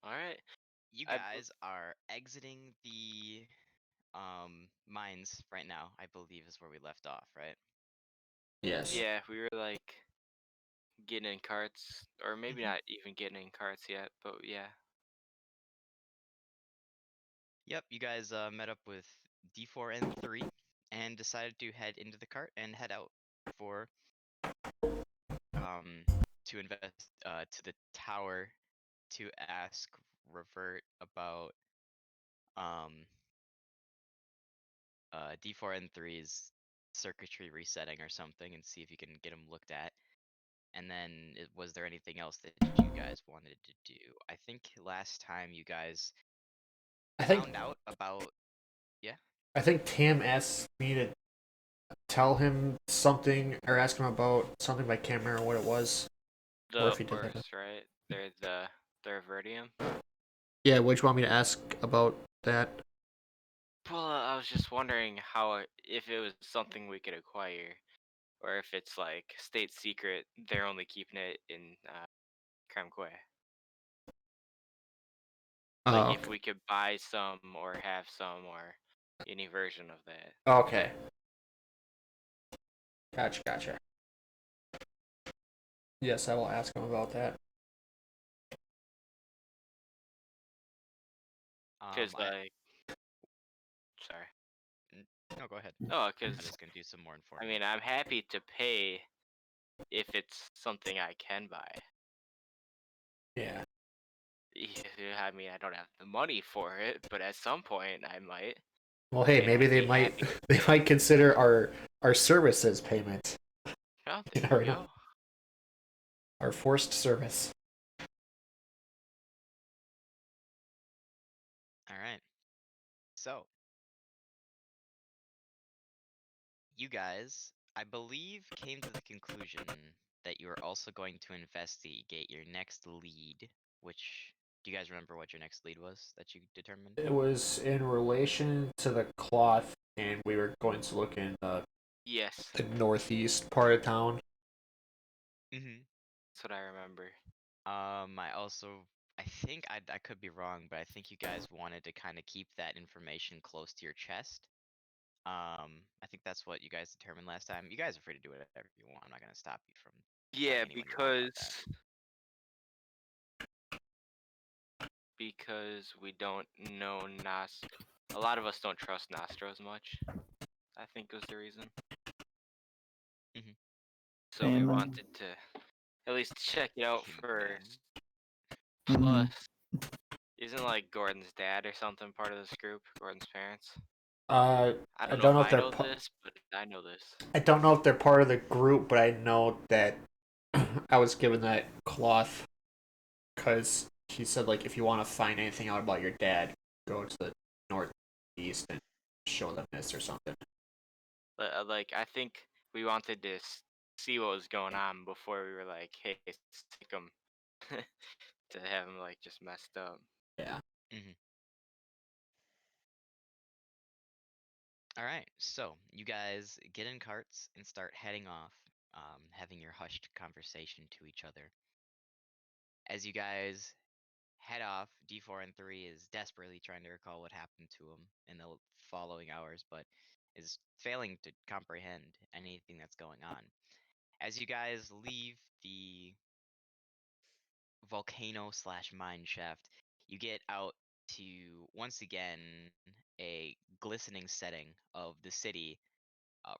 All right. You I guys are exiting the mines right now, I believe is where we left off, right? Yes. yeah, we were like getting in carts, or maybe Mm-hmm. not even getting in carts yet, but yeah. Yep, you guys met up with D4 and 3 and decided to head into the cart and head out for um to invest to the tower to ask Revert about um D4 and 3's circuitry resetting or something and see if you can get them looked at. And then, was there anything else that you guys wanted to do? I think last time you guys I think found out about, yeah? I think Tam asked me to tell him something or ask him about something, but I can't remember what it was. Or The if he did that. ores, right? They're Vertium. Yeah, what do you want me to ask about that? Well, I was just wondering if it was something we could acquire, or if it's like state secret. They're only keeping it in Kremque. Like if Okay. we could buy some or have some or any version of that. Okay. Gotcha. Yes, I will ask him about that. Cause I, like, sorry. no, go ahead. Oh, I'm cause just gonna do some more I informing. mean, I'm happy to pay if it's something I can buy. Yeah. Yeah, I mean, I don't have the money for it, but at some point I might, Well, hey, and maybe I'd they be might happy to they pay. might consider our services payment. Oh, You there never you know. go. Our forced service. Alright, so, you guys, I believe, came to the conclusion that you are also going to investigate your next lead, which, do you guys remember what your next lead was that you determined? It was in relation to the cloth, and we were going to look in Yes, the northeast part of town. Mm-hmm. that's what I remember. I also, I think I could be wrong, but I think you guys wanted to kind of keep that information close to your chest. I think that's what you guys determined last time. You guys are free to do whatever you want. I'm not gonna stop you from telling Yeah, anyone you want about that. because we don't know Nas. A lot of us don't trust Nostro as much. I think was the reason. Mm-hmm. So we Same. wanted to at least check it out Amen. first. Mm-hmm. Plus, isn't like Gordon's dad or something part of this group? Gordon's parents? Uh, I I don't know don't if know if I they're know this, but I know this. I don't know if they're part of the group, but I know that I was given that cloth because he said like if you want to find anything out about your dad, go to the northeast and show them this or something. But like, I think we wanted to see what was going on before we were like, hey, stick him to have him like just messed up. Yeah. Mm-hmm. All right, so you guys get in carts and start heading off, having your hushed conversation to each other. As you guys head off, D4 and 3 is desperately trying to recall what happened to him in the following hours, but is failing to comprehend anything that's going on. As you guys leave the volcano slash mine shaft, you get out to once again a glistening setting of the city,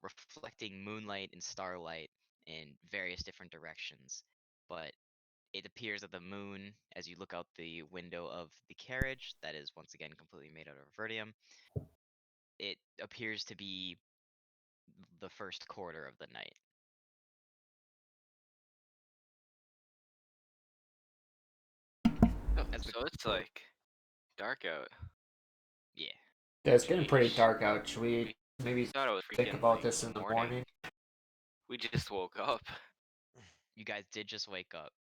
reflecting moonlight and starlight in various different directions. But it appears that the moon, as you look out the window of the carriage, that is once again completely made out of vertium, it appears to be the first quarter of the night. Oh, As the so it's like dark out. yeah, Yeah, it's getting pretty Sheesh. dark out. Should we We, maybe we thought it was think freaking about like this in the morning. morning? We just woke up. you guys did just wake up.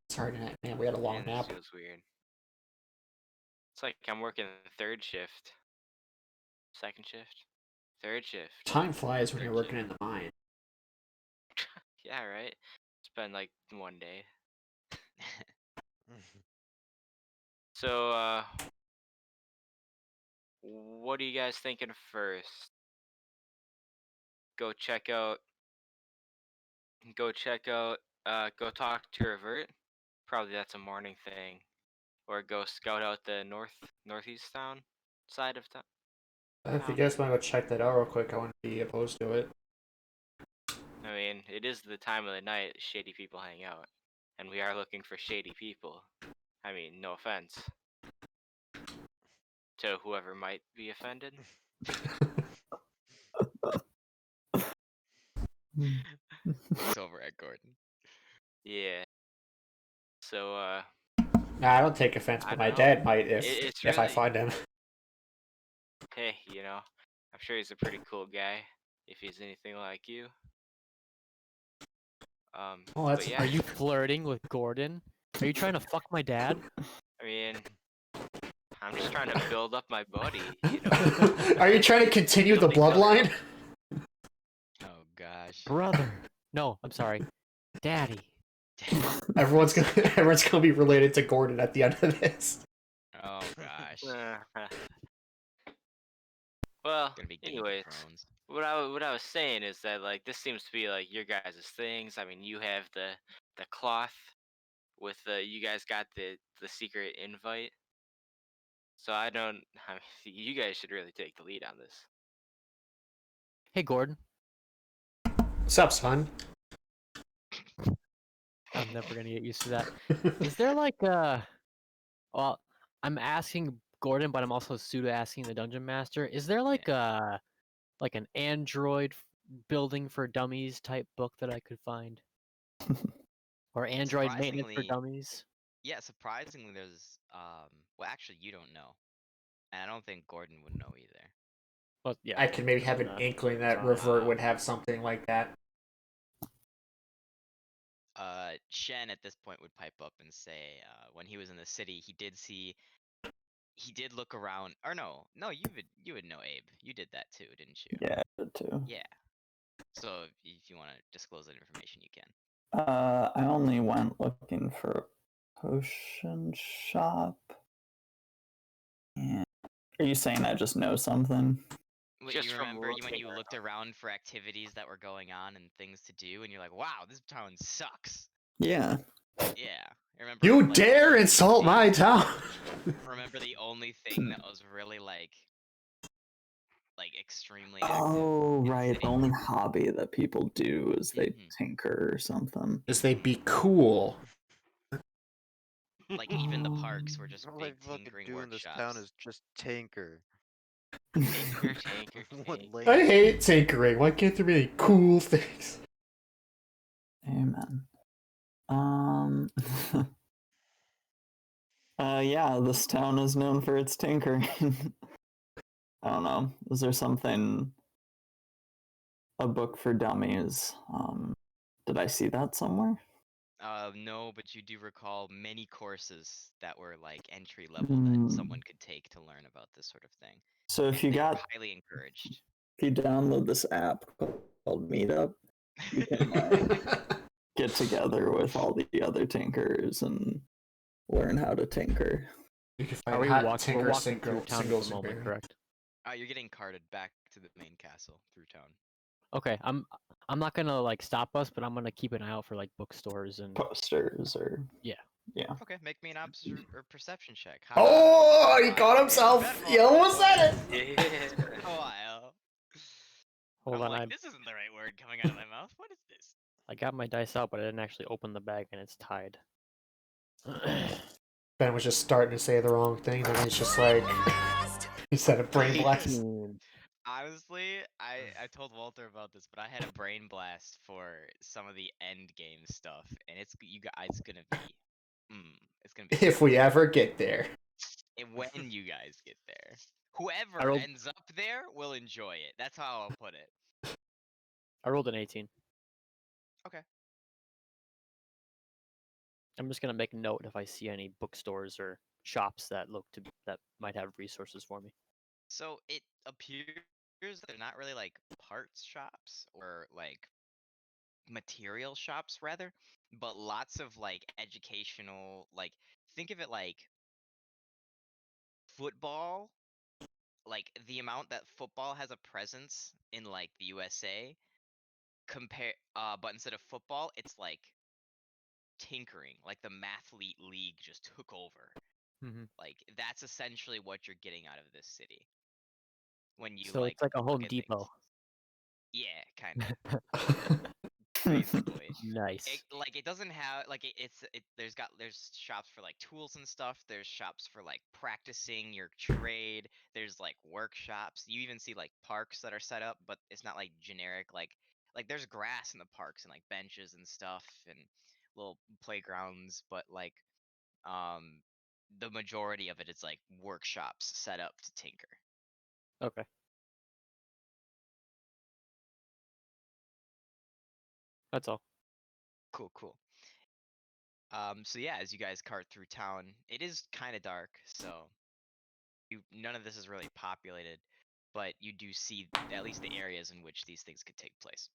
Sorry, man. We had a long Man, this nap. feels weird. It's like I'm working third shift, second shift, third shift, Time flies when you're third working shift. in the mine. Yeah, right. It's been like one day. So, what are you guys thinking first? Go check out. Go check out. Go talk to Revert. Probably that's a morning thing. Or go scout out the northeast town side of town. If you guys want to go check that out real quick, I wouldn't be opposed to it. I mean, it is the time of the night shady people hang out, and we are looking for shady people. I mean, no offense to whoever might be offended. Looks over at Gordon. Yeah. So, Nah, I don't take offense, I but don't my know. dad might It's if I really, find him. hey, I'm sure he's a pretty cool guy if he's anything like you. Oh, that's But yeah, Are you flirting with Gordon? Are you trying to fuck my dad? I mean, I'm just trying to build up my buddy, you know. Are you trying to continue the Build each other bloodline? up. Oh gosh. Brother. No, I'm sorry. Daddy. Everyone's gonna be related to Gordon at the end of this. Oh gosh. Well, Gonna be Game anyways, of Thrones. what I was saying is that like this seems to be like your guys' things. I mean, you have the cloth with you guys got the secret invite. So I don't. I mean, you guys should really take the lead on this. Hey, Gordon. What's up, son? I'm never gonna get used to that. Is there like well, I'm asking Gordon, but I'm also pseudo asking the dungeon master. Is there like like an Android building for dummies type book that I could find? Or Android maintenance for Surprisingly, dummies? yeah, surprisingly there's well actually you don't know. And I don't think Gordon would know either. Well, yeah. I could maybe have an inkling that Revert would have something like that. Shen at this point would pipe up and say, when he was in the city, he did look around. Or no, you would know Abe. You did that too, didn't you? Yeah, I did too. Yeah. So if you want to disclose that information, you can. I only went looking for a potion shop. And are you saying I just know something? What, Just you from remember when looking you looked around for activities that were going on and things to do, and you're like, "Wow, this town sucks." Yeah. Yeah. I remember. You like, dare insult my town! Remember the only thing that was really like extremely active Oh, in the right. city? The only hobby that people do is they Mhm. tinker or something. Is they be cool. Like even the parks were just All big I fucking tinkering do in this workshops. town is just tinker. Tinker, tinker, What tinker. lame I shit. hate tinkering. Why can't there be any cool things? Amen. Yeah, this town is known for its tinkering. I don't know. Is there something, a book for dummies? Did I see that somewhere? No, but you do recall many courses that were like entry level that someone could take to learn about this sort of thing. So if you They were got, highly encouraged. if you download this app called Meetup, you can like get together with all the other tinkers and learn how to tinker. You can Are find we hot we're tinker walking through town at singles the and moment, correct? You're getting carted back to the main castle through town. Okay, I'm not gonna like stop us, but I'm gonna keep an eye out for like bookstores and Posters or Yeah. Okay, make me an or perception check. Oh, he caught himself! He almost said it! Yeah. A while. hold I'm on. like, this isn't the right word coming out of my mouth. What is this? I got my dice out, but I didn't actually open the bag, and it's tied. Ben was just starting to say the wrong thing, and he's just like, he said a brain blast. 18. Honestly, I told Walter about this, but I had a brain blast for some of the end game stuff, and it's gonna be, it's gonna be If we ever get there. and when you guys get there. Whoever I rolled- ends up there will enjoy it. That's how I'll put it. I rolled an 18. Okay. I'm just gonna make a note if I see any bookstores or shops that that might have resources for me. So it appears they're not really like parts shops or like material shops rather, but lots of like educational, like think of it like football, like the amount that football has a presence in like the USA, but instead of football, it's like tinkering, like the Mathlete League just took over. Hmm. Like that's essentially what you're getting out of this city when you So like it's like a look Home at Depot. things. Yeah, kind of. Basically. Nice. It doesn't have like there's shops for like tools and stuff. There's shops for like practicing your trade. There's like workshops. You even see like parks that are set up, but it's not like generic like there's grass in the parks and like benches and stuff and little playgrounds, but like um the majority of it is like workshops set up to tinker. Okay. That's all. Cool. So yeah, as you guys cart through town, it is kind of dark, so none of this is really populated, but you do see at least the areas in which these things could take place.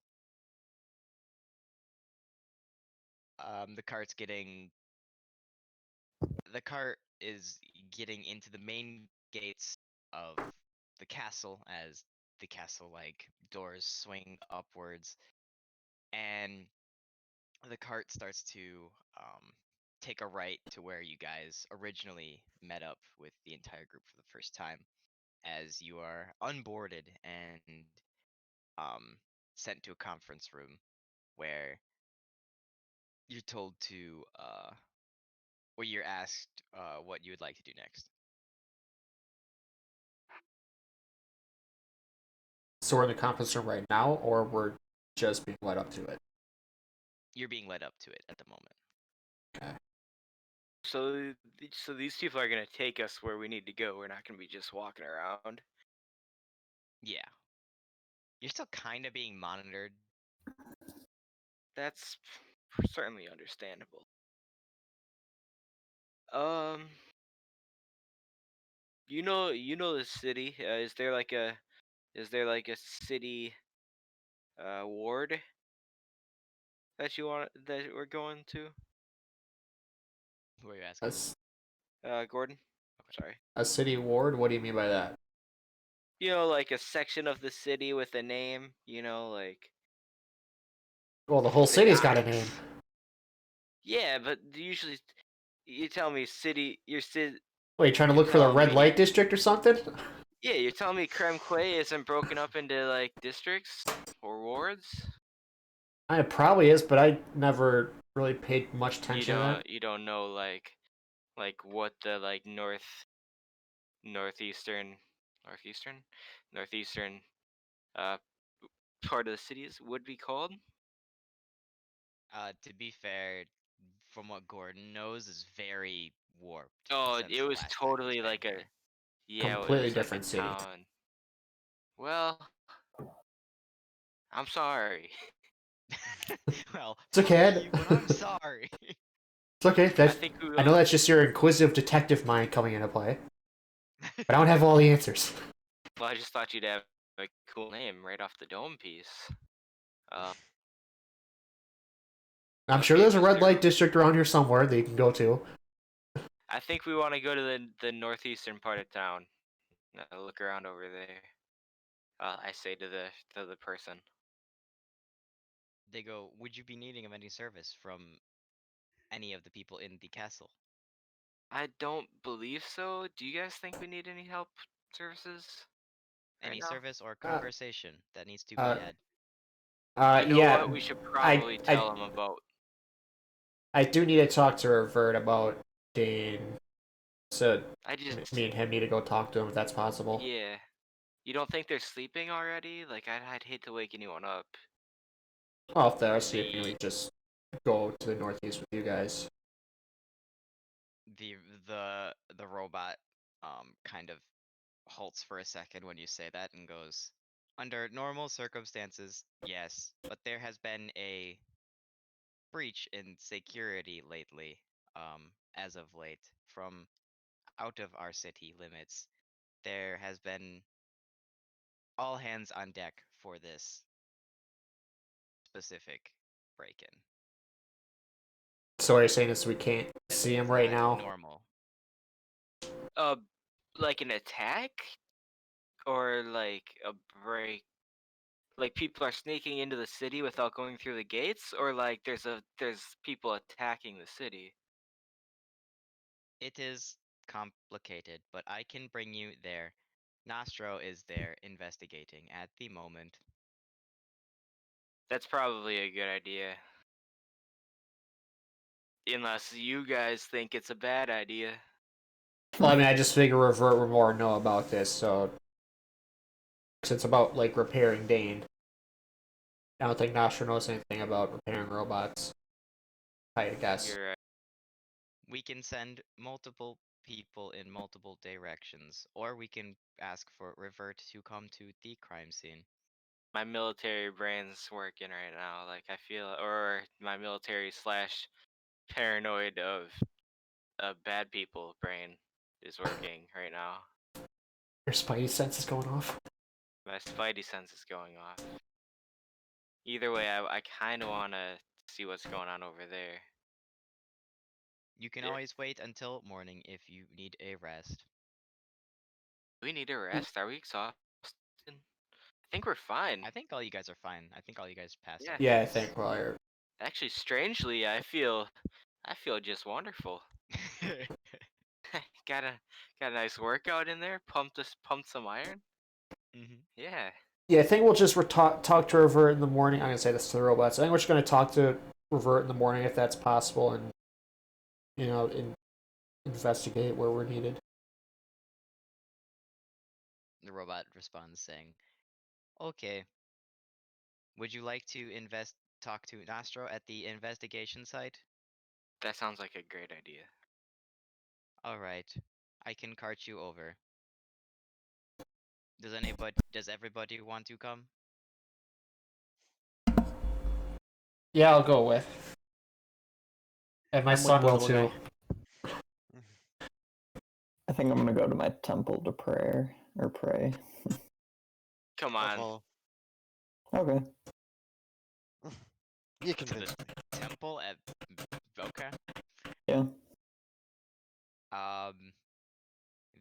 The cart is getting into the main gates of the castle as the castle like doors swing upwards, and the cart starts to take a right to where you guys originally met up with the entire group for the first time, as you are unboarded and um, sent to a conference room where you're told to where you're asked what you would like to do next. So we're in the conference room right now, or we're just being led up to it? You're being led up to it at the moment. Okay. So these people are gonna take us where we need to go. We're not gonna be just walking around. Yeah. You're still kind of being monitored. That's certainly understandable. Um, you know the city. Is there like a city ward that we're going to? Who are you asking? Gordon. Sorry. A city ward? What do you mean by that? You know, like a section of the city with a name. You know, like. Well, the whole Say city's got a Onyx. name. Yeah, but usually, you tell me your city. Wait, trying to You're look for the telling red me- light district or something? Yeah, you're telling me Creme Quay isn't broken up into like districts or wards? It probably is, but I never really paid much attention to that. You don't know like what the like northeastern uh part of the cities would be called? To be fair, from what Gordon knows, is very warped. Oh, Since it the was last time he's totally been like here. it Completely was like different a city. town. Well, I'm sorry. Well, It's okay. fuck you, but I'm sorry. It's okay. I know we that's just your inquisitive detective mind coming into play, but I don't have all the answers. Well, I just thought you'd have a cool name right off the dome piece. I'm sure Okay, there's a red Mr. light district around here somewhere that you can go to. I think we want to go to the northeastern part of town. Look around over there. I say to the person. They go, would you be needing of any service from any of the people in the castle? I don't believe so. Do you guys think we need any help services? Any now? service or conversation that needs to be uh, had? You know Yeah, what? We should probably tell them about. I do need to talk to Revert about Dane. So me and him need to go talk to him if that's possible. Yeah. You don't think they're sleeping already? Like I'd hate to wake anyone up. Well, if they're sleeping, we just go to the northeast with you guys. The robot kind of halts for a second when you say that and goes, under normal circumstances, yes, but there has been a breach in security lately, as of late, from out of our city limits. There has been all hands on deck for this specific break-in. So what you're saying is we can't see him right now? Normal. Like an attack, or like a break? Like people are sneaking into the city without going through the gates, or like there's people attacking the city. It is complicated, but I can bring you there. Nostro is there investigating at the moment. That's probably a good idea. Unless you guys think it's a bad idea. Well, I mean, I just figure Revert would more know about this, so it's about like repairing Dane. I don't think Nostra knows anything about repairing robots. I guess. You're right. We can send multiple people in multiple directions, or we can ask for Revert to come to the crime scene. My military brain's working right now. Like I feel, or my military slash paranoid of bad people brain is working right now. Your spidey sense is going off. My spidey sense is going off. Either way, I kind of want to see what's going on over there. You can Yeah. always wait until morning if you need a rest. We need a rest. Are we exhausted? I think we're fine. I think all you guys are fine. I think all you guys passed. Yeah. Yeah, I think we're. Actually, strangely, I feel just wonderful. got a nice workout in there. Pumped some iron. Mm-hmm. Yeah. Yeah, I think we'll just talk to Revert in the morning. I'm gonna say this to the robots. I think we're just gonna talk to Revert in the morning if that's possible, and investigate where we're needed. The robot responds saying, "Okay. Would you like to talk to Nostro at the investigation site? That sounds like a great idea. All right. I can cart you over. Does everybody want to come?" Yeah, I'll go with. And my I'm with son the will little too. guy. I think I'm gonna go to my temple to pray. Come I'll on. follow. Okay. You To convinced the me. temple at okay. Yeah.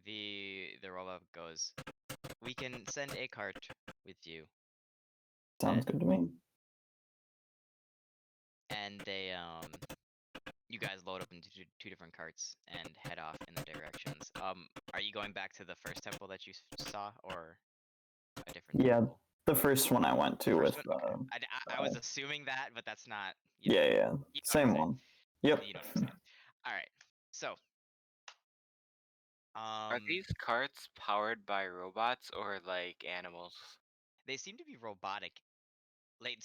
The robot goes, "We can send a cart with you." Sounds good to me. And they you guys load up into two different carts and head off in the directions. Are you going back to the first temple that you saw, or a different Yeah, temple? the first one I went to with. First one? Okay. I was assuming that, but that's not. You know, Yeah, you know same what I'm one. Yep. saying. You know what I'm saying. All right. So, Are these carts powered by robots or like animals? they seem to be robotic. Like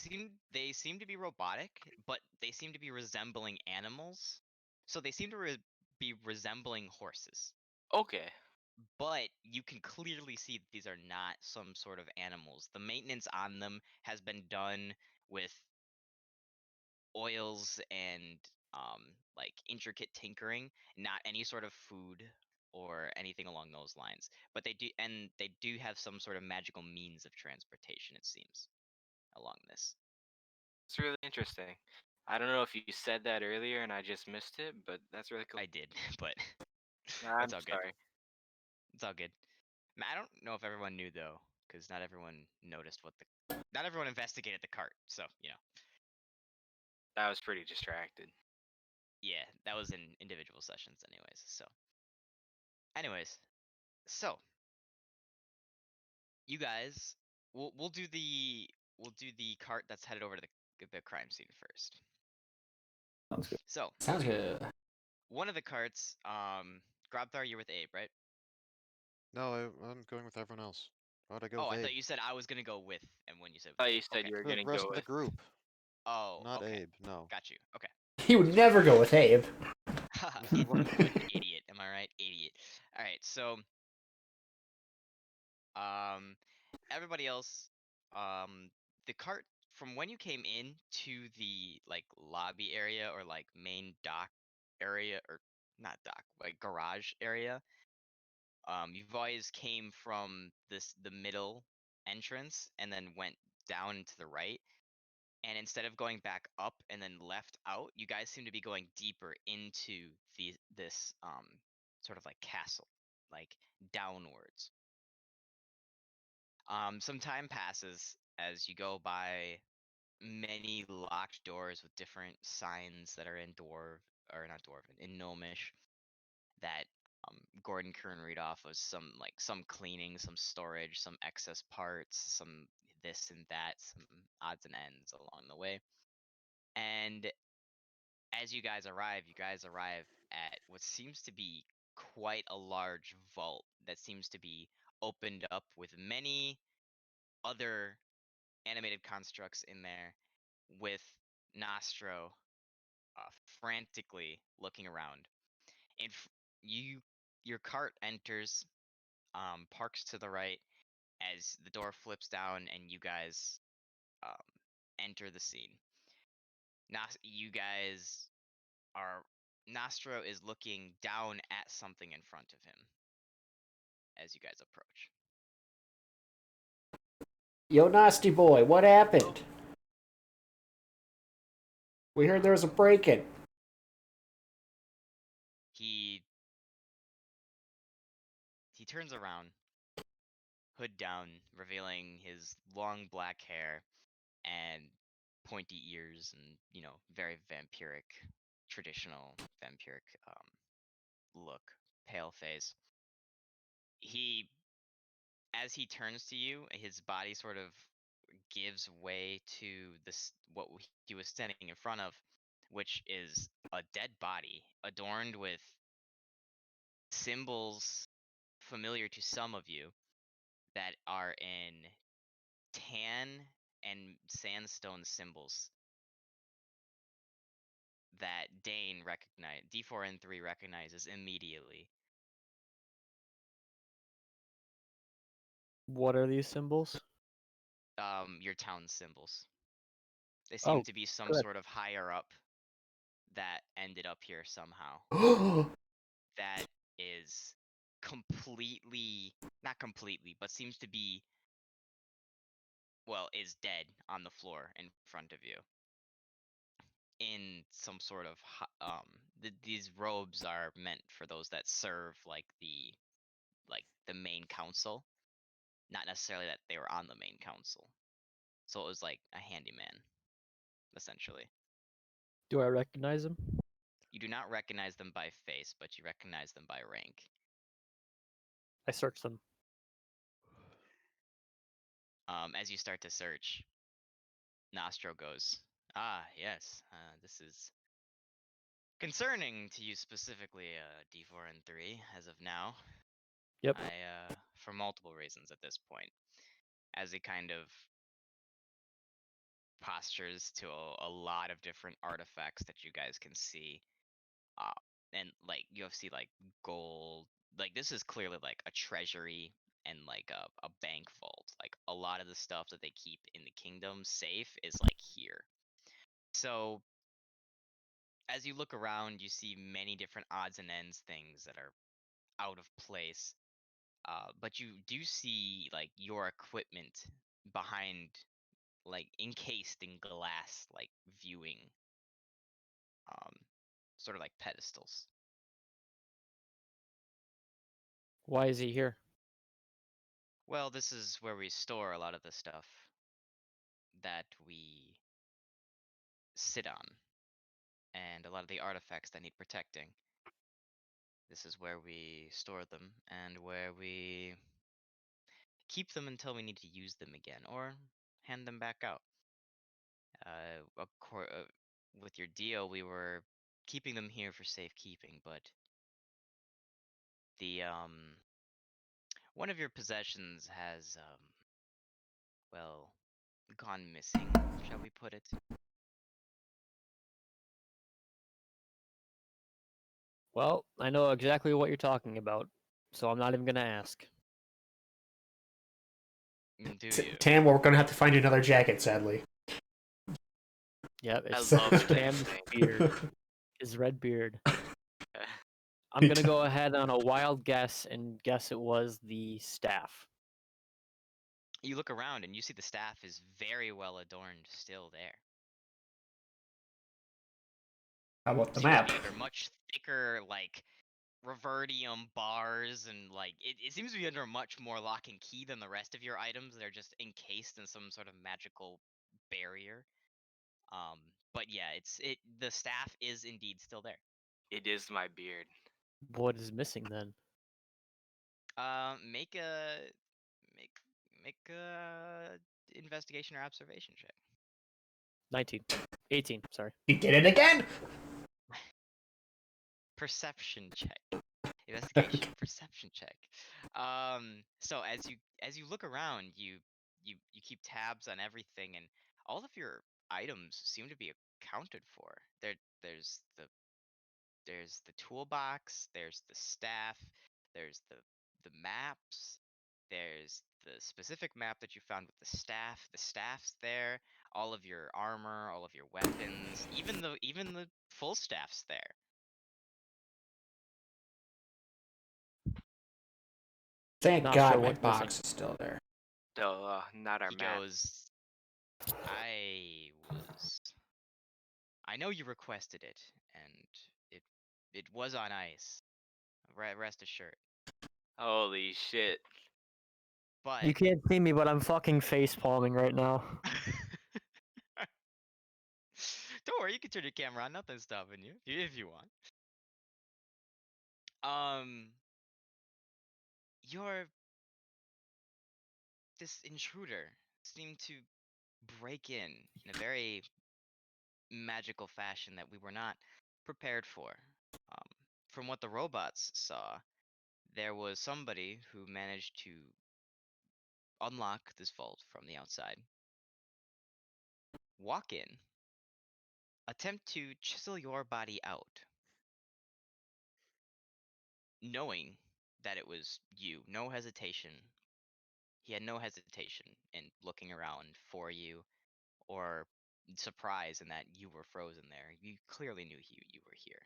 they seem to be robotic, but they seem to be resembling animals. So they seem to be resembling horses. Okay. But you can clearly see that these are not some sort of animals. The maintenance on them has been done with oils and like intricate tinkering, not any sort of food or anything along those lines. But they do have some sort of magical means of transportation, it seems, along this. It's really interesting. I don't know if you said that earlier and I just missed it, but that's really cool. I did, but I'm it's all good. sorry. It's all good. I don't know if everyone knew though, because not everyone noticed not everyone investigated the cart. So That was pretty distracted. yeah, that was in individual sessions, anyways, so you guys, we'll do the cart that's headed over to the crime scene first. Sounds good. So Sounds good. one of the carts, Grobthar, you're with Abe, right? No, I'm going with everyone else. Why'd I go Oh, with I Abe? said you said I was gonna go with, and when you said I thought you said okay. you were The gonna rest go of the with. group, Oh, not okay. Abe. No. Got you. Okay. He would never go with Abe. What an idiot. Am I right? Idiot. All right. So, everybody else, the cart from when you came in to the like lobby area or like main dock area, or not dock, like garage area. You've always came from the middle entrance and then went down to the right. And instead of going back up and then left out, you guys seem to be going deeper into this sort of like castle. like downwards. Some time passes as you go by many locked doors with different signs that are in not dwarven, in gnomish, that Gordon can read off of some cleaning, some storage, some excess parts, some this and that, some odds and ends along the way. And as you guys arrive at what seems to be quite a large vault that seems to be opened up with many other animated constructs in there, with Nostro frantically looking around. And your cart enters, parks to the right as the door flips down and you guys enter the scene. You guys are Nostro is looking down at something in front of him as you guys approach. Yo, Nasty Boy, what happened? We heard there was a break-in. He turns around, hood down, revealing his long black hair and pointy ears and, very traditional vampiric look, pale face. As he turns to you, his body sort of gives way to what he was standing in front of, which is a dead body adorned with symbols familiar to some of you that are in tan and sandstone symbols that D4N3 recognizes immediately. What are these symbols? Your town symbols. They seem to be some good. sort of higher up that ended up here somehow. That is not completely, but seems to be, is dead on the floor in front of you. In some sort of, these robes are meant for those that serve the main council, not necessarily that they were on the main council. So it was like a handyman, essentially. Do I recognize them? You do not recognize them by face, but you recognize them by rank. I search them. As you start to search, Nostro goes, yes, this is concerning to you specifically, D4N3, as of now. Yep. For multiple reasons at this point. As he kind of postures to a lot of different artifacts that you guys can see. And you see gold. This is clearly like a treasury and like a bank vault. Like a lot of the stuff that they keep in the kingdom safe is like here. So as you look around, you see many different odds and ends things that are out of place. But you do see like your equipment behind, encased in glass, viewing sort of like pedestals. Why is he here? Well, this is where we store a lot of the stuff that we sit on, and a lot of the artifacts that need protecting. This is where we store them, and where we keep them until we need to use them again, or hand them back out. With your deal, we were keeping them here for safekeeping, but the one of your possessions has gone missing, shall we put it? Well, I know exactly what you're talking about, so I'm not even gonna ask. Do you? Tam, we're gonna have to find you another jacket, sadly. Yep, I it's love Cam's that beard. His red beard. I'm gonna go ahead on a wild guess and guess it was the staff. You look around and you see the staff is very well adorned still there. How about the Seems to map? be under much thicker, revertium bars and like it seems to be under much more lock and key than the rest of your items. They're just encased in some sort of magical barrier. But yeah, the staff is indeed still there. It is my beard. What is missing then? Make a investigation or observation check. 19. 18, sorry. He did it again. Perception check. Investigation perception check. So as you look around, you keep tabs on everything, and all of your items seem to be accounted for. There's the toolbox, there's the staff, there's the maps, there's the specific map that you found with the staff. The staff's there, all of your armor, all of your weapons, even the full staff's there. Thank Not God sure my what's missing. box is still there. Duh, not our He map. goes, I know you requested it, and it was on ice. Rest assured. Holy shit. But You can't see me, but I'm fucking face palming right now. don't worry, you can turn your camera on. Nothing's stopping you if you want. This intruder seemed to break in a very magical fashion that we were not prepared for. From what the robots saw, there was somebody who managed to unlock this vault from the outside, walk in, attempt to chisel your body out, knowing that it was you. No hesitation. He had no hesitation in looking around for you or surprise in that you were frozen there. You clearly knew you were here.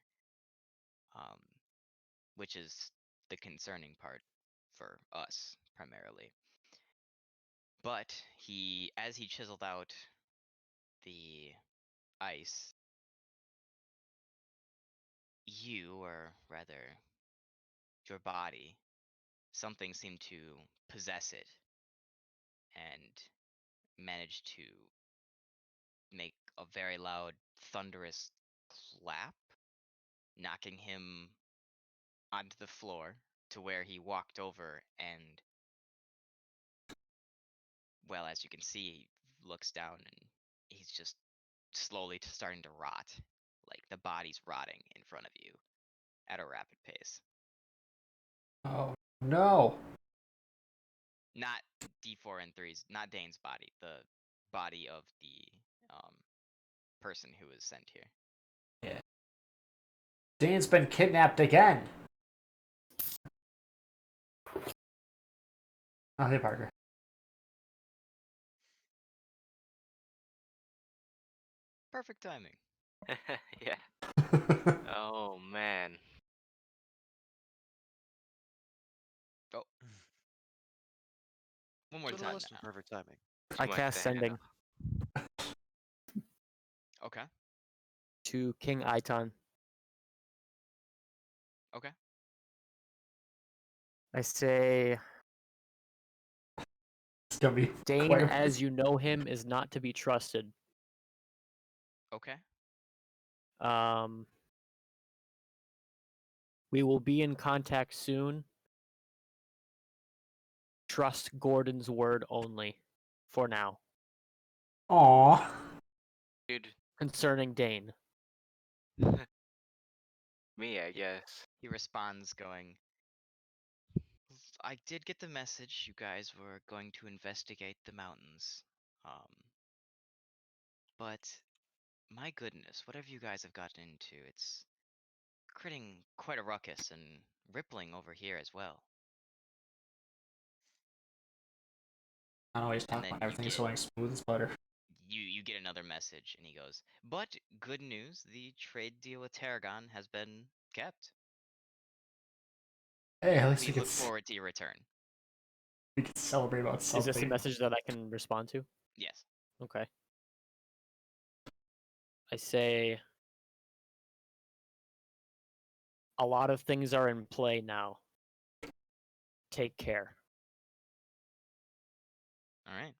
Which is the concerning part for us primarily. But as he chiseled out the ice, you, or rather, your body, something seemed to possess it and managed to make a very loud, thunderous clap, knocking him onto the floor to where he walked over and, well, as you can see, he looks down and he's just slowly starting to rot. Like the body's rotting in front of you at a rapid pace. Oh no. Not D4 and 3's, not Dane's body, the body of the person who was sent here. Dane's been kidnapped again. Oh, hey, Parker. Perfect timing. Yeah. Oh man. Oh. One more Little time less than now. perfect timing. I Too much cast to Sending Okay. to King Aiton. Okay. I say, It's gonna be Dane, quite a- as you know him, is not to be trusted. Okay. We will be in contact soon. Trust Gordon's word only, for now, Aw. Dude, concerning Dane. me, I guess. He responds going, I did get the message you guys were going to investigate the mountains. But my goodness, whatever you guys have gotten into, it's creating quite a ruckus and rippling over here as well. I don't always And talk then about you everything's get going smooth as butter. you get another message, and he goes, but good news, the trade deal with Tarragon has been kept. Hey, at least We we could, look forward to your return. we could celebrate about Is something. this a message that I can respond to? Yes. Okay. I say, A lot of things are in play now. Take care. All right.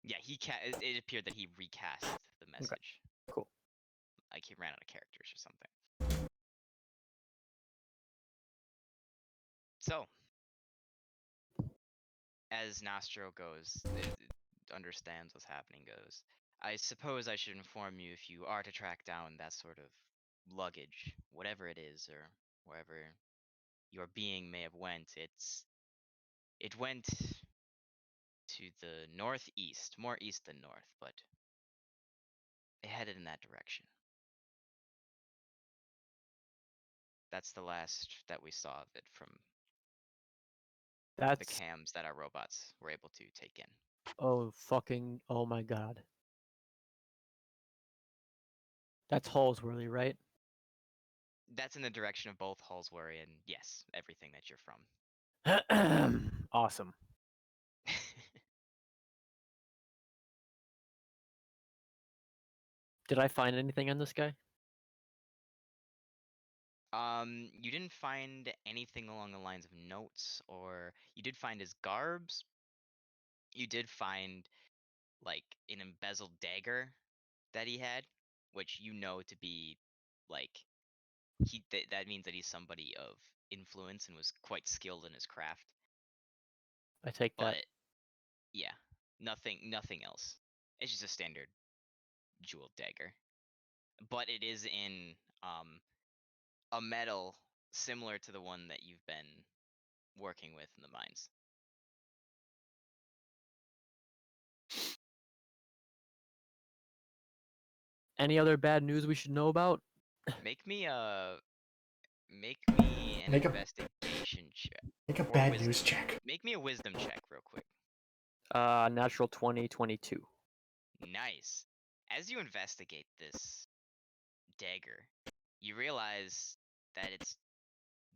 Yeah, it appeared that he recast the message. Cool. Like he ran out of characters or something. So, as Nostro understands what's happening goes, I suppose I should inform you if you are to track down that sort of luggage, whatever it is, or wherever your being may have went. It went to the northeast, more east than north, but it headed in that direction. That's the last that we saw of it from the That's cams that our robots were able to take in. oh my god. That's Halsworthy, right? That's in the direction of both Halsworthy and, yes, everything that you're from. Awesome. Did I find anything on this guy? You didn't find anything along the lines of notes, or you did find his garbs. You did find like an embezzled dagger that he had, which you know to be like that means that he's somebody of influence and was quite skilled in his craft. I take But that. yeah, nothing else. It's just a standard jeweled dagger. But it is in a metal similar to the one that you've been working with in the mines. Any other bad news we should know about? Make me an Make a- investigation check. Make a Or bad wisdom. news check. Make me a wisdom check real quick. Natural 20, 22. Nice. As you investigate this dagger, you realize that it's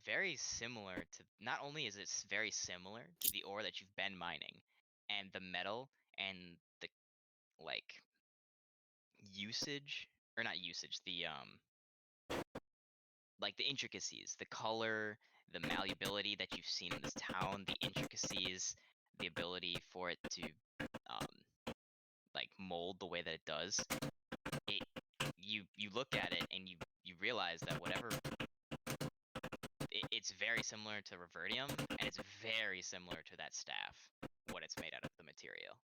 very similar to, not only is it very similar to the ore that you've been mining, and the metal and the like usage, or not usage, the like the intricacies, the color, the malleability that you've seen in this town, the intricacies, the ability for it to like mold the way that it does. You look at it and you realize that whatever it's very similar to Revertium, and it's very similar to that staff, what it's made out of the material.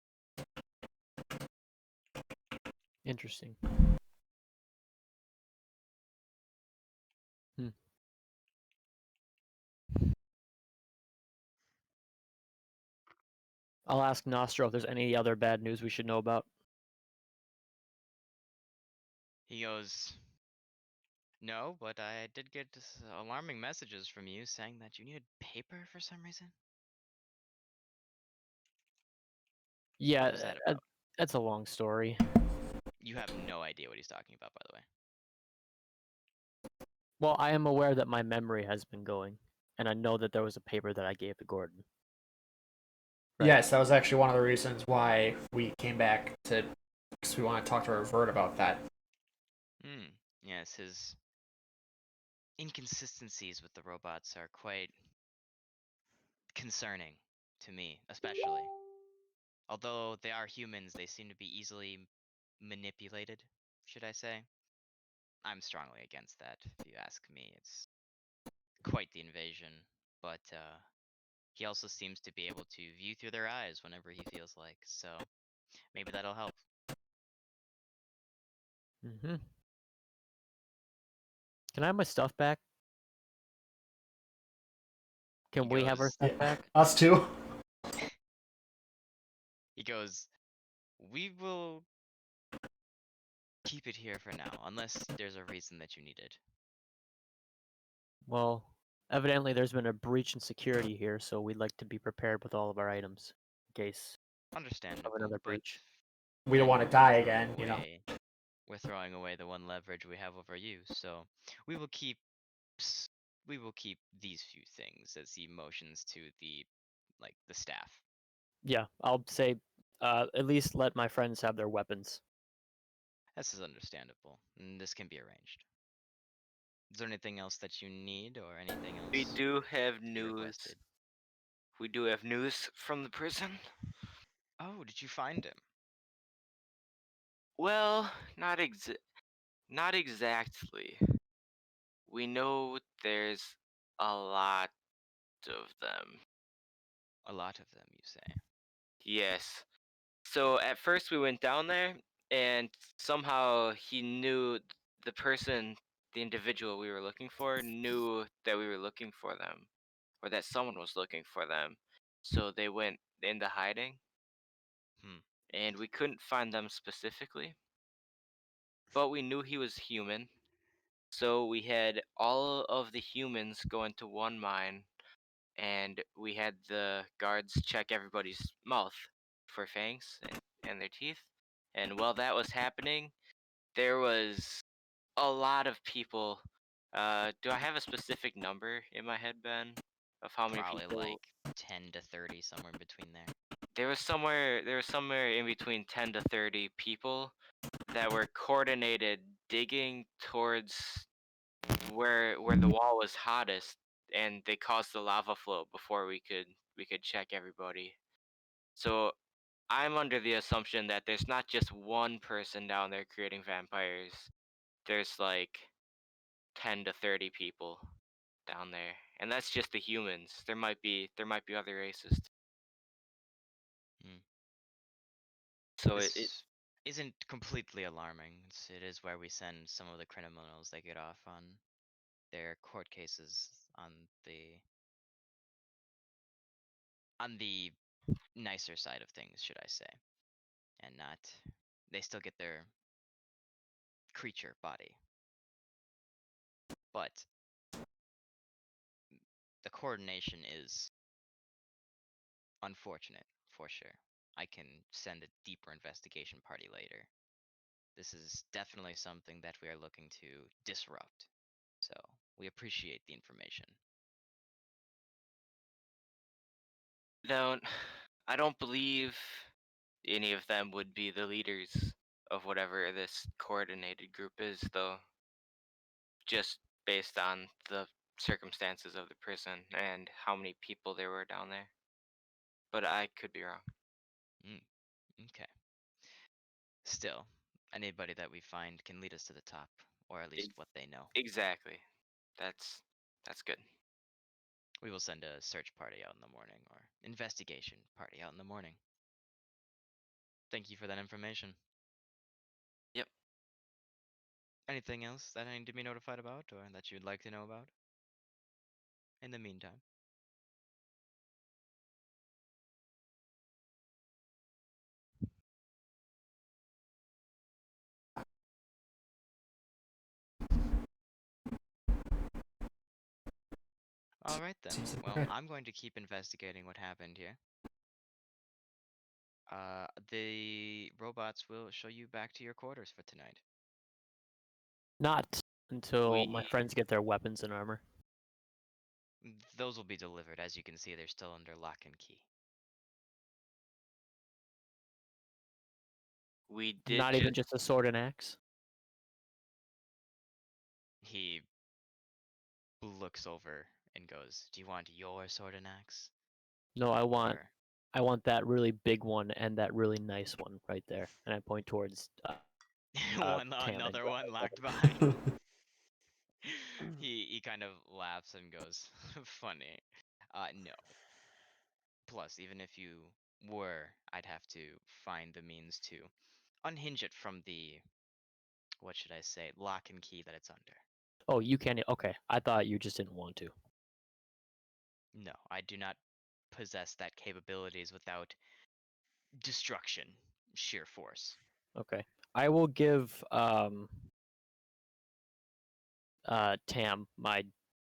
Interesting. I'll ask Nostro if there's any other bad news we should know about. He goes, "No, but I did get alarming messages from you saying that you needed paper for some reason." Yeah, What was that about? that's a long story. You have no idea what he's talking about, by the way. Well, I am aware that my memory has been going, and I know that there was a paper that I gave to Gordon. Right. Yes, that was actually one of the reasons why we came back to, because we want to talk to Revert about that. Yes, his inconsistencies with the robots are quite concerning to me, especially. Although they are humans, they seem to be easily manipulated, should I say. I'm strongly against that, if you ask me. It's quite the invasion, but he also seems to be able to view through their eyes whenever he feels like, so maybe that'll help. Mm-hmm. Can I have my stuff back? Can He we have our goes- stuff back? Us too. He goes, "We will keep it here for now, unless there's a reason that you need it." Well, evidently there's been a breach in security here, so we'd like to be prepared with all of our items in case Understandable, of another but breach. We don't want to die again, you know. We're throwing away the one leverage we have over you, so we will keep these few things, as he motions to the staff. Yeah, I'll say at least let my friends have their weapons. This is understandable, and this can be arranged. Is there anything else that you need or anything else? We do have you news. requested? We do have news from the prison. Oh, did you find him? Well, not exactly. We know there's a lot of them. A lot of them, you say. Yes. So at first we went down there, and somehow he knew the person, the individual we were looking for, knew that we were looking for them, or that someone was looking for them. So they went into hiding, Hmm. and we couldn't find them specifically, but we knew he was human. So we had all of the humans go into one mine, and we had the guards check everybody's mouth for fangs and their teeth. And while that was happening, there was a lot of people. Do I have a specific number in my head, Ben, of how many Probably people? like 10 to 30, somewhere in between there. There was somewhere in between 10 to 30 people that were coordinated digging towards where the wall was hottest, and they caused the lava flow before we could check everybody. So I'm under the assumption that there's not just one person down there creating vampires. There's like 10 to 30 people down there, and that's just the humans. There might be other races. Hmm. So This isn't completely alarming. It is where we send some of the criminals that get off on their court cases on the nicer side of things, should I say, and not they still get their creature body, but the coordination is unfortunate for sure. I can send a deeper investigation party later. This is definitely something that we are looking to disrupt. So we appreciate the information. I don't believe any of them would be the leaders of whatever this coordinated group is, though. Just based on the circumstances of the prison and how many people there were down there. But I could be wrong. Okay. Still, anybody that we find can lead us to the top, or at least what they know. Exactly. That's good. We will send a search party out in the morning, or investigation party out in the morning. Thank you for that information. Yep. Anything else that I need to be notified about, or that you'd like to know about? In the meantime. All right then. Seems like Well, okay. I'm going to keep investigating what happened here. The robots will show you back to your quarters for tonight. Not until my We- friends get their weapons and armor. Those will be delivered. As you can see, they're still under lock and key. We did Not even just a sword and axe. He looks over and goes, "Do you want your sword and axe?" No, I want Or- that really big one and that really nice one right there. And I point towards Tam and another Brad. one locked behind. He kind of laughs and goes, "Funny. No. Plus, even if you were, I'd have to find the means to unhinge it from the, what should I say, lock and key that it's under. Oh, you can't. Okay, I thought you just didn't want to. No, I do not possess that capabilities without destruction, sheer force." Okay, I will give Tam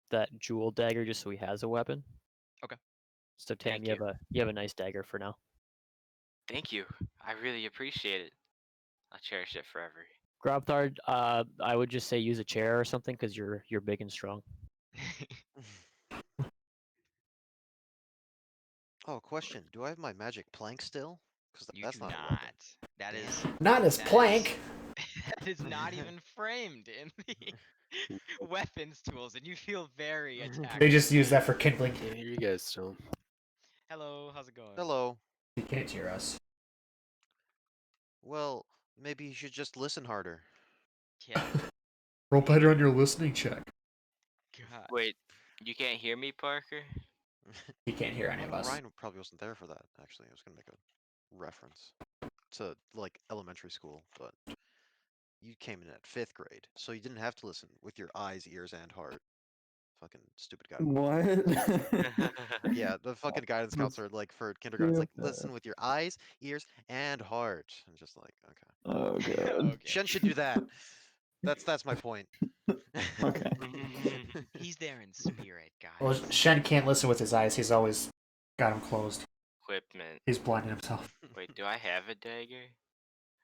that jewel dagger just so he has a weapon. Okay. So Tam, Thank you have a nice dagger for now. Thank you. I really appreciate it. I'll cherish it forever. Grobthard, I would just say use a chair or something because you're big and strong. Oh, question. Do I have my magic plank still? Because You that's do not a not. weapon. That Damn. is Not as that plank. that is not even framed in the weapons tools, and you feel very attacked. They just use that for kindling. Can't hear you guys still. Hello, how's it going? Hello. You can't hear us. Well, maybe you should just listen harder. Yeah. Roll better on your listening check. God. Wait, you can't hear me, Parker? You can't hear any of us. Ryan probably wasn't there for that, actually. I was gonna make a reference to, like, elementary school, but you came in at 5th grade, so you didn't have to listen with your eyes, ears, and heart. Fucking stupid guy. What? Yeah, the fucking guidance That's counselor, like, for kindergarten, it's like, stupid. listen with your eyes, ears, and heart. And just like, okay. Oh god. Okay. Shen should do that. That's my point. Okay. He's there in spirit, guys. Well, Shen can't listen with his eyes. He's always got them closed. Equipment. He's blinding himself. Wait, do I have a dagger?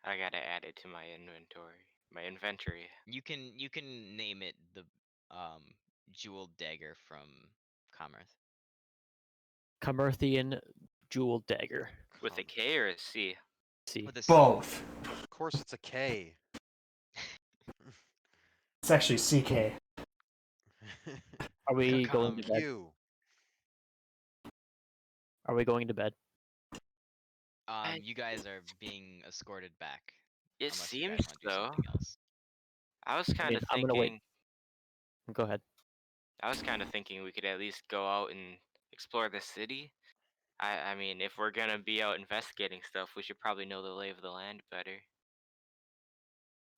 I gotta add it to my inventory. My inventory. You can name it the jeweled dagger from Commerth. Commerthian jewel dagger. With a K or a C? See. With a C. Both. Of course, it's a K. It's actually CK. Are we Come going to bed? Q. Are we going to bed? You guys are being escorted back. It unless you guys seems wanna do so. something else. I was kind of I'm gonna wait. thinking. Go ahead. I was kind of thinking we could at least go out and explore the city. I mean, if we're gonna be out investigating stuff, we should probably know the lay of the land better.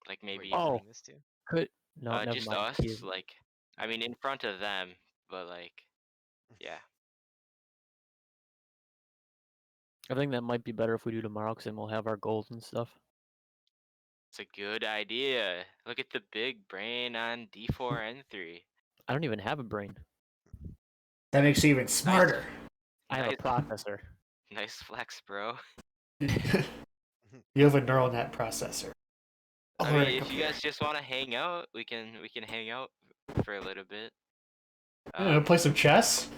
Like Who are maybe you Oh. doing this to? Could no, never just mind. us. He is- Like, I mean, in front of them, but like, yeah. I think that might be better if we do tomorrow, because then we'll have our goals and stuff. It's a good idea. Look at the big brain on D4 and 3. I don't even have a brain. That makes you even smarter. I have a Nice. processor. Nice flex, bro. You have a neural net processor. I Alright, mean, if you okay. guys just want to hang out, we can hang out for a little bit. Play some chess?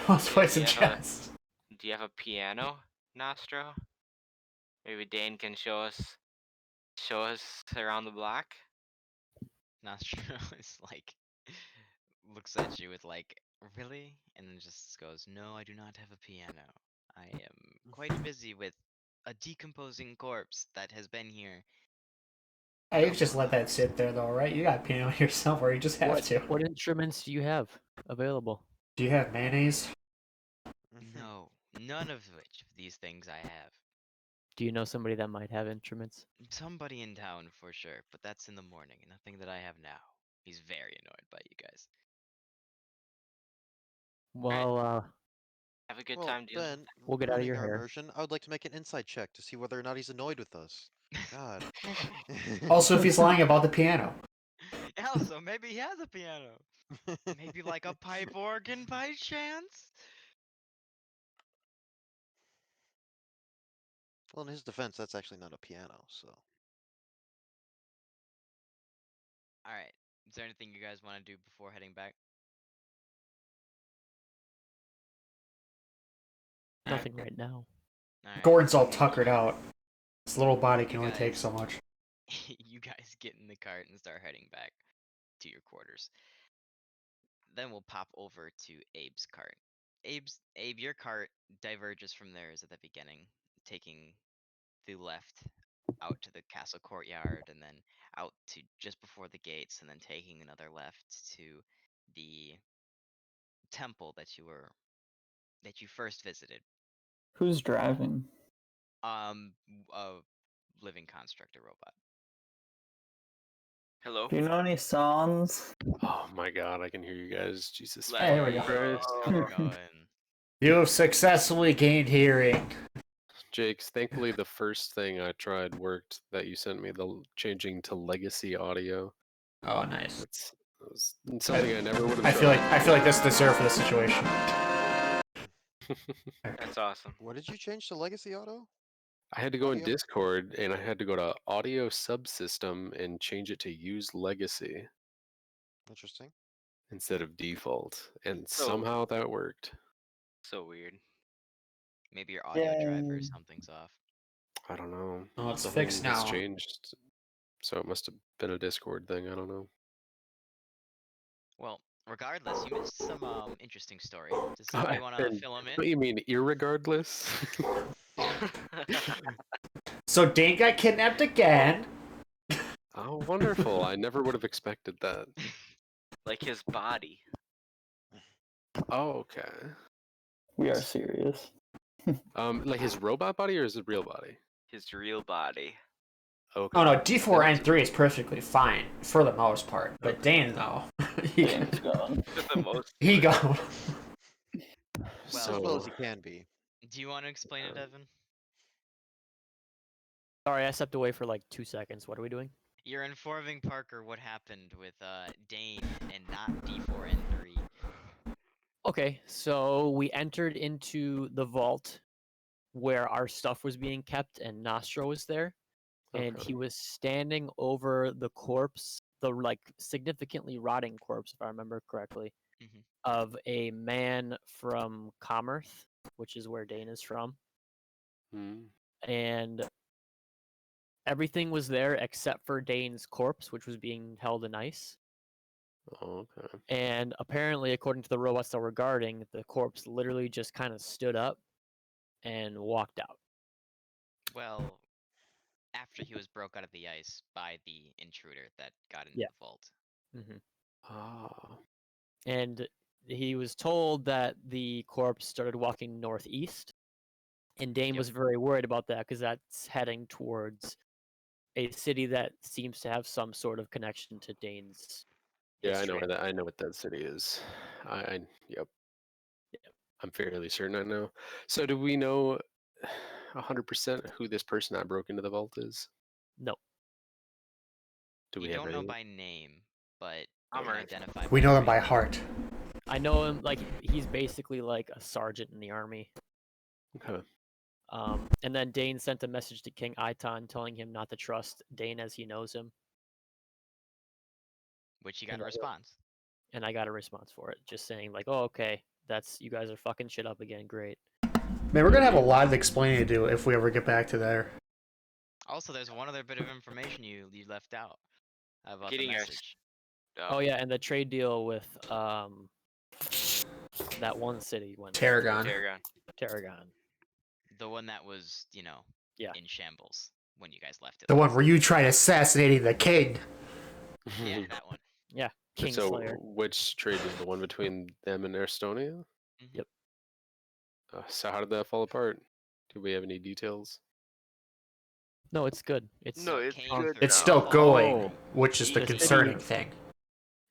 Let's play some yeah. chess. Do you have a piano, Nostro? Maybe Dane can show us around the block. Nostro is like looks at you with like, really? And then just goes, no, I do not have a piano. I am quite busy with a decomposing corpse that has been here. Hey, you can just let that sit there though, right? You got a piano here somewhere, you just have to. What instruments do you have available? Do you have mayonnaise? No, none of which of these things I have. Do you know somebody that might have instruments? Somebody in town for sure, but that's in the morning. Nothing that I have now. He's very annoyed by you guys. Well, Have a good Well, time, dude. Ben, We'll get out of ruining your our hair. immersion, I would like to make an insight check to see whether or not he's annoyed with us. God. Also, if he's lying about the piano. Also, maybe he has a piano. Maybe like a pipe organ by chance? Well, in his defense, that's actually not a piano, so. Alright. Is there anything you guys want to do before heading back? nothing right now. Alright. Gordon's all tuckered out. His little body can You only take guys- so much. You guys get in the cart and start heading back to your quarters. Then we'll pop over to Abe's cart. Abe, your cart diverges from theirs at the beginning, taking the left out to the castle courtyard and then out to just before the gates and then taking another left to the temple that you first visited. Who's driving? A living constructor robot. Hello. Do you know any songs? Oh my god, I can hear you guys. Jesus. Let Hey, there we go. How's it going? You have successfully gained hearing. Jakes, thankfully the first thing I tried worked that you sent me, the changing to legacy audio. Oh, nice. That was something I never would have I feel like that's deserved for this situation. That's awesome. What did you change to Legacy Auto? I had to go in Audio? Discord and I had to go to audio subsystem and change it to use legacy Interesting. instead of default. And So- somehow that worked. So weird. Maybe your audio driver or Yay. something's off. I don't know. Oh, it's Nothing fixed has now. changed. So it must have been a Discord thing. I don't know. Well, regardless, you missed some interesting story. Does somebody want to And fill him what in? you mean, irregardless? So Dane got kidnapped again. Oh, wonderful! I never would have expected that. Like his body. Oh, okay. We are serious. Like his robot body or his real body? His real body. Okay. Oh no, Then it's- D4N3 is perfectly fine for the most part, but Dane though, he Dane's gone. For the most he part. gone. As well as So he can be. Do you want to explain it, Evan? Sorry, I stepped away for like 2 seconds. What are we doing? You're informing Parker what happened with Dane and not D4N3. Okay, so we entered into the vault where our stuff was being kept, and Nostro was there, and Okay. he was standing over the corpse, the like significantly rotting corpse, if I remember correctly, Mhm. of a man from Commerth, which is where Dane is from, Hmm. and everything was there except for Dane's corpse, which was being held in ice. Oh, okay. And apparently, according to the robots that were guarding, the corpse literally just kind of stood up and walked out. Well, after he was broke out of the ice by the intruder that got into Yeah. the vault. Hmm. Ah. And he was told that the corpse started walking northeast, and Dane Yep. was very worried about that because that's heading towards a city that seems to have some sort of connection to Dane's. Yeah, I know history. where that. I know what that city is. Yep. I'm fairly certain I know. So, do we know 100% who this person that broke into the vault is? No, Do we You have don't know any? by name, but you can Commerth. identify. We by know them by rank. heart. I know him like he's basically like a sergeant in the army. Okay. And then Dane sent a message to King Aiton telling him not to trust Dane as he knows him, Which you got And a I will- response. and I got a response for it, just saying like, "Oh, okay, that's you guys are fucking shit up again. Great." Man, we're gonna have a lot of explaining to do if we ever get back to there. Also, there's one other bit of information you left out about Getting the our message. Oh yeah, and the trade deal with that one city went Tarragon. Tarragon. Tarragon. The one that was, Yeah. in shambles when you guys left it. The one last where you tried assassinating the king. time. Yeah, that one. Yeah, So, Kingslayer. which trade is the one between them and Estonia? Mhm. Yep. So, how did that fall apart? Do we have any details? No, it's good. It's No, it's came good through It's now. still going, Oh. which is the The city- concerning thing.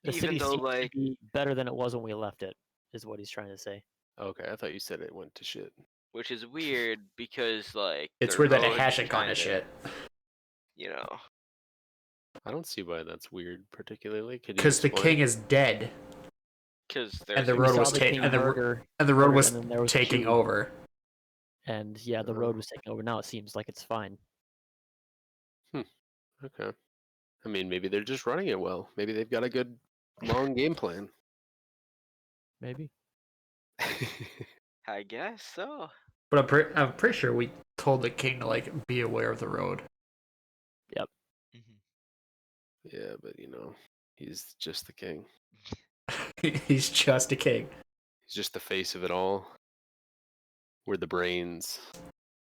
the Even city though, seems like- to be better than it was when we left it. Is what he's trying to say. Okay, I thought you said it went to shit. Which is weird because like It's the weird that it road hasn't gone to kinda, shit. You know. I don't see why that's weird, particularly. Could you Because the explain? king is dead, Because And there's the a- We road saw was the ta- king and the ro- murder, and the road murdered, was and then there was taking Q. over. And yeah, the Oh. road was taken over. Now it seems like it's fine. Okay. I mean, maybe they're just running it well. Maybe they've got a good long game plan. Maybe. I guess so. But I'm pretty sure we told the king to like be aware of the road. Mhm. Yeah, but he's just the king. He's just a king. He's just the face of it all. We're the brains.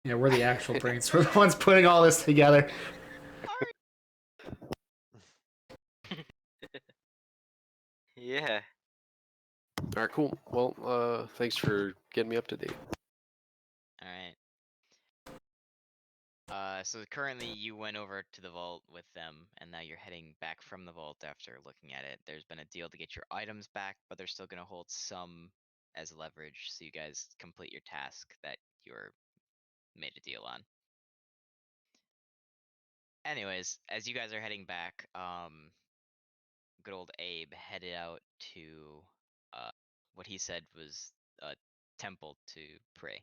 Yeah, we're the actual brains. We're the ones putting all this together. Yeah. All right, cool. Well, thanks for getting me up to date. All right. So currently you went over to the vault with them, and now you're heading back from the vault after looking at it. There's been a deal to get your items back, but they're still gonna hold some as leverage, so you guys complete your task that you're made a deal on. Anyways, as you guys are heading back, good old Abe headed out to what he said was a temple to pray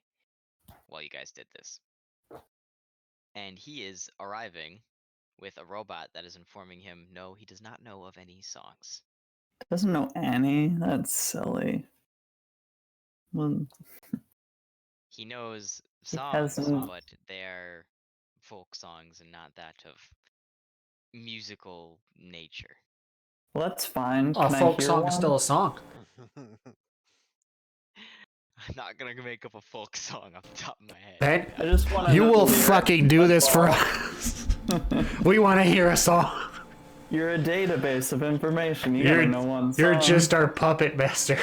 while you guys did this. And he is arriving with a robot that is informing him no, he does not know of any songs. Doesn't know any? That's silly. Well, He knows He songs, hasn't- but they're folk songs and not that of musical nature. Well, that's fine. A Can I folk hear song one? is still a song. I'm not gonna make up a folk song off the top of my head. Ben, I just want to. you know will the lyrics, fucking do that's this for all. us. We want to hear a song. You're a database of information. You You're- gotta know one song. You're just our puppet master.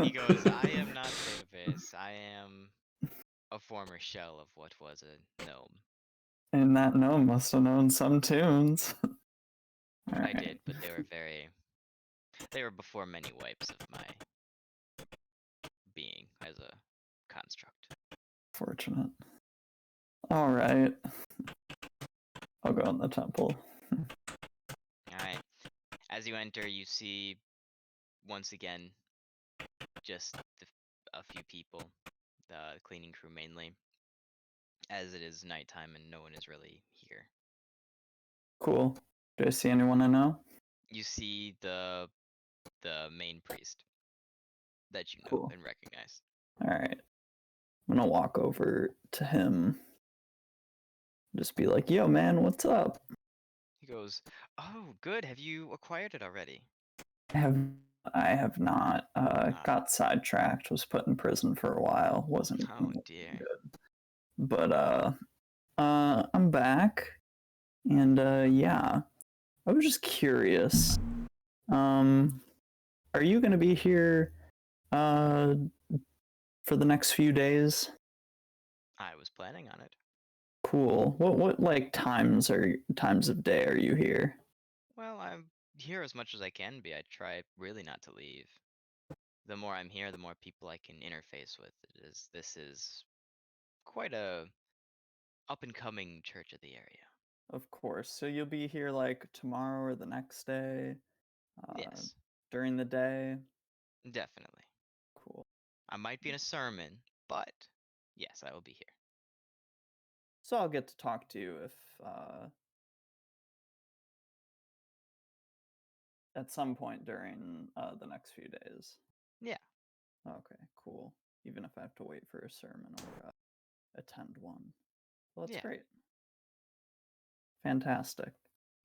He goes, I am not Database. I am a former shell of what was a gnome. And that gnome must have known some tunes. I Alright. did, but they were before many wipes of my being as a construct. Fortunate. Alright. I'll go in the temple. Alright. As you enter, you see, once again, just a few people, the cleaning crew mainly, as it is nighttime and no one is really here. Cool. Do I see anyone I know? You see the main priest that you know Cool. and recognize. Alright. I'm gonna walk over to him. Just be like, yo man, what's up? He goes, "Oh, good. Have you acquired it already?" I have not. Got sidetracked, was put in prison for a while. Wasn't Oh dear. good. But I'm back. And yeah. I was just curious. Are you gonna be here for the next few days? I was planning on it. Cool. What like times of day are you here? Well, I'm here as much as I can be. I try really not to leave. The more I'm here, the more people I can interface with. This is quite a up and coming church of the area. Of course. So you'll be here like tomorrow or the next day? Yes, During the day? definitely. Cool. I might be in a sermon, but yes, I will be here. So I'll get to talk to you if at some point during the next few days. Yeah. Okay, cool. Even if I have to wait for a sermon or attend one. Well, that's Yeah. great. Fantastic.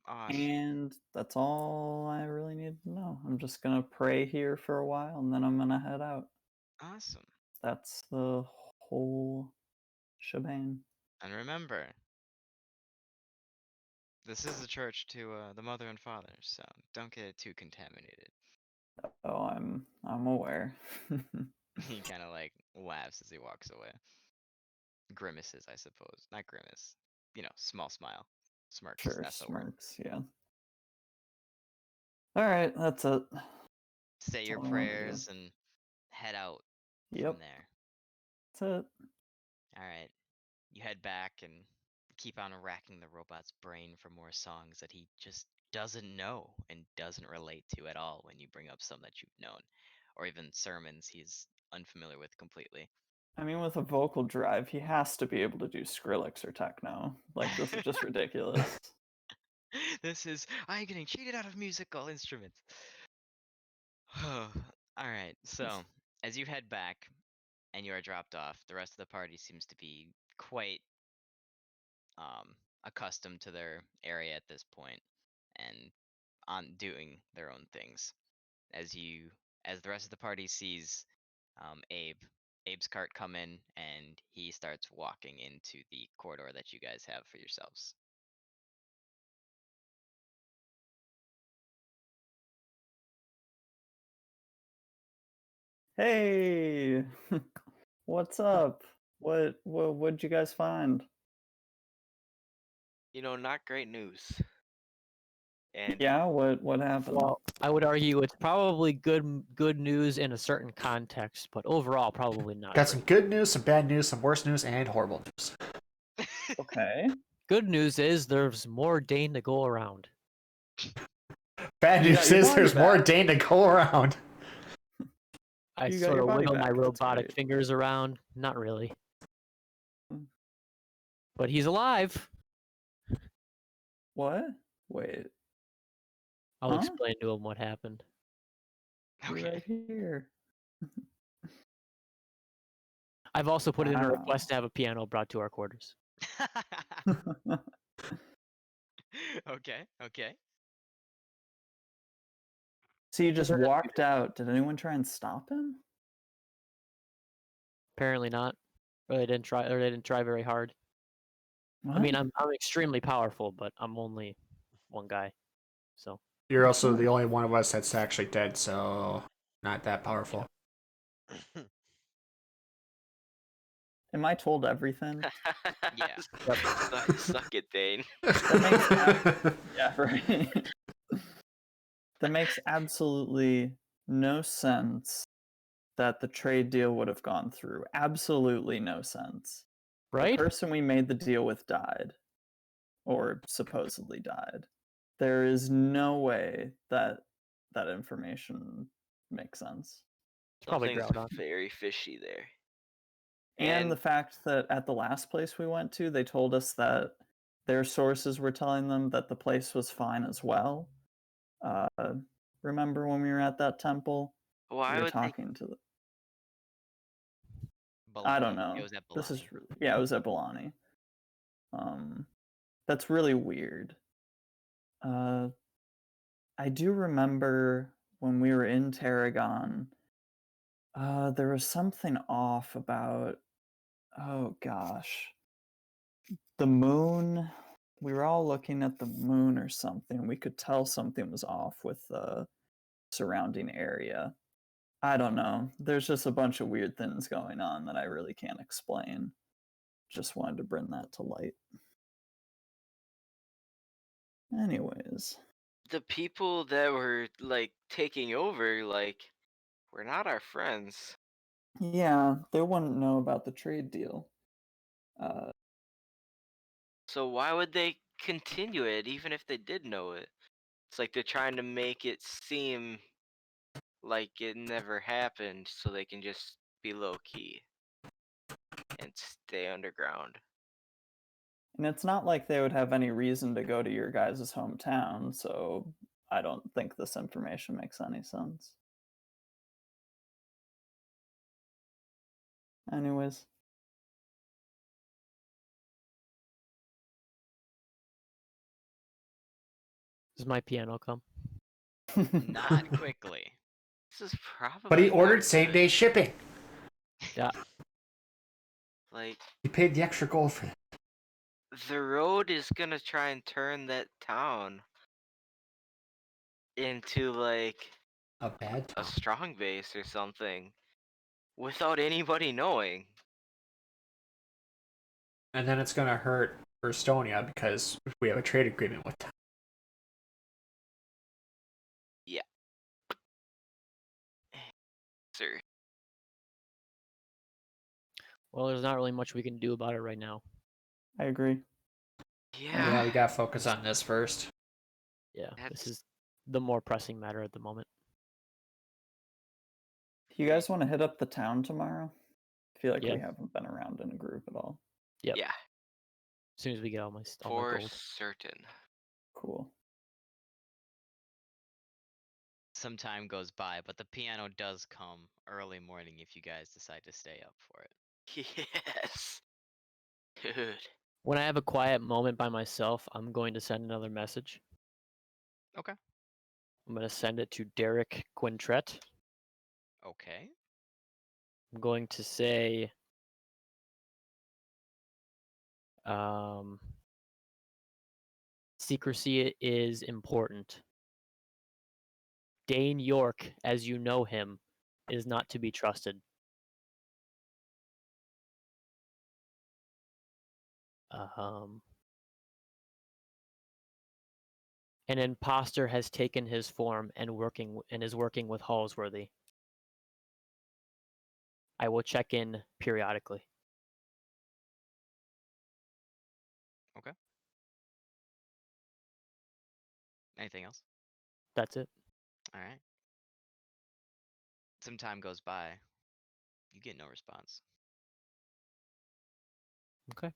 Awesome. And that's all I really need to know. I'm just gonna pray here for a while and then I'm gonna head out. Awesome. That's the whole shebang. And remember, this is the church to the mother and father, so don't get it too contaminated. Oh, I'm aware. He kind of like laughs as he walks away. Grimaces, I suppose. Not grimace. You know, small smile. Smirks. Sure, That's the word. smirks, yeah. Alright, that's it. Say your all I wanted to do. prayers and head out Yep, from there. that's it. Alright. You head back and keep on racking the robot's brain for more songs that he just doesn't know and doesn't relate to at all when you bring up some that you've known. Or even sermons he's unfamiliar with completely. I mean, with a vocal drive, he has to be able to do Skrillex or techno. Like, this is just ridiculous. I'm getting cheated out of musical instruments. Alright, so as you head back and you are dropped off, the rest of the party seems to be quite accustomed to their area at this point and on doing their own things. As the rest of the party sees Abe's cart come in and he starts walking into the corridor that you guys have for yourselves. Hey! What's up? What'd you guys find? You know, not great news. And Yeah, what happened? Well, I would argue it's probably good news in a certain context, but overall probably not. Got great. some good news, some bad news, some worse news, and horrible news. Okay. Good news is there's more Dane to go around. Bad You got news your is body there's more back. Dane to go around. I You got sort your of body wiggle my back, that's robotic great. fingers around. Not really. Mm. But he's alive. What? Wait, I'll Huh? explain to him what happened. you're Okay. right here. I've also put in a Wow. request to have a piano brought to our quarters. Okay. So you just there just- walked out. Did anyone try and stop him? Apparently not. Or they didn't try very hard. I mean, What? I'm extremely powerful, but I'm only one guy. So You're also the only one of us that's actually dead, so not that powerful. Am I told everything? Yeah. Suck it, Dane. Yeah, right. That makes absolutely no sense that the trade deal would have gone through. Absolutely no sense. right? The person we made the deal with died, or supposedly died. There is no way that that information makes sense. It's probably Something's Groudon. very fishy there. And the fact that at the last place we went to, they told us that their sources were telling them that the place was fine as well. Remember when we were at that temple? Why we were would they? talking to the. I don't Balani. know. It was at This is Balani. yeah, it was at Balani. That's really weird. I do remember when we were in Tarragon. There was something off about. Oh gosh, the moon. We were all looking at the moon or something. We could tell something was off with the surrounding area. I don't know. There's just a bunch of weird things going on that I really can't explain. Just wanted to bring that to light. Anyways, The people that were like taking over, like, were not our friends. yeah, they wouldn't know about the trade deal. So why would they continue it, even if they did know it? It's like they're trying to make it seem like it never happened, so they can just be low key and stay underground. And it's not like they would have any reason to go to your guys' hometown, so I don't think this information makes any sense. Anyways. Does my piano come? Not quickly. This is probably. But he not ordered same good. day shipping. Yeah. Like, He paid the extra gold for it. the road is gonna try and turn that town into like A bad a town. strong base or something without anybody knowing. And then it's gonna hurt for Estonia because we have a trade agreement with them. Yeah. Sir. Well, there's not really much we can do about it right now. I agree. Yeah, we gotta focus on this first. Yeah, That's- this is the more pressing matter at the moment. You guys want to hit up the town tomorrow? I feel like Yeah. we haven't been around in a group at all. Yep. Yeah, As soon as we get all my for gold. certain. Cool. Some time goes by, but the piano does come early morning if you guys decide to stay up for it. Yes. Dude. When I have a quiet moment by myself, I'm going to send another message. Okay. I'm going to send it to Derek Quintret. Okay. I'm going to say, secrecy is important. Dane York, as you know him, is not to be trusted. An imposter has taken his form and is working with Halsworthy. I will check in periodically. Okay. Anything else? That's it. All right. Some time goes by. You get no response. Okay.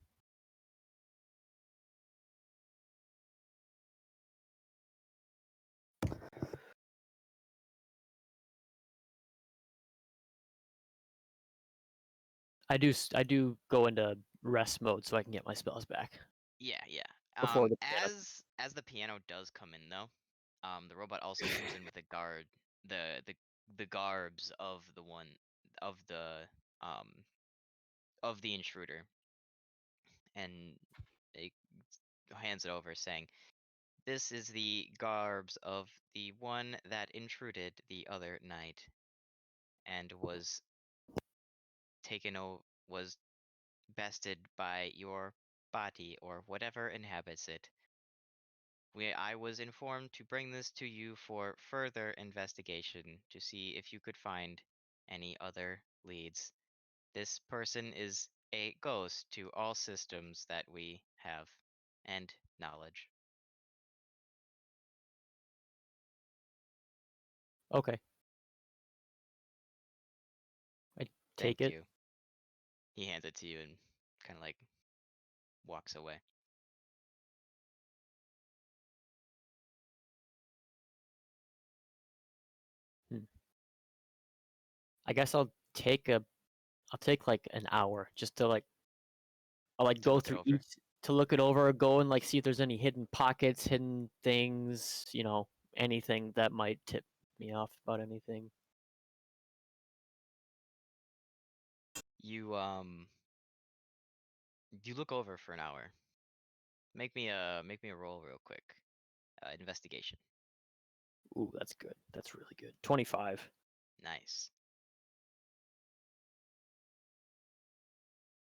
I do go into rest mode so I can get my spells back. Yeah, yeah. Before the piano. As the piano does come in though, the robot also comes in with a guard the garbs of the one of um the intruder, and it hands it over, saying, "This is the garbs of the one that intruded the other night, and was was bested by your body or whatever inhabits it. I was informed to bring this to you for further investigation to see if you could find any other leads. This person is a ghost to all systems that we have and knowledge." Okay. I take Thank it. you. He hands it to you and kind of like walks away. I guess I'll take like an hour just to like I'll like To go look it through over. each to look it over, go and like see if there's any hidden pockets, hidden things, anything that might tip me off about anything. You you look over for an hour. Make me a roll real quick. Investigation. Ooh, that's good. That's really good. 25. Nice.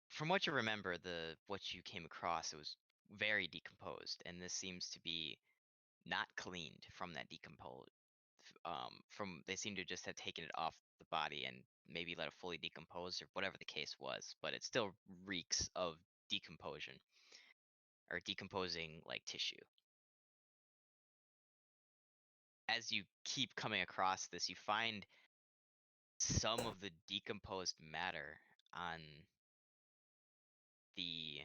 From what you remember, what you came across, it was very decomposed, and this seems to be not cleaned from that decomposed. From they seem to just have taken it off the body and maybe let it fully decompose or whatever the case was, but it still reeks of decomposition or decomposing like tissue. As you keep coming across this, you find some of the decomposed matter on the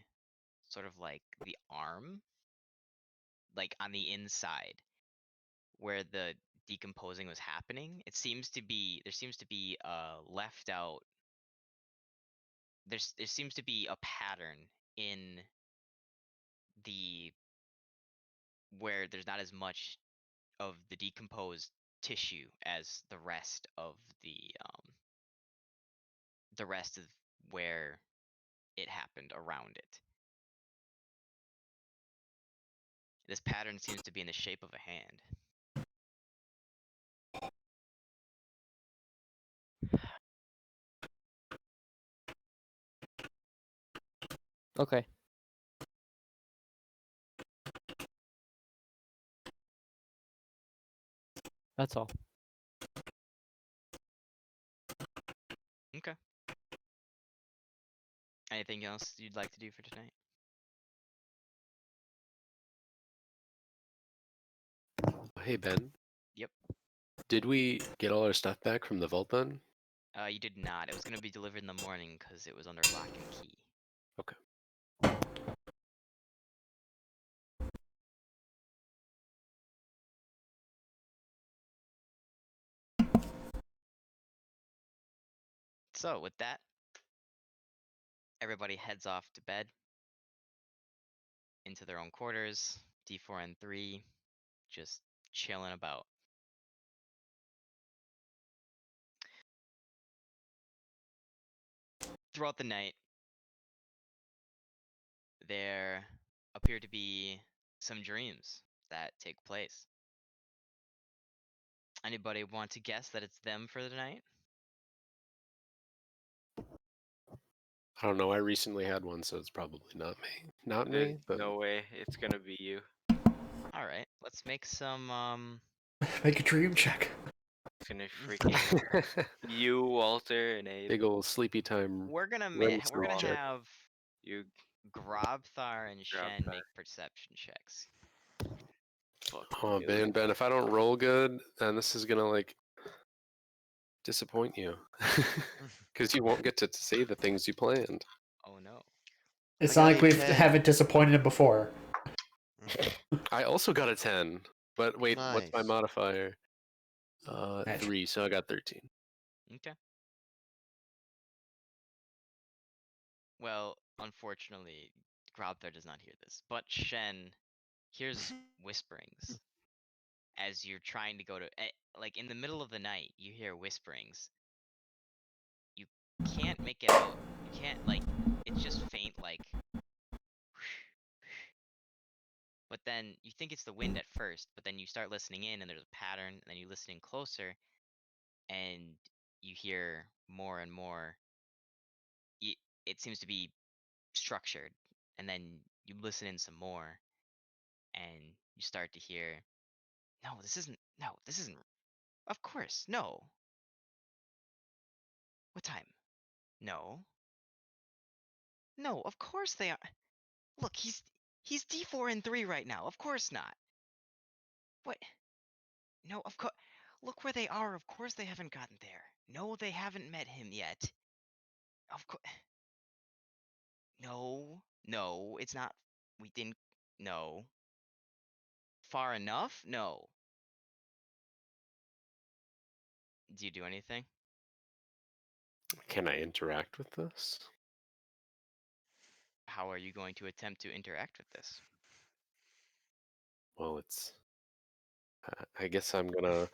sort of like the arm, like on the inside where the decomposing was happening. There seems to be left out there seems to be a pattern in the where there's not as much of the decomposed tissue as the rest of where it happened around it. This pattern seems to be in the shape of a hand. Okay. That's all. Okay. Anything else you'd like to do for tonight? Hey Ben, Yep. did we get all our stuff back from the vault then? You did not. It was going to be delivered in the morning because it was under lock and key. Okay. So with that, everybody heads off to bed, into their own quarters. D4 and 3 just chilling about. Throughout the night, there appear to be some dreams that take place. Anybody want to guess that it's them for the night? I don't know. I recently had one, so it's probably not me. Not There's me, but no way it's gonna be you. All right, let's make some Make a dream check. It's gonna freaking you, Walter, and Abe. big old sleepy time. we're gonna Run we're gonna sleep check. have You Grobthar and Shen Grobthar. make perception checks. fuck. Oh you. Ben, if I don't roll good, then this is gonna like disappoint you, because you won't get to say the things you planned. Oh no. It's I not got like a we 10. haven't disappointed him before. I also got a 10, but wait, what's my Nice. modifier? Magic. 3, so I got 13. Okay. Well, unfortunately, Grobthar does not hear this, but Shen hears whisperings as you're trying to go to like in the middle of the night, you hear whisperings. You can't make it out. You can't like it's just faint like but then you think it's the wind at first, but then you start listening in and there's a pattern, and then you listen in closer and you hear more and more. It seems to be structured, and then you listen in some more and you start to hear, no, this isn't, of course, no. What time? No. No, of course they are. Look, he's D4 and 3 right now. Of course not. What? No, of course. Look where they are. Of course they haven't gotten there. No, they haven't met him yet. Of course. No, it's not. We didn't. No. Far enough? No. Do you do anything? Can I interact with this? How are you going to attempt to interact with this? Well, it's. I guess I'm gonna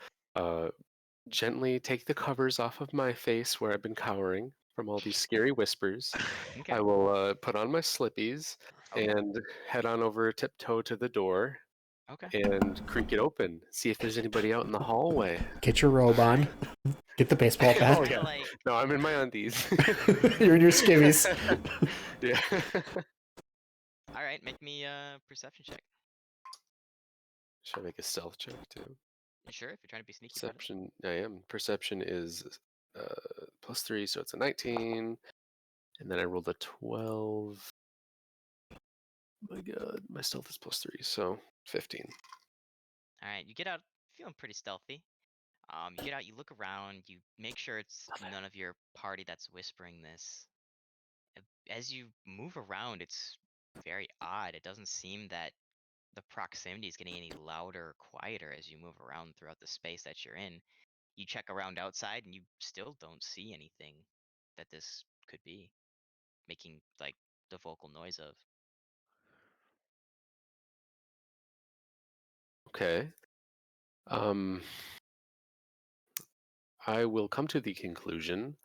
gently take the covers off of my face where I've been cowering from all these scary whispers. Okay. I will put on my slippies Okay. and head on over tiptoe to the door Okay. and creak it open. See if there's anybody out in the hallway. Get your robe on. Get the baseball bat. Oh, yeah. Like, No, I'm in my undies. You're in your skivvies. Yeah. all right, make me a perception check. Should I make a stealth check too? You sure? If you're trying to be sneaky about it. Perception. I am. Perception is +3, so it's a 19. And then I rolled a 12. My God, my stealth is +3, so 15. All right, you get out feeling pretty stealthy. You get out, you look around, you make sure it's none of your party that's whispering this. As you move around, it's very odd. It doesn't seem that the proximity is getting any louder or quieter as you move around throughout the space that you're in. You check around outside and you still don't see anything that this could be making like the vocal noise of. Okay. I will come to the conclusion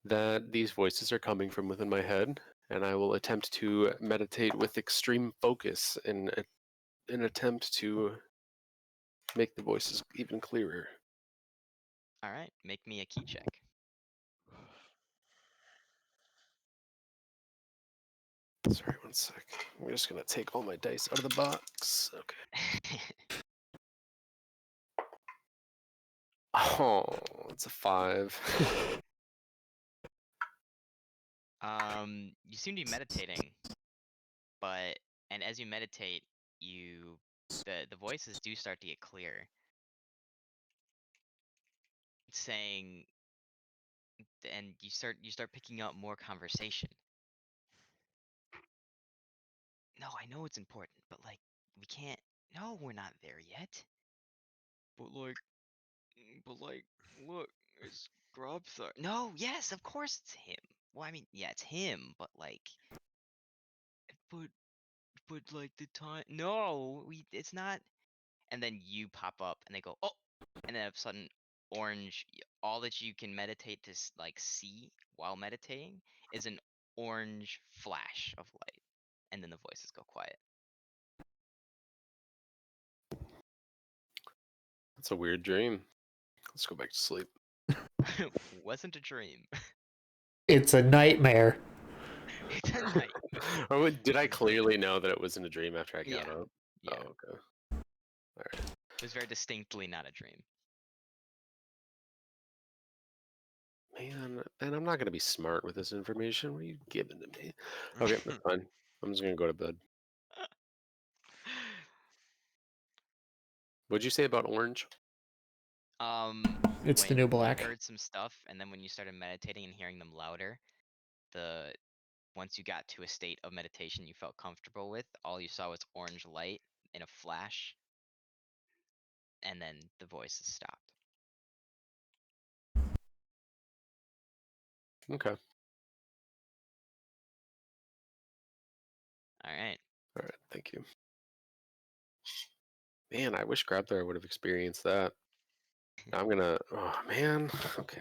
that these voices are coming from within my head, and I will attempt to meditate with extreme focus in an attempt to make the voices even clearer. All right, make me a key check. Sorry, one sec. I'm just gonna take all my dice out of the box. Okay. Oh, it's a 5. You seem to be meditating, and as you meditate, the voices do start to get clear. Saying, and you start picking up more conversation. No, I know it's important, but like we can't. No, we're not there yet. But like, look, it's Grobthar. No, yes, of course it's him. Well, I mean, yeah, it's him, but like, but like the time. No, it's not. And then you pop up, and they go, oh, and then all of a sudden, orange. All that you can meditate to like see while meditating is an orange flash of light, and then the voices go quiet. That's a weird dream. Let's go back to sleep. Wasn't a dream. It's a nightmare. It's a night. Oh, did I clearly know that it wasn't a dream after I got Yeah. up? Yeah. Oh, okay. All right. It was very distinctly not a dream. Man, I'm not gonna be smart with this information. What are you giving to me? Okay, that's fine. I'm just gonna go to bed. What'd you say about orange? It's the When new you black. heard some stuff, and then when you started meditating and hearing them louder, once you got to a state of meditation you felt comfortable with, all you saw was orange light in a flash, and then the voices stopped. Okay. All right. All right. Thank you. Man, I wish Grabther would have experienced that. I'm gonna. Oh man. Okay.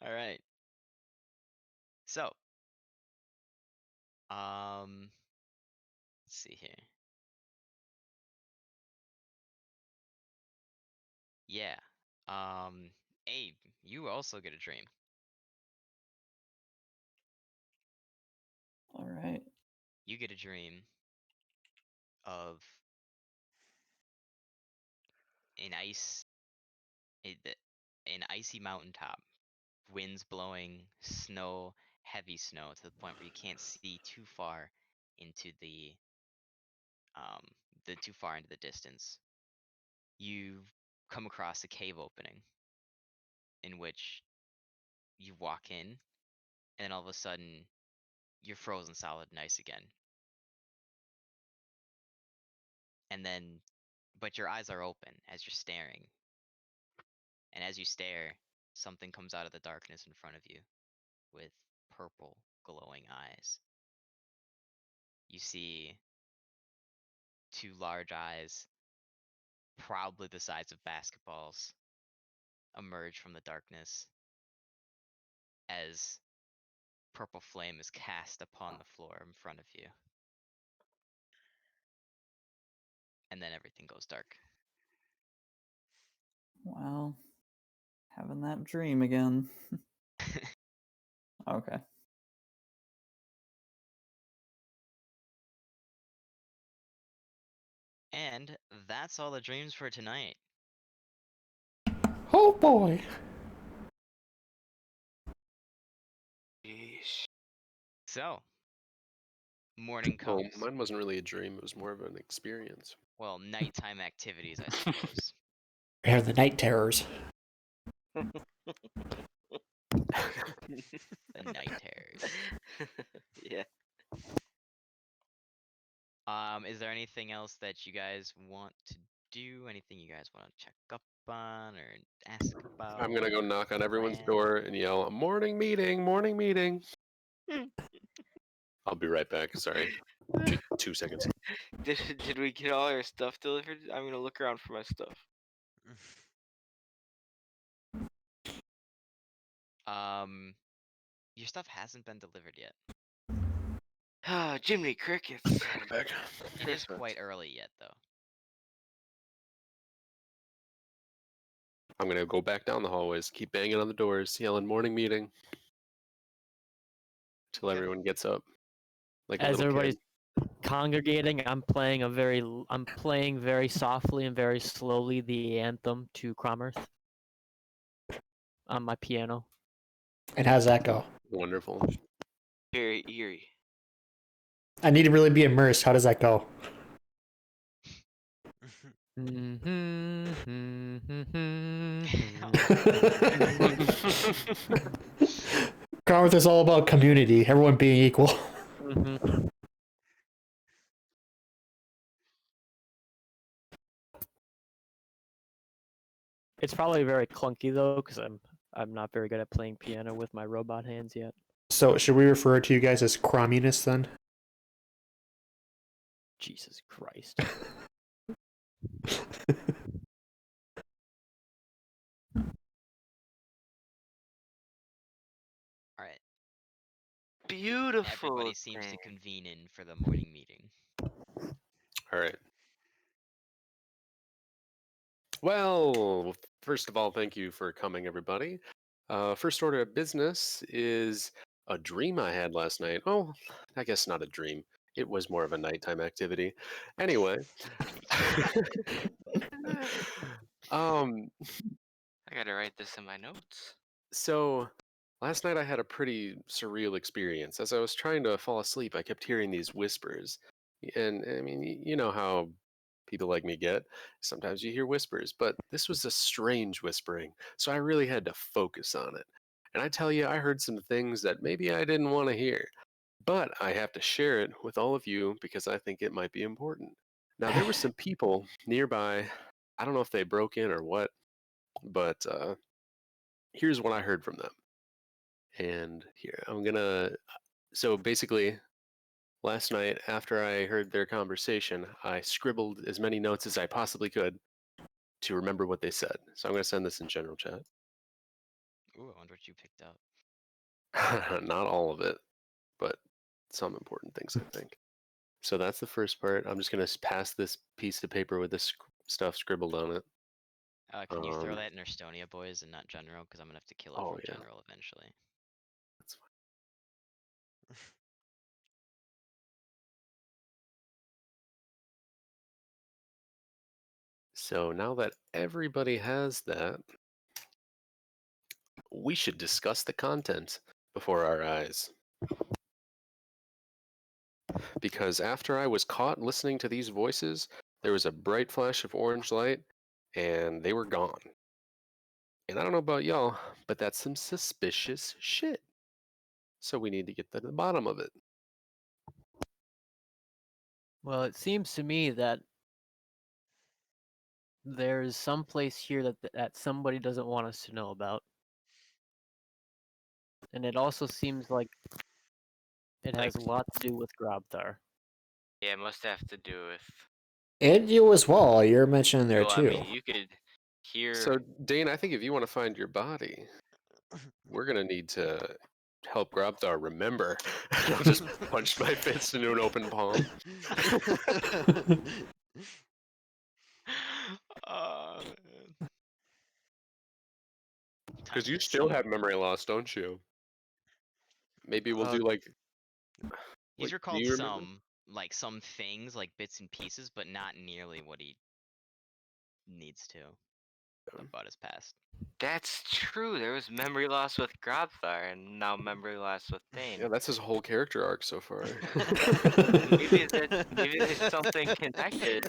All right. So, let's see here. Yeah. Abe, you also get a dream. All right. You get a dream of an an icy mountaintop, winds blowing, snow, heavy snow to the point where you can't see too far into um too far into the distance. You come across a cave opening in which you walk in, and then all of a sudden you're frozen solid and ice again. And then, but your eyes are open as you're staring. And as you stare, something comes out of the darkness in front of you with purple glowing eyes. You see two large eyes, probably the size of basketballs, emerge from the darkness as purple flame is cast upon the floor in front of you. And then everything goes dark. Well, having that dream again. Okay. And that's all the dreams for tonight. Oh boy. Yeesh. So, morning Well, comes. mine wasn't really a dream. It was more of an experience. Well, nighttime activities, I suppose. We have the night terrors. The night terrors. Yeah. Is there anything else that you guys want to do? Anything you guys want to check up on or ask about? I'm gonna go knock on everyone's plan? door and yell, "Morning meeting! Morning meeting!" I'll be right back. Sorry. 2 seconds. Did we get all our stuff delivered? I'm gonna look around for my stuff. Your stuff hasn't been delivered yet. Ah, Jiminy Crickets. I'm back. It is quite early yet, though. I'm gonna go back down the hallways, keep banging on the doors, yelling "Morning meeting" till Okay. everyone gets up. Like a As little everybody's kid. congregating, I'm playing very softly and very slowly the anthem to Cromerth on my piano. And how's that go? Wonderful. Very eerie. I need to really be immersed. How does that go? Carworth is all about community, everyone being equal. It's probably very clunky though, because I'm not very good at playing piano with my robot hands yet. So should we refer to you guys as communists then? Jesus Christ. All right. Beautiful. Everybody seems to thing. convene in for the morning meeting. All right. Well, first of all, thank you for coming, everybody. First order of business is a dream I had last night. Oh, I guess not a dream. It was more of a nighttime activity. Anyway. I gotta write this in my notes. So last night I had a pretty surreal experience. As I was trying to fall asleep, I kept hearing these whispers. And I mean, you know how people like me get. Sometimes you hear whispers, but this was a strange whispering. So I really had to focus on it. And I tell you, I heard some things that maybe I didn't want to hear. But I have to share it with all of you because I think it might be important. Now, there were some people nearby. I don't know if they broke in or what, but here's what I heard from them. And here, so basically, last night after I heard their conversation, I scribbled as many notes as I possibly could to remember what they said. So I'm going to send this in general chat. Ooh, I wonder what you picked up. Not all of it, but some important things, I think. So that's the first part. I'm just going to pass this piece of paper with this stuff scribbled on it. Can you throw Um, that in Erstonia, boys, and not General? Because I'm gonna have to kill it Oh, from yeah. General eventually. That's fine. So now that everybody has that, we should discuss the content before our eyes. Because after I was caught listening to these voices, there was a bright flash of orange light, and they were gone. And I don't know about y'all, but that's some suspicious shit. So we need to get to the bottom of it. Well, it seems to me that there's some place here that somebody doesn't want us to know about. And it also seems like it has a lot to do with Grobthar. Yeah, it must have to do with. And you as well. You're mentioned there Well, too. I mean, you could hear. So, Dane, I think if you want to find your body, we're going to need to help Grobthar remember. I'll just punch my fist into an open palm. Man. Because Time you to still see. have memory loss, don't you? Maybe we'll do like. He's do recalled you remember? some things, like bits and pieces, but not nearly what he needs to about his past. That's true. There was memory loss with Grobthar, and now memory loss with Dane. Yeah, that's his whole character arc so far. maybe there's something connected.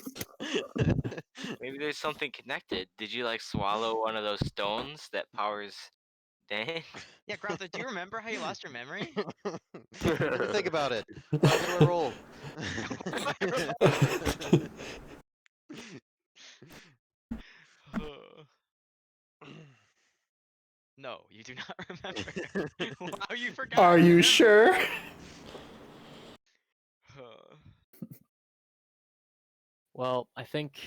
Maybe there's something connected. Did you like swallow one of those stones that powers Dane? Yeah, Grotha, do you remember how you lost your memory? Let me think about it. What do I roll? No, you do not remember. Wow, you forgot. Are you remember. sure? Well, I think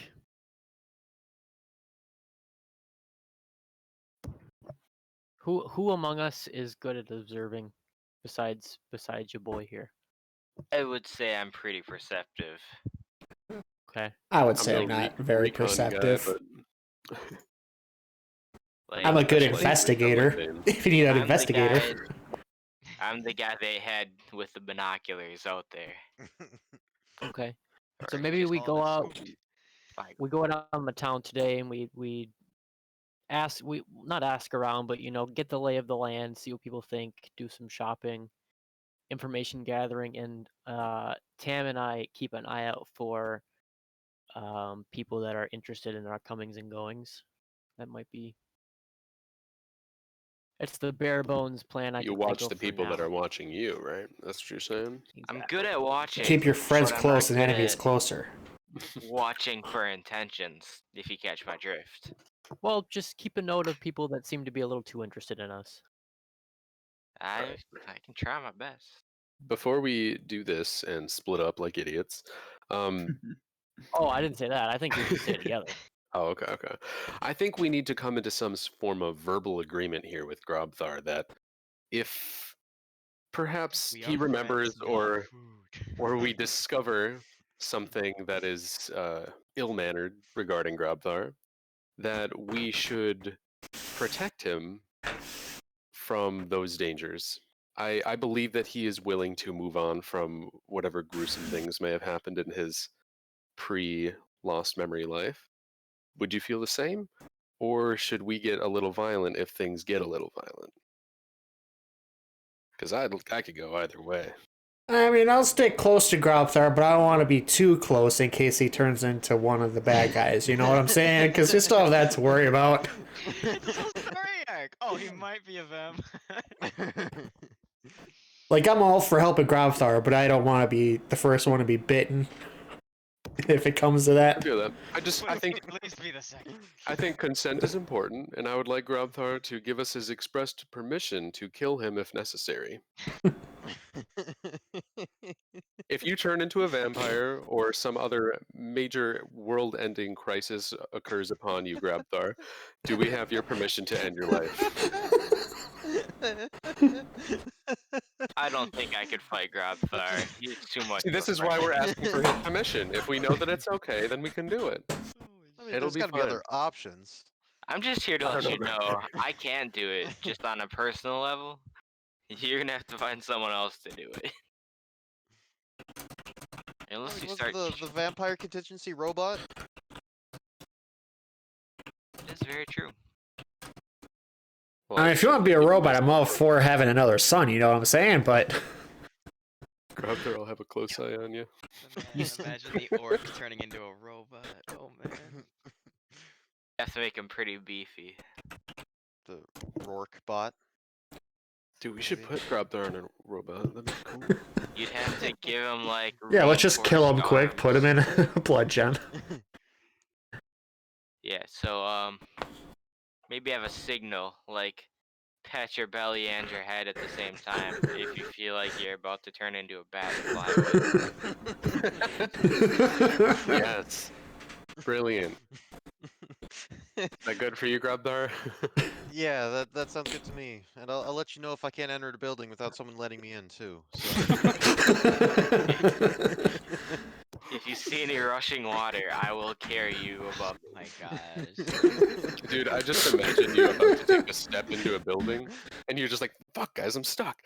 who among us is good at observing besides your boy here? I would say I'm pretty perceptive. Okay. I would I'm say no I'm not very recon guy, perceptive. but Like, I'm a good especially investigator. like Dane. If you need an I'm the investigator. guy- I'm the guy they had with the binoculars out there. Okay. So Or maybe just we all go of it out. spooked. We go out on the town today, and we ask. We not ask around, but get the lay of the land, see what people think, do some shopping, information gathering, and Tam and I keep an eye out for people that are interested in our comings and goings. That might be. It's the bare bones plan I You can watch think the of for people that now. are watching you, right? That's what you're saying? I'm good at watching. Keep your friends but I'm close not and good enemies at closer. watching for intentions, if you catch my drift. Well, just keep a note of people that seem to be a little too interested in us. I can try my best. Before we do this and split up like idiots, Oh, I didn't say that. I think we should stay together. Oh, okay. I think we need to come into some form of verbal agreement here with Grobthar that if perhaps We he are remembers friends, not food. or we discover something that is ill-mannered regarding Grobthar, that we should protect him from those dangers. I believe that he is willing to move on from whatever gruesome things may have happened in his pre-lost memory life. Would you feel the same? Or should we get a little violent if things get a little violent? Because I could go either way. I mean, I'll stick close to Grobthar, but I don't want to be too close in case he turns into one of the bad guys. You know what I'm saying? Because we still have that to worry about. It's a story arc. Oh, he might be a vamp. Like, I'm all for helping Grobthar, but I don't want to be the first one to be bitten. If it comes to I that. feel that. I think Please be the second. I think consent is important, and I would like Grobthar to give us his expressed permission to kill him if necessary. if you turn into a vampire or some other major world-ending crisis occurs upon you, Grabthar, do we have your permission to end your life? I don't think I could fight Grabthar. He's too much. See, this is why we're asking for his permission. If we know that it's okay, then we can do it. I mean, It'll there's be got to be fine. other options. I'm just here to I let don't you know. know I can't do it just on a personal level. You're gonna have to find someone else to do it. Unless you Was start. the vampire contingency robot? That's very true. Well, I mean, I if you want to be a think robot, I'm all for having another son. You know what I'm saying? But Grabthar will have a close eye on you. Imagine the orc turning into a robot. Oh man. You have to make him pretty beefy. The Rourke bot. Dude, we should Maybe. put Grabthar on a robot. That'd be cool. You'd have to give him like. yeah, let's just kill him reinforced quick. Put him arms. in a blood gem. Yeah, so maybe have a signal like pat your belly and your head at the same time if you feel like you're about to turn into a bat and fly away. Yes. Brilliant. Is that good for you, Grabthar? Yeah, that sounds good to me. And I'll let you know if I can't enter the building without someone letting me in too. So. If you see any rushing water, I will carry you above. Oh my gosh. Dude, I just imagine you about to take a step into a building, and you're just like, "Fuck, guys, I'm stuck."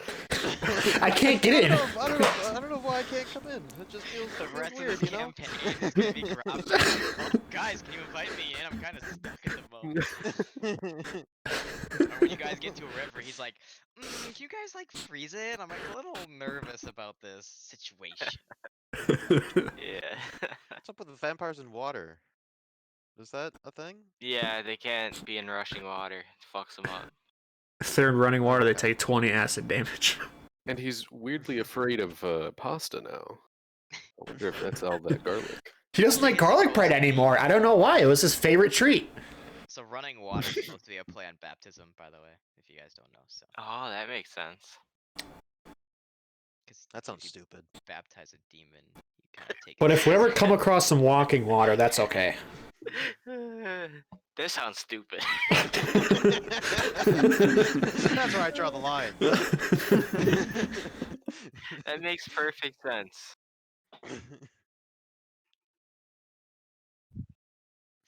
I can't get in. I don't know why I can't come in. It just feels, The feels rest weird, of this you know? campaign is gonna be Grabthar. Guys, can you invite me in? I'm kind of stuck at the moment. Or when you guys get to a river, he's like, can you guys like freeze it? I'm like a little nervous about this situation. Yeah. What's up with the vampires in water? Is that a thing? Yeah, they can't be in rushing water. It fucks them up. If they're in running water, they take 20 acid damage. And he's weirdly afraid of pasta now. I wonder if that's all that garlic. He doesn't like garlic bread anymore. I don't know why. It was his favorite treat. So running water is supposed to be a play on baptism, by the way, if you guys don't know. So, Oh, that makes sense. 'cause That if sounds you stupid. baptize a demon, you kind of take. But it if we ever come across some walking water, that's okay. This sounds stupid. That's where I draw the line. That makes perfect sense.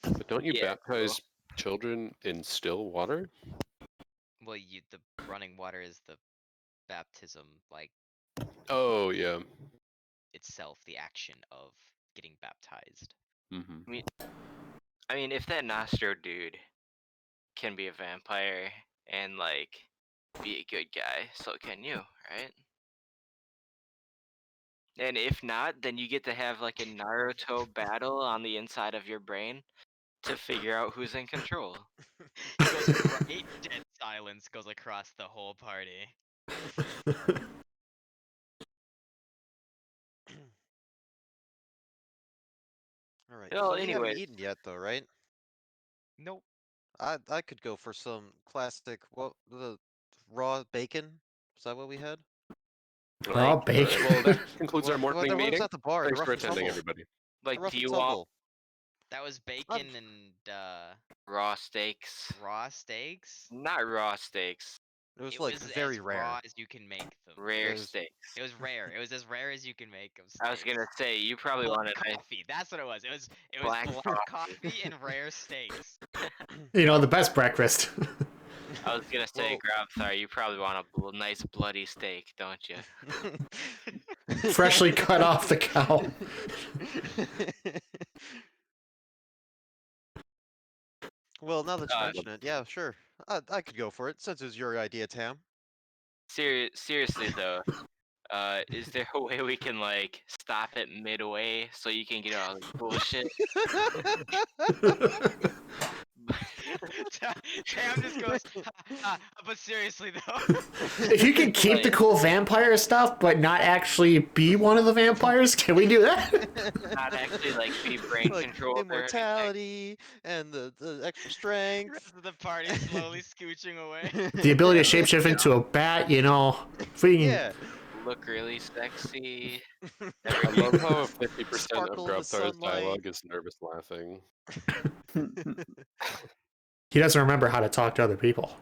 But don't you Yeah, baptize children in still water? Well, the running water is the baptism, like Oh, yeah. itself, the action of getting baptized. Mm-hmm. I mean, if that Nostro dude can be a vampire and like be a good guy, so can you, right? And if not, then you get to have like a Naruto battle on the inside of your brain to figure out who's in control. He goes right, dead silence goes across the whole party. All right. Well, So we haven't anyways. eaten yet, though, right? Nope. I could go for some classic. What the raw bacon? Is that what we had? Raw Like, bacon. Well, that concludes our What morning was meeting. at the bar? Thanks the for rough and attending, tumble. everybody. The like, rough do and you want tumble. That was bacon and raw steaks? raw steaks. Not raw steaks, It was It like was very as rare. raw as you can make them. rare was- steaks. It was rare. It was as rare as you can make them. I was gonna say you probably black wanted a coffee. That's what it was. It was Black black coffee. coffee and rare steaks. You know, the best breakfast. I was gonna say, Well- Grabthar, you probably want a nice bloody steak, don't you? Freshly cut off the cow. Well, now that you Uh, mention it, yeah, sure. I could go for it since it was your idea, Tam. Seriously though, is there a way we can like stop it midway so you can get all the bullshit? Tam just goes, but seriously though. If you can keep the cool vampire stuff, but not actually be one of the vampires, can we do that? Not actually like be brain Like controlled or anything. immortality and the extra strength. Rest of the party slowly scooching away. The ability to shapeshift into a bat, you know. If we can, Yeah. look really sexy. I love how 50% of Sparkle in the Grubthar's sunlight. dialogue is nervous laughing. He doesn't remember how to talk to other people.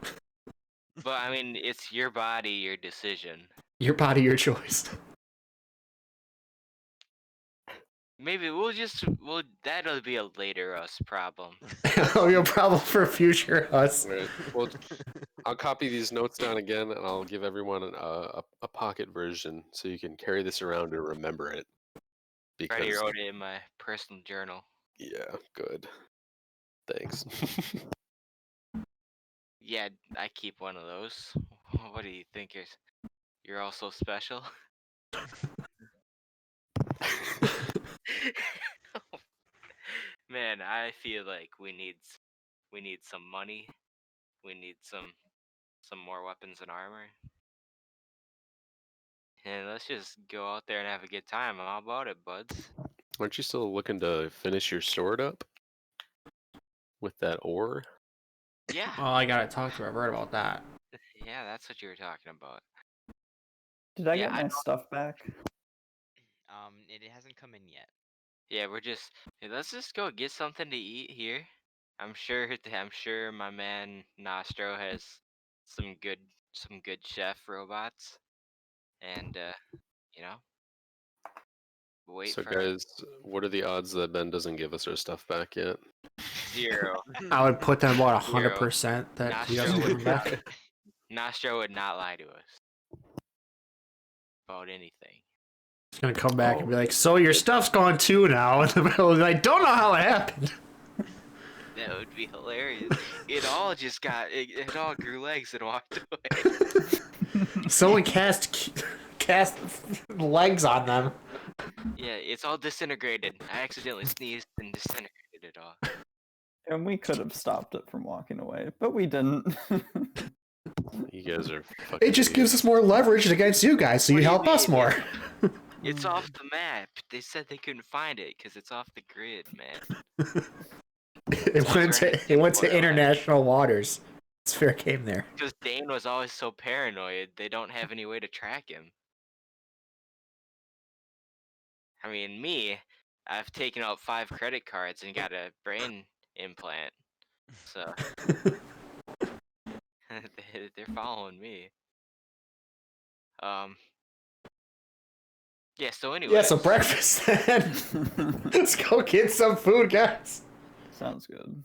But I mean, it's your body, your decision. Your body, your choice. Maybe that'll be a later us problem. That'll be a problem for future us. Right. Well, I'll copy these notes down again, and I'll give everyone a pocket version so you can carry this around and remember it. Already Because wrote it in my personal journal. yeah, good. Thanks. Yeah, I keep one of those. What do you think? You're all so special? Man, I feel like we need some money. We need some more weapons and armor. And let's just go out there and have a good time. I'm all about it, buds. Aren't you still looking to finish your sword up with that ore? Yeah, Oh, I gotta talk to Robert about that. yeah, that's what you were talking about. Did I Yeah, get I my stuff back? It hasn't come in yet. Yeah, hey, let's just go get something to eat here. I'm sure my man Nostro has some good chef robots, and you know, wait So for guys, what are the odds that Ben doesn't give us our stuff back yet? 0. I would put them about Zero. 100% that he Nostro doesn't give would them back. Nostro would not lie to us about anything. He's gonna come back and be like, "So your stuff's gone too now." And I don't know how it happened. That would be hilarious. It all grew legs and walked away. Someone cast legs on them. Yeah, it's all disintegrated. I accidentally sneezed and disintegrated it all. And we could have stopped it from walking away, but we didn't. You guys are fucking It just gives idiots. us more leverage against you guys, so What you do you help us mean? more. It's off the map. They said they couldn't find it because it's off the grid, man. It went to international waters. It's fair game there. Because Dane was always so paranoid, they don't have any way to track him. I mean, I've taken out 5 credit cards and got a brain implant. So they're following me. Yeah, so anyway. Yeah, so breakfast then. Let's go get some food, guys. Sounds good.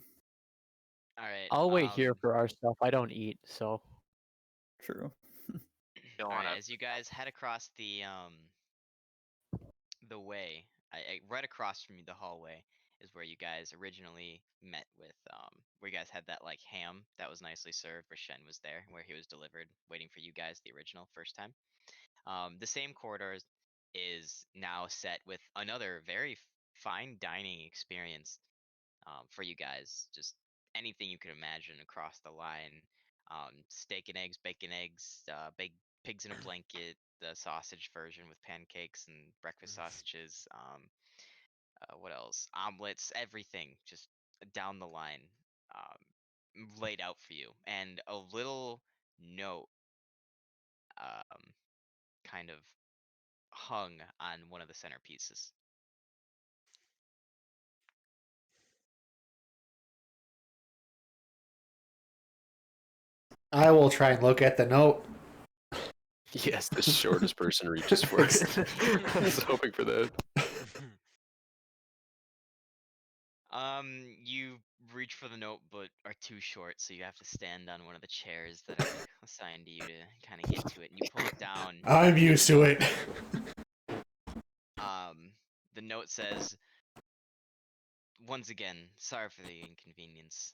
All right. I'll wait here for our stuff. I don't eat, so. True. Don't All right, wanna as you guys head across the way, right across from you, the hallway is where you guys originally met with where you guys had that like ham that was nicely served, where Shen was there, where he was delivered, waiting for you guys the original first time. The same corridor is now set with another very fine dining experience for you guys. Just anything you could imagine across the line. Steak and eggs, bacon eggs, big pigs in a blanket, the sausage version with pancakes and breakfast sausages. What else? Omelets, everything just down the line, laid out for you, and a little note, kind of hung on one of the centerpieces. I will try and look at the note. Yes, the shortest person reaches first. I was hoping for that. You reach for the note, but are too short, so you have to stand on one of the chairs that are assigned to you to kind of get to it. And you pull it down. I'm used to it. The note says, "Once again, sorry for the inconvenience.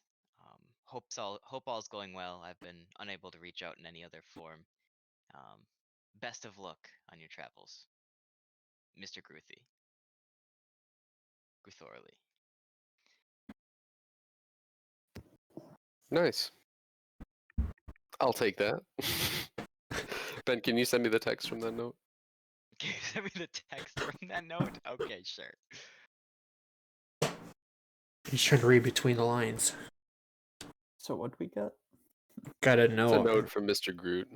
Hope all's going well. I've been unable to reach out in any other form. Best of luck on your travels, Mr. Guthorley." Nice. I'll take that. Ben, can you send me the text from that note? Can you send me the text from that note? Okay, sure. He's trying to read between the lines. So what'd we get? Got a It's a note. note from Mr. Groot.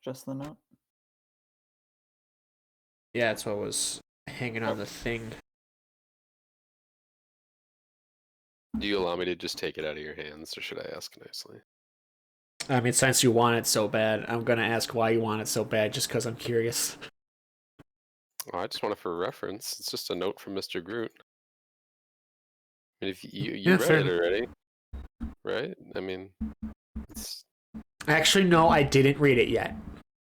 Just the note? Yeah, that's what was hanging on the thing. Do you allow me to just take it out of your hands, or should I ask nicely? I mean, since you want it so bad, I'm gonna ask why you want it so bad, just because I'm curious. Oh, I just want it for reference. It's just a note from Mr. Groot. I mean, if you Yeah, read fair it enough. already, right? I mean, it's Actually, no, I didn't read it yet.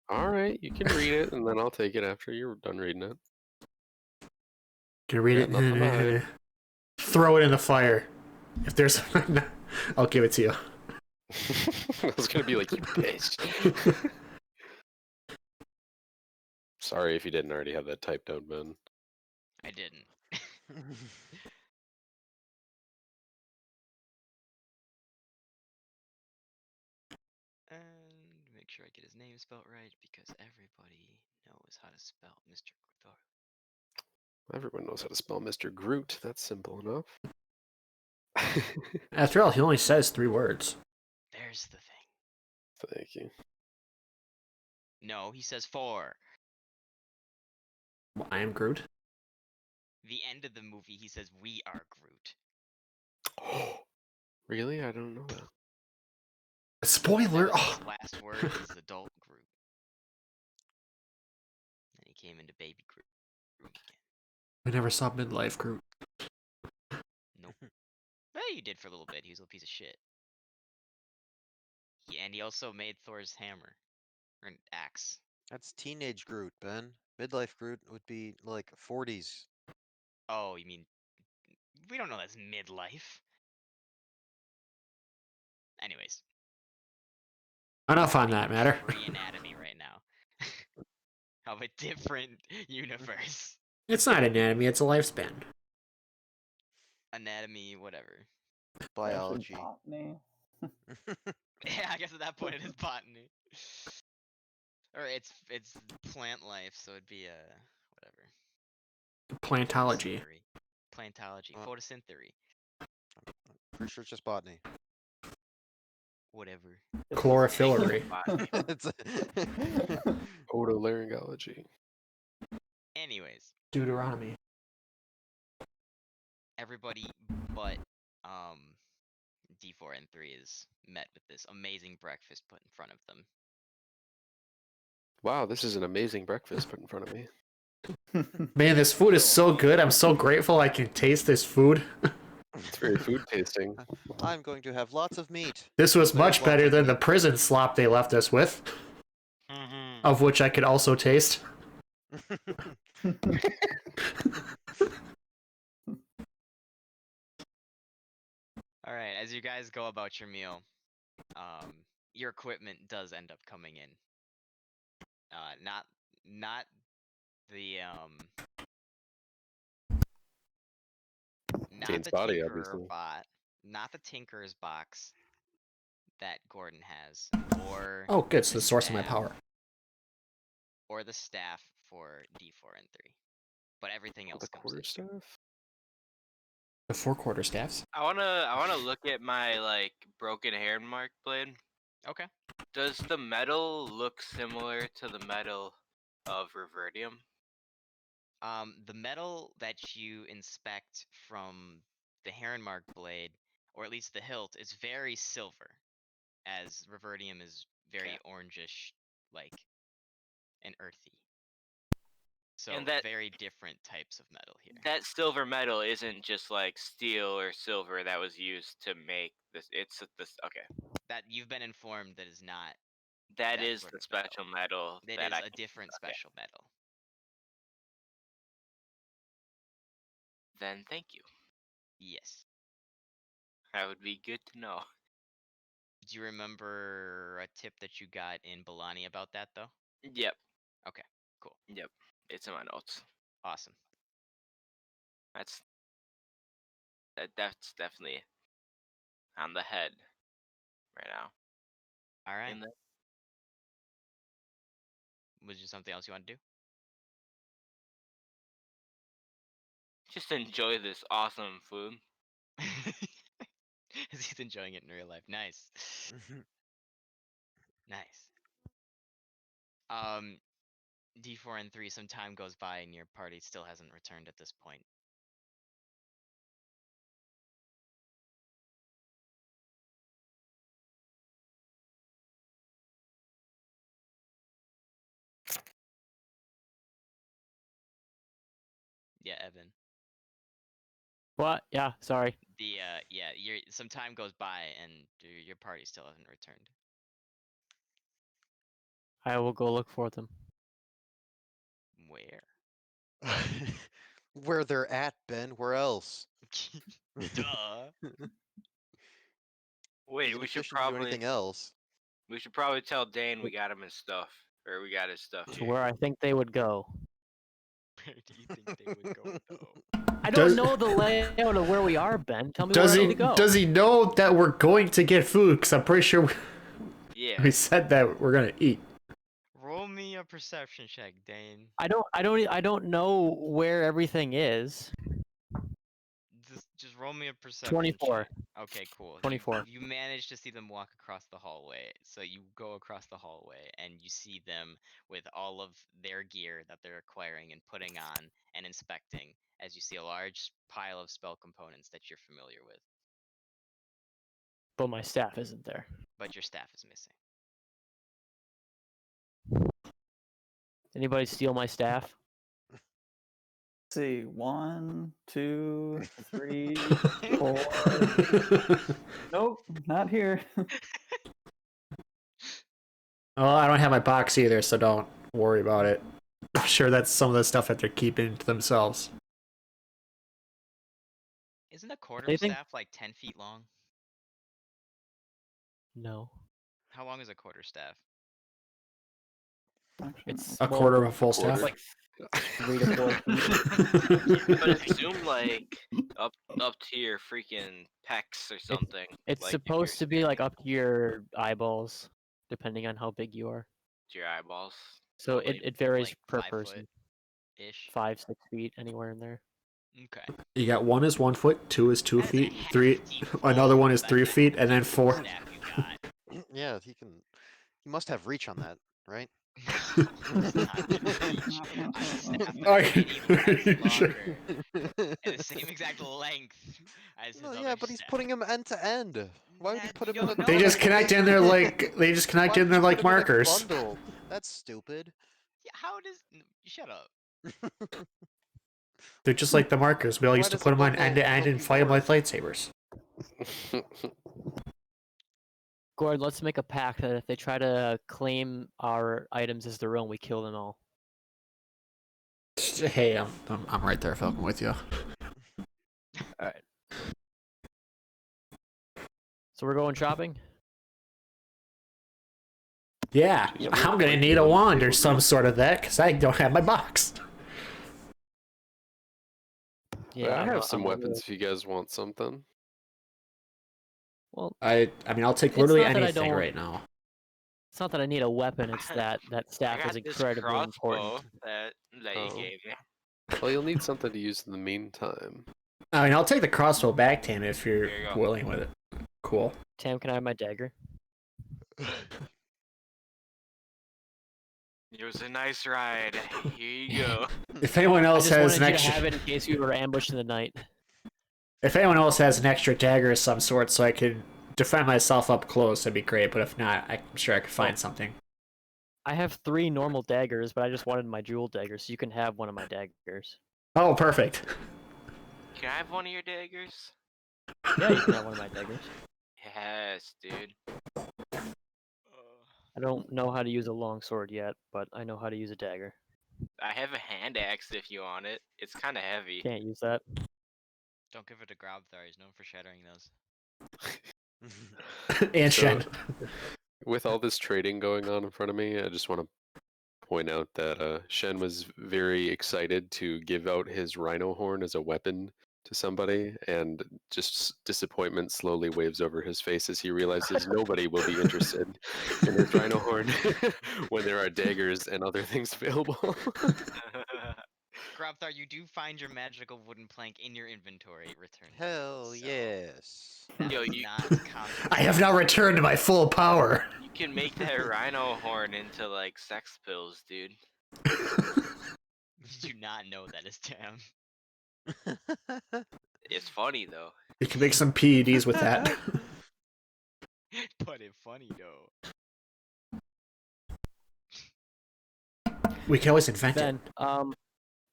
all right. You can read it, and then I'll take it after you're done reading it. Can I read Got nothing to hide. it? Throw it in the fire. If there's, I'll give it to you. I was gonna be like, you bitch. Sorry if you didn't already have that typed out, Ben. I didn't. And make sure I get his name spelled right because everybody knows how to spell Mr. Guthor. Everyone knows how to spell Mr. Groot. That's simple enough. After all, he only says 3 words. There's the thing. Thank you. No, he says 4. Well, I am Groot. The end of the movie, he says, "We are Groot." Really? I don't know that. Spoiler! That was Oh, his last word is adult Groot. And he came into baby Groot again. I never saw Midlife Groot. Nope. Well, you did for a little bit. He was a little piece of shit. And he also made Thor's hammer. Or an axe. That's teenage Groot, Ben. Midlife Groot would be like 40s. Oh, you mean... We don't know that's midlife. Anyways. Enough on Being that matter. Free anatomy right now. Of a different universe. It's not anatomy, it's a lifespan. Anatomy, whatever. Biology. Botany. Yeah, I guess at that point it is botany. Or it's plant life, so it'd be whatever. Plantology. Photosynthery. Plantology. Photosynthery. Pretty sure it's just botany. Whatever. Chlorophyllary. It's Otolaryngology. Anyways, Deuteronomy. everybody but D4 and 3 is met with this amazing breakfast put in front of them. Wow, this is an amazing breakfast put in front of me. Man, this food is so good. I'm so grateful I can taste this food. It's very food tasting. I'm going to have lots of meat. This was There's much lots better of than the meat. prison slop they left us with, of which I could also taste. All right, as you guys go about your meal, your equipment does end up coming in. Not the not Kane's the body, Tinkerer obviously. bot, not the Tinkerer's box that Gordon has, or Oh, good. So the source of my staff, power. or the staff for D4 and 3, but everything else The comes in. quarterstaff? The 4-quarter staffs. I wanna look at my like broken hair mark blade. Okay. Does the metal look similar to the metal of Revertium? The metal that you inspect from the Heronmark blade, or at least the hilt, is very silver, as Revertium is very orangish, like, and earthy. So And that- very different types of metal here. That silver metal isn't just like steel or silver that was used to make this. It's this. Okay, That you've been informed that is not. that That is sort the of metal. special metal. It that is I a can- different okay. special metal. Then thank you. Yes. That would be good to know. Do you remember a tip that you got in Balani about that though? Yep. Okay, cool. Yep. It's in my notes. Awesome. That's definitely on the head right now. All right. In the- Was there something else you want to do? Just enjoy this awesome food. He's enjoying it in real life. Nice. Nice. D4 and 3, some time goes by and your party still hasn't returned at this point. Yeah, Evan. What? Yeah, sorry. Some time goes by and your party still hasn't returned. I will go look for them. Where? Where they're at, Ben. Where else? Duh. Wait, He's we should efficient to do probably anything else. tell Dane we got him his stuff, or we got his stuff To here. where I think they would go. Where do you think they would go, though? I Does- don't know the layout of where we are, Ben. Tell me Does where I he need to go. does he know that we're going to get food? Because I'm pretty sure Yeah. we said that we're gonna eat. Roll me a perception check, Dane. I don't know where everything is. Just roll me a perception 24. check. Okay, cool. 24. You manage to see them walk across the hallway. So you go across the hallway and you see them with all of their gear that they're acquiring and putting on and inspecting as you see a large pile of spell components that you're familiar with, But my staff isn't there. but your staff is missing. Anybody steal my staff? See, 1, 2, 3, 4. Nope, not here. Well, I don't have my box either, so don't worry about it. I'm sure that's some of the stuff that they're keeping to themselves. Isn't a quarter They think- staff like 10 feet long? No. How long is a quarter staff? It's A well, quarter of a full Quarter. staff. like 3 to 4 feet. But assume like up to your freaking pecs or something. It's like, if supposed you're to be like standing up to your eyeballs, depending on how big you are. to your eyeballs. So Probably it varies like per 5 person. foot ish. 5-6 feet, anywhere in there. Okay. You got 1 is 1 foot, 2 is 2 That is a feet, 3 hefty another pull one for is that 3 feet, and then 4. staff you got. Yeah, he can. He must have reach on that, right? No, it's not the reach. I staff Are is you- many are you sure? longer and the same exact length as his No, other yeah, but he's staff. putting him end to end. Why would you That put you him in don't a know. They just connect in there like Why would you put him in a markers. bundle? That's stupid. Yeah, how does shut up? They're just like the markers. We all Why used to does put a them on bundle end to end look and fight them with worse? lightsabers. Gordon, let's make a pact that if they try to claim our items as their own, we kill them all. Hey, I'm right there, Falcon, with you. Alright. So we're going shopping? Yeah, Yeah, I'm we're gonna like need a one wand or table some group. sort of that because I don't have my box. Yeah, I I'm have a- some I'm a weapons little- if you guys want something. Well, I mean, I'll take It's literally not that I anything don't- right now. it's not that I need a weapon, it's that I staff got is this incredibly crossbow important. that Oh. you gave me. Well, you'll need something to use in the meantime. I mean, I'll take the crossbow back, Tam, if you're Here you go. willing with it. Cool. Tam, can I have my dagger? It was a nice ride. Here you go. If anyone I else just has wanted an you to have extra, it in case we were ambushed in the night. if anyone else has an extra dagger of some sort, so I can defend myself up close, that'd be great. But if not, I'm sure I could find something. I have 3 normal daggers, but I just wanted my jewel dagger, so you can have one of my daggers. Oh, perfect. Can I have one of your daggers? Yeah, you can have one of my daggers. Yes, dude. I don't know how to use a long sword yet, but I know how to use a dagger. I have a hand axe if you want it. It's kind of heavy. Can't use that. Don't give it to Grobthar. He's known for shattering those. And So- Shen. With all this trading going on in front of me, I just want to point out that Shen was very excited to give out his rhino horn as a weapon to somebody, and just disappointment slowly waves over his face as he realizes nobody will be interested in his rhino horn when there are daggers and other things available. Grobthar, you do find your magical wooden plank in your inventory. Return. to it, Hell so yes. that Yo, was you- not I have now returned to my full power. You can make that rhino horn into like sex pills, dude. You do not know that is Tam. It's funny though. You can make some PEDs with that. But it's funny though. We can always invent it. Ben,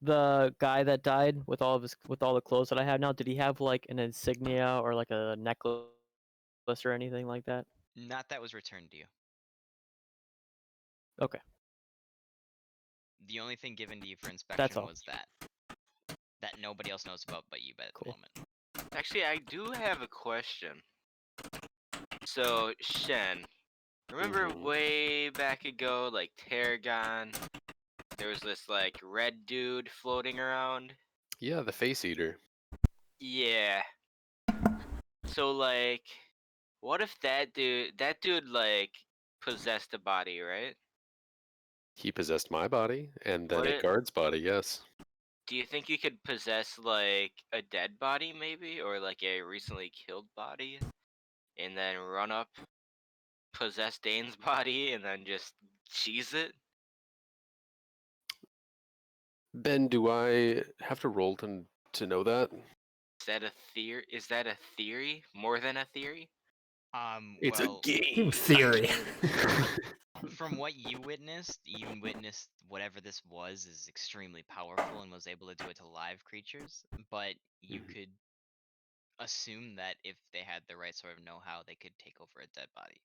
the guy that died with all the clothes that I have now, did he have like an insignia or like a necklace or anything like that? Not that was returned to you. Okay. The only thing given to you for That's inspection all. was that. That nobody else knows about but you at the Cool. moment. Actually, I do have a question. So, Shen, remember Mhm. way back ago, like Tarragon, there was this like red dude floating around? Yeah, the face eater. Yeah. So like, what if that dude like possessed a body, right? He possessed my body, and then What a it- guard's body. Yes. Do you think you could possess like a dead body maybe, or like a recently killed body, and then run up, possess Dane's body, and then just cheese it? Ben, do I have to roll to know that? Is that a theory? Is that a theory? More than a theory? It's Well, a game. Theory. from what you witnessed whatever this was is extremely powerful and was able to do it to live creatures. But you Mhm. could assume that if they had the right sort of know-how, they could take over a dead body,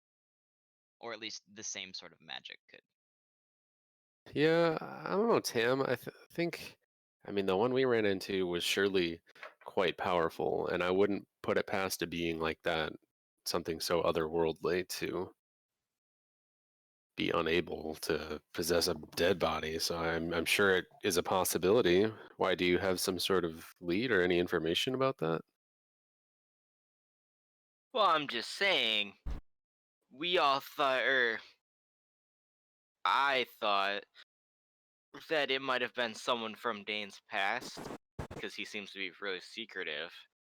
or at least the same sort of magic could. Yeah, I don't know, Tam. I think, I mean, the one we ran into was surely quite powerful, and I wouldn't put it past a being like that, something so otherworldly, to be unable to possess a dead body. So I'm sure it is a possibility. Why, do you have some sort of lead or any information about that? Well, I'm just saying, we all thought, or I thought, that it might have been someone from Dane's past, because he seems to be really secretive,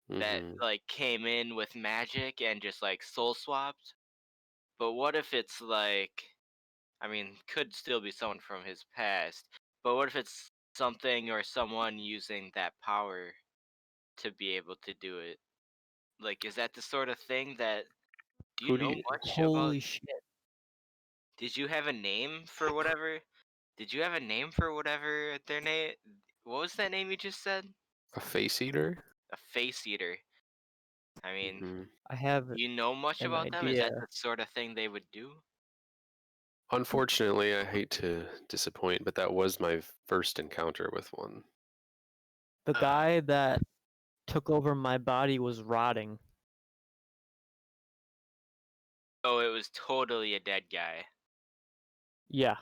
that Hmm. like came in with magic and just like soul swapped. But what if it's like, I mean, could still be someone from his past, but what if it's something or someone using that power to be able to do it? Like, is that the sort of thing that, do you Who do know you? much about? Holy shit. Did you have a name for whatever? Did you have a name for whatever their name? What was that name you just said? A face eater? A face eater. I mean, Hmm. I have do you know much an about them? Is that idea. the sort of thing they would do? Unfortunately, I hate to disappoint, but that was my first encounter with one. The Uh, guy that took over my body was rotting. Oh, it was totally a dead guy. Yeah.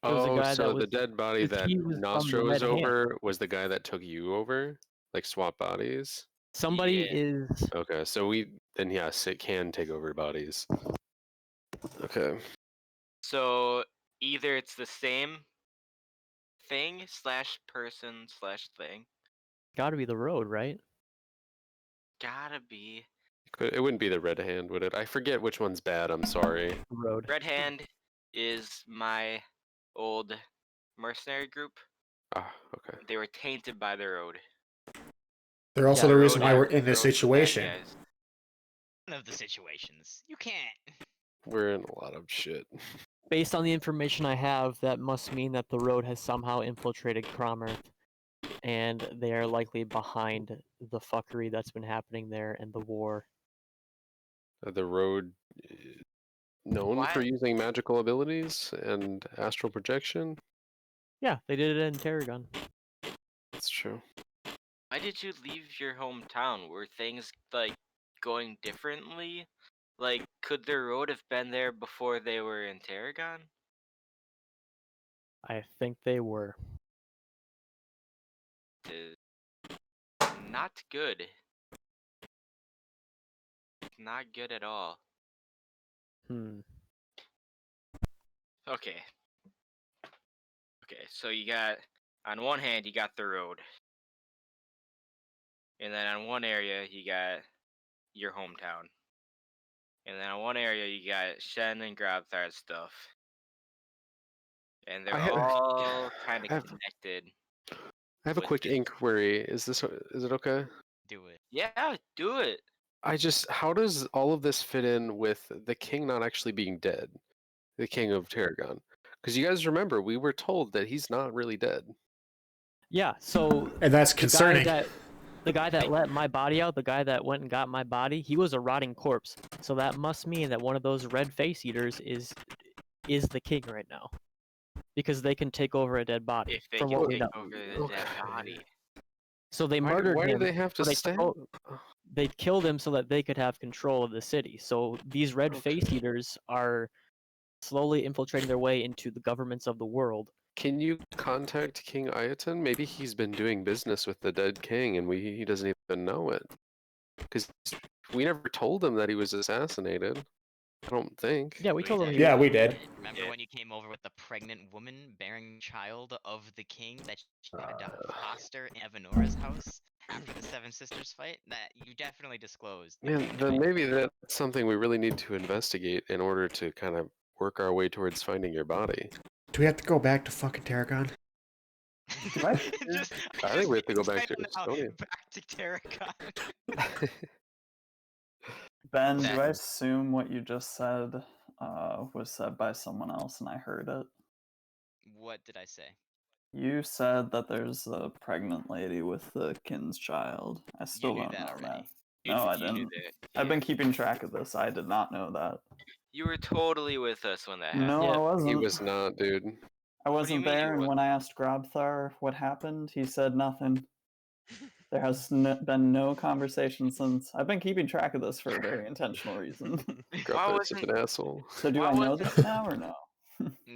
It was a Oh, guy that so was the dead body 'cause that he was from the Nostro was Red Hand. over was the guy that took you over? Like swap bodies? Somebody Yeah. is Okay, so then yes, it can take over bodies. Okay. So either it's the same thing slash person slash thing. gotta be the road, right? Gotta be. It wouldn't be the red hand, would it? I forget which one's bad, I'm sorry. The road. Red Hand is my old mercenary group. Ah, okay. They were tainted by the road. They're also Yeah, the reason Road why is- we're in this road is the bad situation. guys. One of the situations. You can't. We're in a lot of shit. Based on the information I have, that must mean that the road has somehow infiltrated Cromarth, and they are likely behind the fuckery that's been happening there and the war. The road known for Why? using magical abilities and astral projection? Yeah, they did it in Tarragon. That's true. Why did you leave your hometown? Were things like going differently? Like, could the road have been there before they were in Tarragon? I think they were. Not good. Not good at all. Okay. Okay, so you got, on one hand, you got the road. And then on one area, you got your hometown. And then on one area, you got Shen and Grabthar's stuff. and they're I ha- all kind I of have- connected. I have a with quick this. inquiry. Is it okay? Do it. Yeah, do it. How does all of this fit in with the king not actually being dead? The king of Tarragon. Because you guys remember, we were told that he's not really dead. Yeah, so And that's the concerning. guy that let my body out, the guy that went and got my body, he was a rotting corpse. So that must mean that one of those red face eaters is the king right now, because they can take over a dead body. If they from can what we take know. over the dead body. So they Why murdered do him. they have to so they stay? took They killed him so that they could have control of the city. So these red face Okay. eaters are slowly infiltrating their way into the governments of the world. Can you contact King Ayaton? Maybe he's been doing business with the dead king and he doesn't even know it. Because we never told him that he was assassinated. I don't think. Yeah, we Wait, told them. that- Yeah, we did. Remember Yeah. when you came over with the pregnant woman bearing child of the king that she tried to foster in Evanora's house after the Seven Sisters fight? That you definitely disclosed. the Yeah, king then died. maybe that's something we really need to investigate in order to kind of work our way towards finding your body. Do we have to go back to fucking Tarragon? I- I think we have to go back title to now, Estonia. Back to Tarragon. Ben, do That- I assume what you just said was said by someone else and I heard it? What did I say? You said that there's a pregnant lady with the kin's child. I still knew don't that know already. that. No, I You knew didn't. that. I've been keeping track of this. I did not know that. You were totally with us when that happened. No, Yeah, I wasn't. He was not, dude. I What do you wasn't mean you there, and wa- when I asked Grobthar what happened, he said nothing. There has been no conversation since. I've been keeping track of this for a very intentional reason. Grubber's such an asshole. So do Why I know wasn't- this now or no?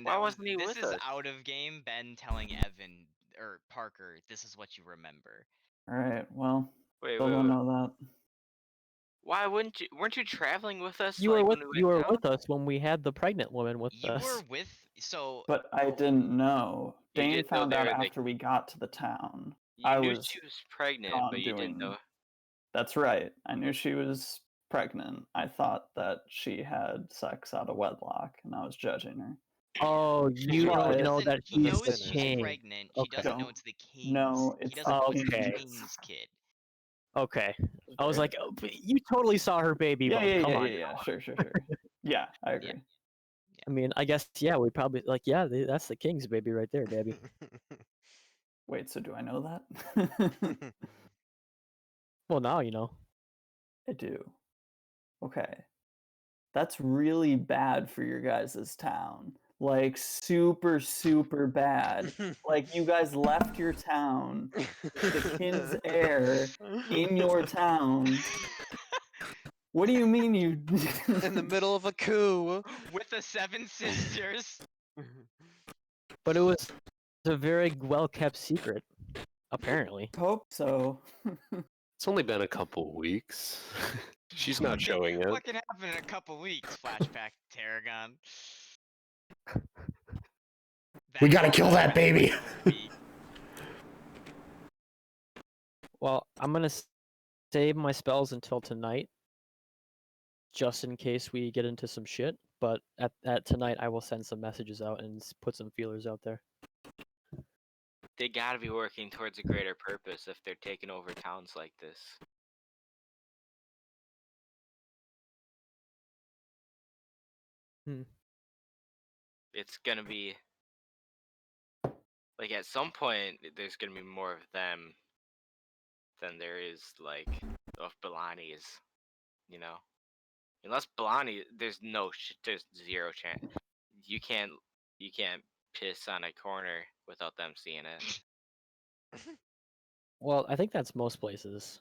Why wasn't he this with is us? out of game. Ben telling Evan or Parker, this is what you remember. Alright, well, Wait, still wait, don't wait. know that. Why wouldn't you? Weren't you traveling with us? You were like, with when we you went were down? with us when we had the pregnant woman with You us. were with so But I didn't know. You Dane didn't know found they out were the- after we got to the town. You I knew was she was pregnant, gone but you didn't doing- know. That's right. I knew she was pregnant. I thought that she had sex out of wedlock, and I was judging her. Oh, you But- don't know doesn't- that he he's knows the she's king. pregnant. He Okay. doesn't know it's the king's. No, he it's doesn't the know it's the king's. king's kid. Okay, I was like, oh, but you totally saw her baby. Yeah, bump. yeah, Come yeah, on. yeah, sure. Yeah, I agree. I mean, I guess we probably that's the king's baby right there, baby. Wait, so do I know that? Well, now you know. I do. Okay. That's really bad for your guys' town. Like, super, super bad. Like, you guys left your town, the kin's heir, in your town. What do you mean you... In the middle of a coup. With the Seven Sisters. But it was a very well kept secret, apparently. Hope so. It's only been a couple weeks. She's not showing it. What can happen in a couple weeks? Flashback to Tarragon. We gotta kill that baby. Well, I'm gonna save my spells until tonight, just in case we get into some shit. But at tonight, I will send some messages out and put some feelers out there. They gotta be working towards a greater purpose if they're taking over towns like this. Hmm. It's gonna be like at some point there's gonna be more of them than there is like of Belani's, you know. Unless Belani, there's zero chance. You can't piss on a corner without them seeing it. Well, I think that's most places.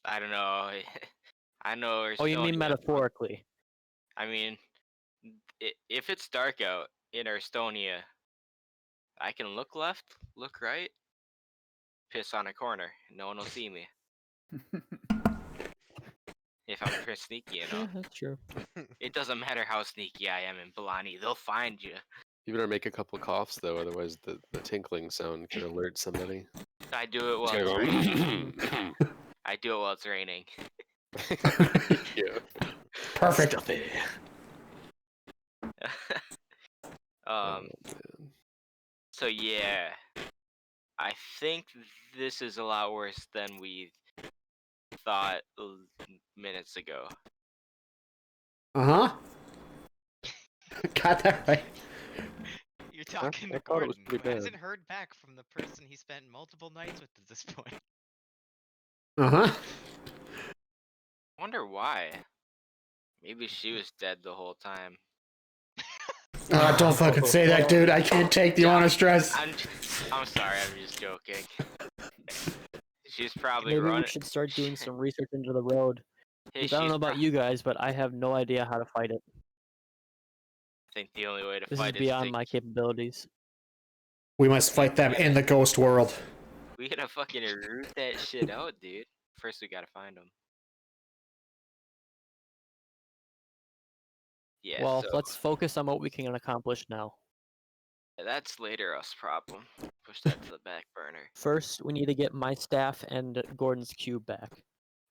I don't know. I know. Oh, you mean Estonia- metaphorically? I mean, if it's dark out in Estonia, I can look left, look right, piss on a corner. No one will see me. If I'm pretty sneaky, you know. Yeah, that's true. It doesn't matter how sneaky I am in Belani, they'll find you. You better make a couple coughs though, otherwise the tinkling sound could alert somebody. I do it It's while gonna it's raining. go. I do it while it's raining. Yeah. Perfect. Stuffy. Oh, Um. man. So yeah, I think this is a lot worse than we thought minutes ago. Uh huh. Got that right. You're talking to I thought it was Gordon, pretty who hasn't bad. heard back from the person he spent multiple nights with at this point. Uh huh. Wonder why. Maybe she was dead the whole time. Don't fucking say that, dude. I can't take the amount of stress. I'm sorry. I'm just joking. She's probably Maybe we running. should start doing some research into the road. Hey, Because I don't she's know about you guys, but I have no idea how to fight it. I think the only way to This is fight is beyond to my capabilities. We must fight them in the ghost world. we gotta fucking root that shit out, dude. First, we gotta find them. Yeah. Well, So let's focus on what we can accomplish now. that's later us problem. Push that to the back burner. First, we need to get my staff and Gordon's cube back.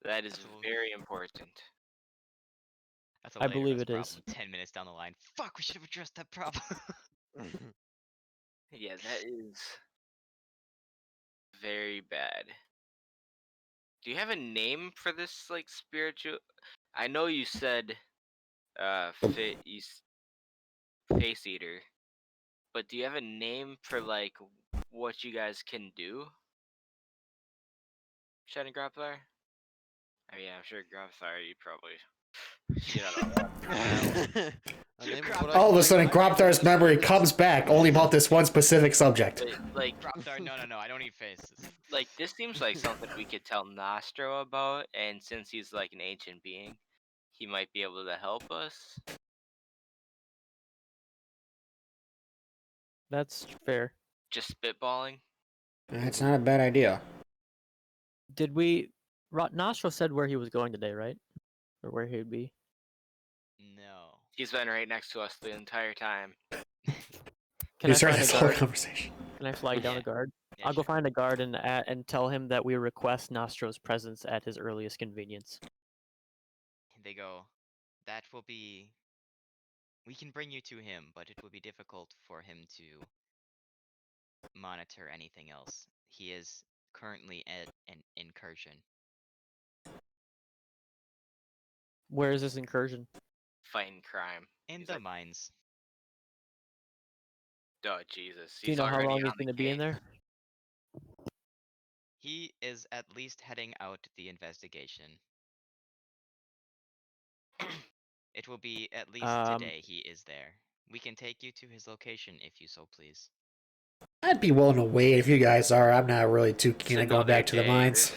That is Absolutely. very important. That's a I later believe us it is. problem. 10 minutes down the line. Fuck, we should have addressed that problem. Yeah, that is very bad. Do you have a name for this like spiritual? I know you said face eater, but do you have a name for like what you guys can do? Shining Grappler? I mean, I'm sure Grappler, you probably shit out of that. A name of Crap. what I All of can a do? sudden, I can do Groptar's this memory right now. comes back only about this one specific subject. But, like, Dropstar, no, I don't need faces. like this seems like something we could tell Nostro about, and since he's like an ancient being, he might be able to help us. That's fair. Just spitballing. It's not a bad idea. Did we... Nostro said where he was going today, right? Or where he'd be. No. He's been right next to us the entire time. Can You I started find a this whole guard? conversation. Can I flag down Yeah. a guard? Yeah, I'll go sure. find a guard and tell him that we request Nostro's presence at his earliest convenience. They go, that will be... We can bring you to him, but it will be difficult for him to monitor anything else. He is currently at an incursion. Where is this incursion? Fighting crime. In He's the like, mines. oh Jesus, Do you he's know how already long he's on the going to be in case. there? He is at least heading out the investigation. It will be at least today he is there. We can take you to his location if you so please. I'd be willing to wait if you guys are. I'm not really too keen It's on going another back to the day. mines.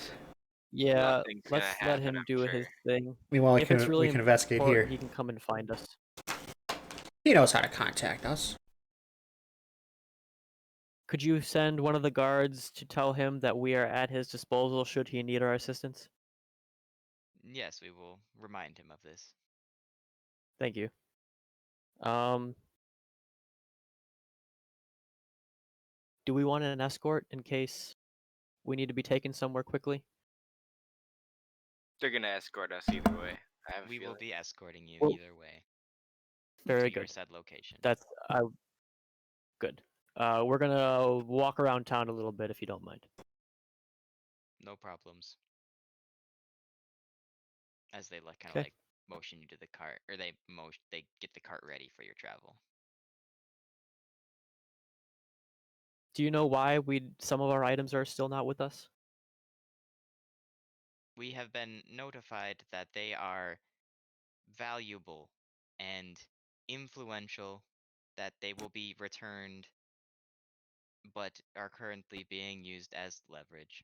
Yeah, Nothing's let's gonna let happen, him I'm do sure. his thing. Meanwhile, If it's really we can investigate important, here. he can come and find us. He knows how to contact us. Could you send one of the guards to tell him that we are at his disposal should he need our assistance? Yes, we will remind him of this. Thank you. Do we want an escort in case we need to be taken somewhere quickly? They're gonna escort us either way. I have a We will feeling. be escorting you Well, either way Very to your good. said location. That's good. We're gonna walk around town a little bit if you don't mind. No problems. As they kind of Okay. like motion you to the cart, or they get the cart ready for your travel. Do you know why some of our items are still not with us? We have been notified that they are valuable and influential, that they will be returned, but are currently being used as leverage.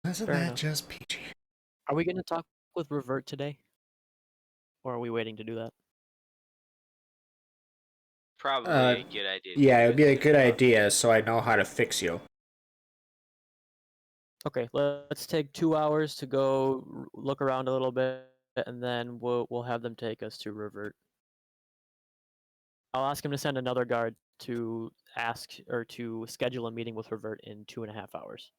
Isn't Fair that enough. just peachy? Are we gonna talk with Revert today? Or are we waiting to do that? Probably a good idea. to Yeah, do it would be a today. good idea so I know how to fix you. Okay, let's take 2 hours to go look around a little bit, and then we'll have them take us to Revert. I'll ask him to send another guard to ask or to schedule a meeting with Revert in 2.5 hours.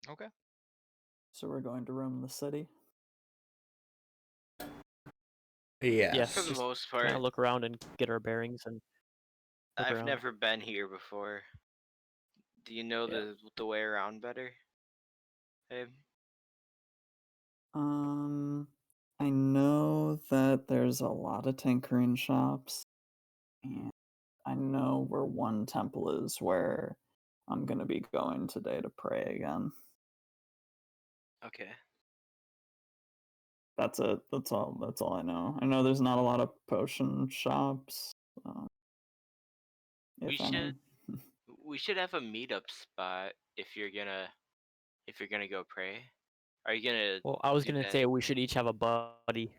Okay. So we're going to roam the city. Yes. For the just most kind part. of look around and get our bearings and look I've around. never been here before. Do you know Yeah. the way around better? Babe? I know that there's a lot of tinkering shops, and I know where one temple is where I'm gonna be going today to pray again. Okay. That's it. That's all I know. I know there's not a lot of potion shops. We If any. We should have a meetup spot if you're gonna go pray. Are you gonna Well, I was do gonna that? say we should each have a buddy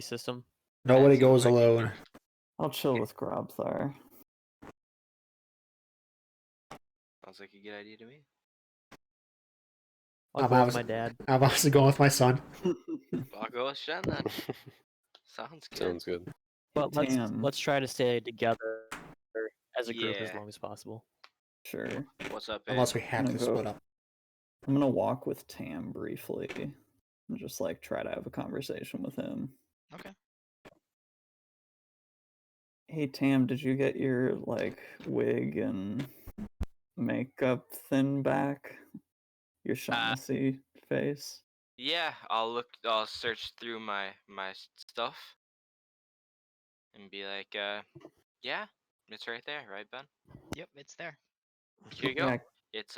system. Nobody That goes sounds like a alone. I'll chill with Grobthar. Sounds like a good idea to me. I'll I'm go with obviously- my dad. I'm obviously going with my son. I'll go with Shen then. Sounds good. Sounds good. But Tam. let's try to stay together as a group as Yeah. long as possible. Sure. What's up, babe? Unless we have Gonna to go- split up. I'm gonna walk with Tam briefly and just like try to have a conversation with him. Okay. Hey Tam, did you get your like wig and makeup thing back? Your Shaughnessy face? Yeah, I'll search through my stuff and be like, yeah, it's right there, right, Ben? Yep, it's there. Here you go. Yeah, It's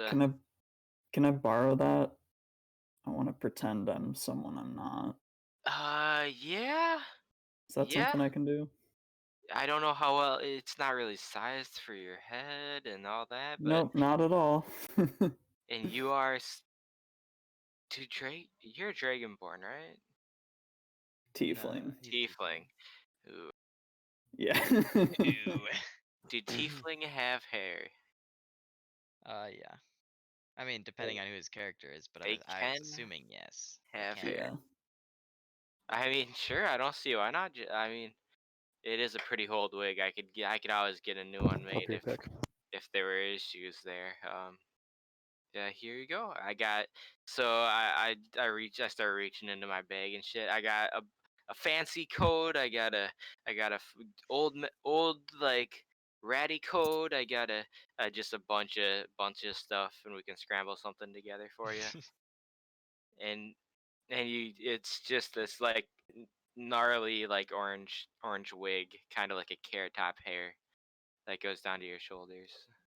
can I borrow that? I want to pretend I'm someone I'm not. yeah. Is that Yeah. something I can do? I don't know how well it's not really sized for your head and all that, but Nope, not at all. and you are you're a dragonborn, right? Tiefling. Tiefling. Ooh. Yeah. Ooh. Do tiefling have hair? Yeah. I mean, depending on who his character is, but They I was can assuming yes. they have can. hair. Yeah. I mean, sure. I don't see why not. I mean, it is a pretty old wig. I could always get a new one made Up your pick. if there were issues there. Yeah, here you go. I got so I started reaching into my bag and shit. I got a fancy code. I got a old like ratty code. I got just a bunch of stuff, and we can scramble something together for you. and it's just this like gnarly like orange wig, kind of like a carrot top hair that goes down to your shoulders.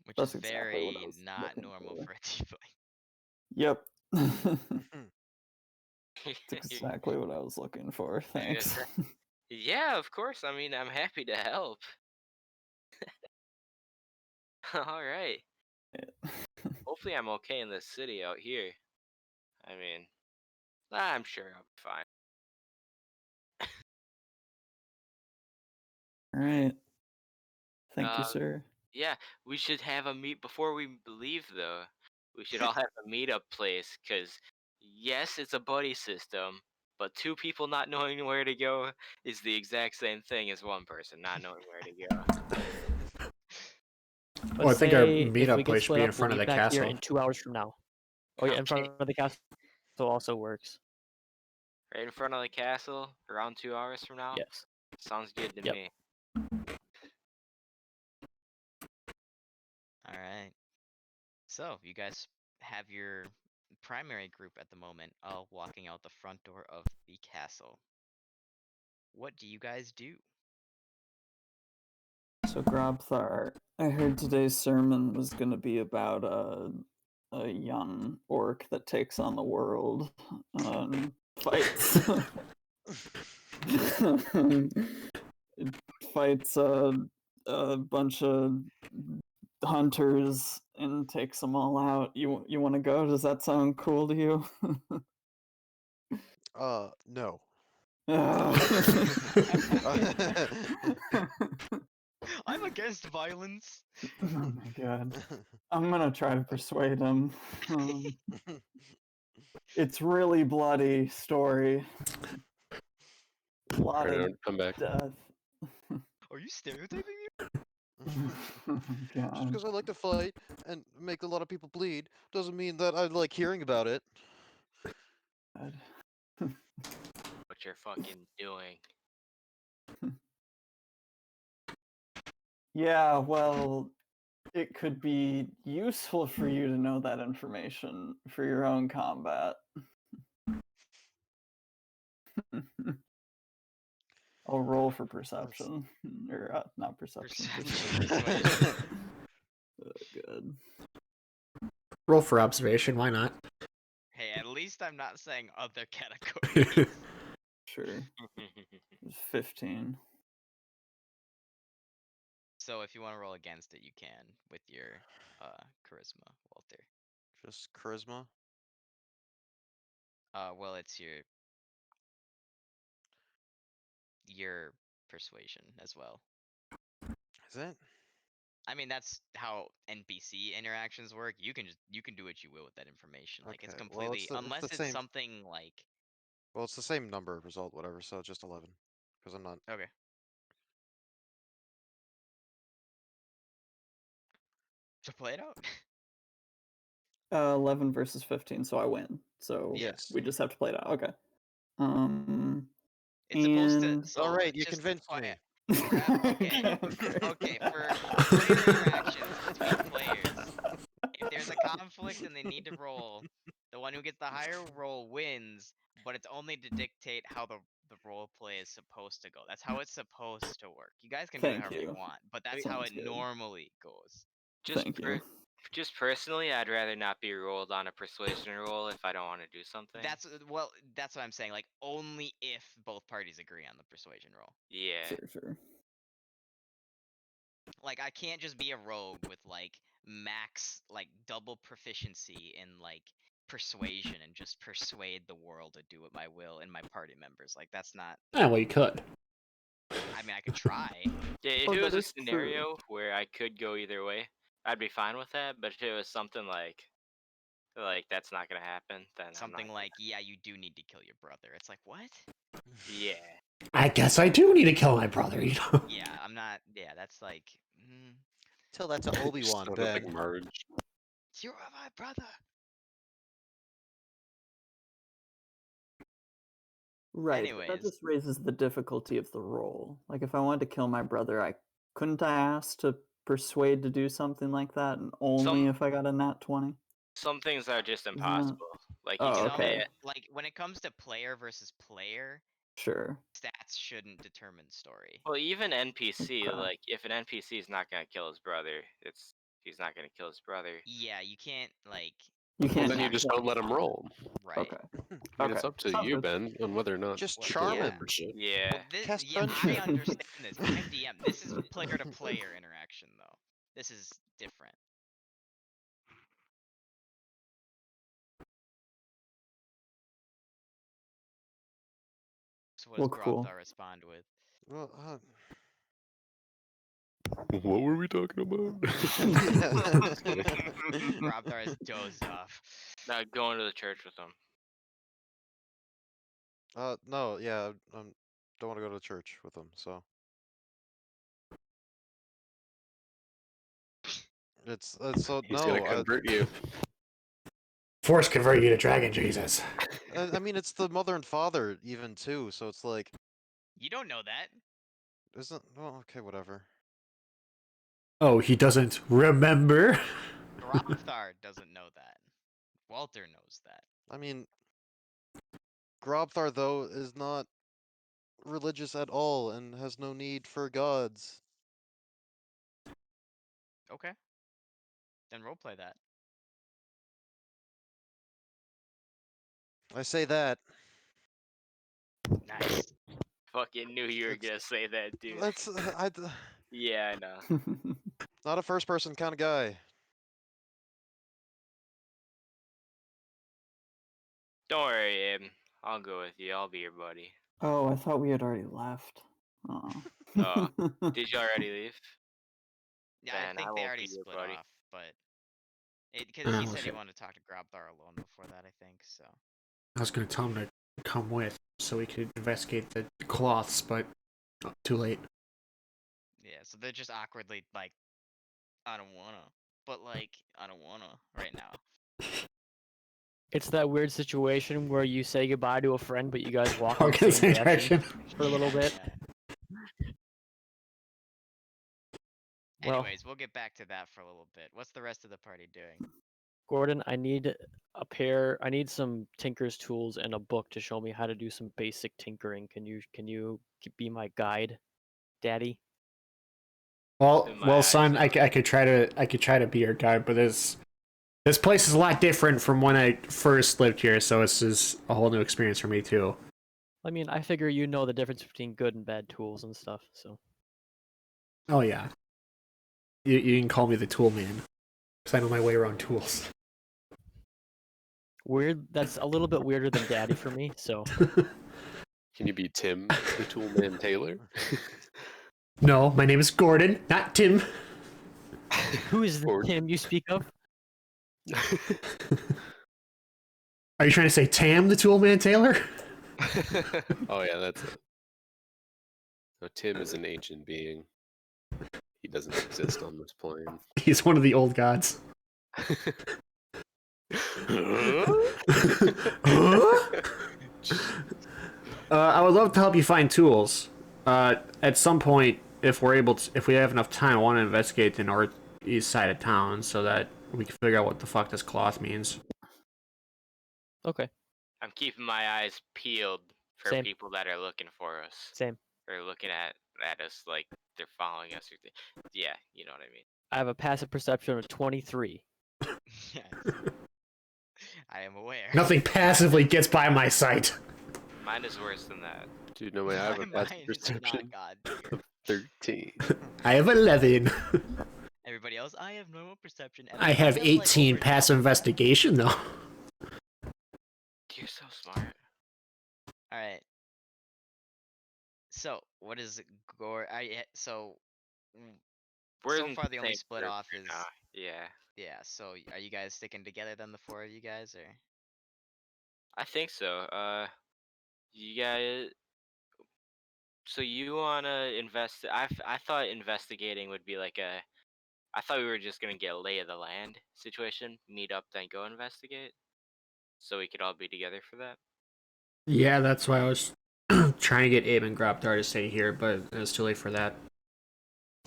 Which That's is exactly what I very was not looking normal for. for a tiefling. Yep. That's You're- exactly what I was looking for. Thanks. Yeah, of course. I mean, I'm happy to help. All right. Hopefully, I'm okay in this city out here. I mean, I'm sure I'll be fine. All right. Thank you, Uh, sir. Yeah, we should have a meet before we leave, though. We should all have a meetup place, because yes, it's a buddy system, but two people not knowing where to go is the exact same thing as one person not knowing where to go. Well, I think our say if we meetup get place should split be up, in front we'll of the meet back here castle. in 2 hours from now. Oh yeah, in front Okay. of the castle also works. Right in front of the castle, around 2 hours from now? Yes. Sounds good to Yep. me. All right. So you guys have your primary group at the moment, walking out the front door of the castle. What do you guys do? So Grobthar, I heard today's sermon was going to be about a young orc that takes on the world and fights fights a bunch of hunters and takes them all out. You want to go? Does that sound cool to you? No. I'm against violence. Oh my god. I'm gonna try to persuade him. It's really bloody story. A lot Alright, of come back. death. Are you stereotyping me? Oh my Just god. because I like to fight and make a lot of people bleed doesn't mean that I like hearing about it. God. What what you're fucking doing. Yeah, well, it could be useful for you to know that information for your own combat. I'll roll for perception. Or not perception. Persuasion. Good. Roll for observation. Why not? Hey, at least I'm not saying other categories. Sure. It was 15. So if you want to roll against it, you can with your charisma, Walter. Just charisma. Well, it's your persuasion as well. Is it? I mean, that's how NPC interactions work. You can do what you will with that information. Like it's Okay, well, completely it's the unless it's same. something like Well, it's the same number result, whatever. So just 11, because I'm not. okay. So play it out. 11 versus 15, so I win. So Yes. we just have to play it out. Okay. It's supposed to. And- So All right, you just convinced me. FYI Okay. Okay, for player interactions between players, if there's a conflict and they need to roll, the one who gets the higher roll wins, but it's only to dictate how the role play is supposed to go. That's how it's supposed to work. You guys can do it Thank however you you. want, but that's how Sounds it good. normally goes. Just Thank you. just personally, I'd rather not be rolled on a persuasion roll if I don't want to do something. That's that's what I'm saying. Like only if both parties agree on the persuasion roll. Yeah. Sure. Like I can't just be a rogue with like max like double proficiency in like persuasion and just persuade the world to do what my will and my party members. Like that's not. Yeah, well, you could. I mean, I could try. Yeah, if Oh, it was that a is true. scenario where I could go either way, I'd be fine with that. But if it was something like that's not gonna happen, then Something I'm not. like, yeah, you do need to kill your brother. It's like, what? Yeah. I guess I do need to kill my brother. You know. Yeah, I'm not. Yeah, that's like. Tell that to Obi-Wan, Sort of like Ben. merge. You're my brother. Right. But that Anyways. just raises the difficulty of the roll. Like if I wanted to kill my brother, couldn't I ask to persuade to do something like that, and only if I got a nat 20? Some things are just that- impossible. Like you Oh, can Some, say okay. it. like when it comes to player versus player, Sure. stats shouldn't determine story. Well, even NPC, Okay. like if an NPC is not gonna kill his brother, he's not gonna kill his brother. Yeah, you can't like. You Well, can't. then you nat just don't let 20. him roll. Right. Okay. I mean, it's Okay. up to Sounds you, good. Ben, on whether or not Just Well, charm yeah. him. Yeah. Well, Cast yeah, I friendship. understand this. I'm DM. This is player to player interaction, though. This is different. So what does Well, cool. Grobthar respond with? Well, What were we talking about? Grobthar is dozed off. Not going to the church with him. no, yeah, don't want to go to church with them, so. It's so He's no. gonna convert you. Force convert you to Dragon Jesus. I mean, it's the mother and father even too, so it's like, You don't know that. isn't well, okay, whatever. Oh, he doesn't remember. Grobthar doesn't know that. Walter knows that. I mean, Grobthar though is not religious at all and has no need for gods. Okay. Then roleplay that. I say that. Nice. Fucking knew you were It's- gonna say that, dude. That's Yeah, I know. not a first person kind of guy. Don't worry, Abe. I'll go with you. I'll be your buddy. Oh, I thought we had already left. Oh, did you already leave? Yeah, Then I I think they won't already be your split buddy. off, but because he Oh, said he shit. wanted to talk to Grobthar alone before that, I think. So I was gonna tell him to come with so we could investigate the cloths, but too late. yeah, so they're just awkwardly like, I don't wanna, but like I don't wanna right now. It's that weird situation where you say goodbye to a friend, but you guys walk in Walk in the same direction direction. for a little bit. Yeah. Well, Anyways, we'll get back to that for a little bit. What's the rest of the party doing? Gordon, I need some tinker's tools and a book to show me how to do some basic tinkering. Can you be my guide, Daddy? Well, In my well, eyes, son, I no. could try to be your guide, but this place is a lot different from when I first lived here, so this is a whole new experience for me too. I mean, I figure you know the difference between good and bad tools and stuff. So Oh yeah, you can call me the tool man, because I know my way around tools. weird. That's a little bit weirder than Daddy for me. So Can you be Tim, the Toolman Taylor? No, my name is Gordon, not Tim. who is the Gordon. Tim you speak of? Are you trying to say Tam, the tool man Taylor? Oh yeah, that's it. No, Tim is an ancient being. He doesn't exist on this plane. He's one of the old gods. I would love to help you find tools. At some point, if we have enough time, I want to investigate the northeast side of town so that we can figure out what the fuck this cloth means. Okay, I'm keeping my eyes peeled for Same. people that are looking for us same. or looking at us like they're following us. Yeah, you know what I mean. I have a passive perception of 23. Yes. I am aware. Nothing passively gets by my sight. Mine is worse than that. Dude, no way, I have a My passive mind is perception not God tier. of 13. I have 11. Everybody else, I have normal perception. And I have like, 18 over passive investigation though. You're so smart. All right. So, what is Gore? So We're so in far the only same split group off right is now. Yeah, yeah. So, are you guys sticking together then, the four of you guys, or? I think so. You guys. So you wanna invest? I thought investigating would be like a. I thought we were just gonna get a lay of the land situation, meet up, then go investigate, so we could all be together for that. Yeah, that's why I was trying to get Abe and Grobdar to stay here, but it's too late for that.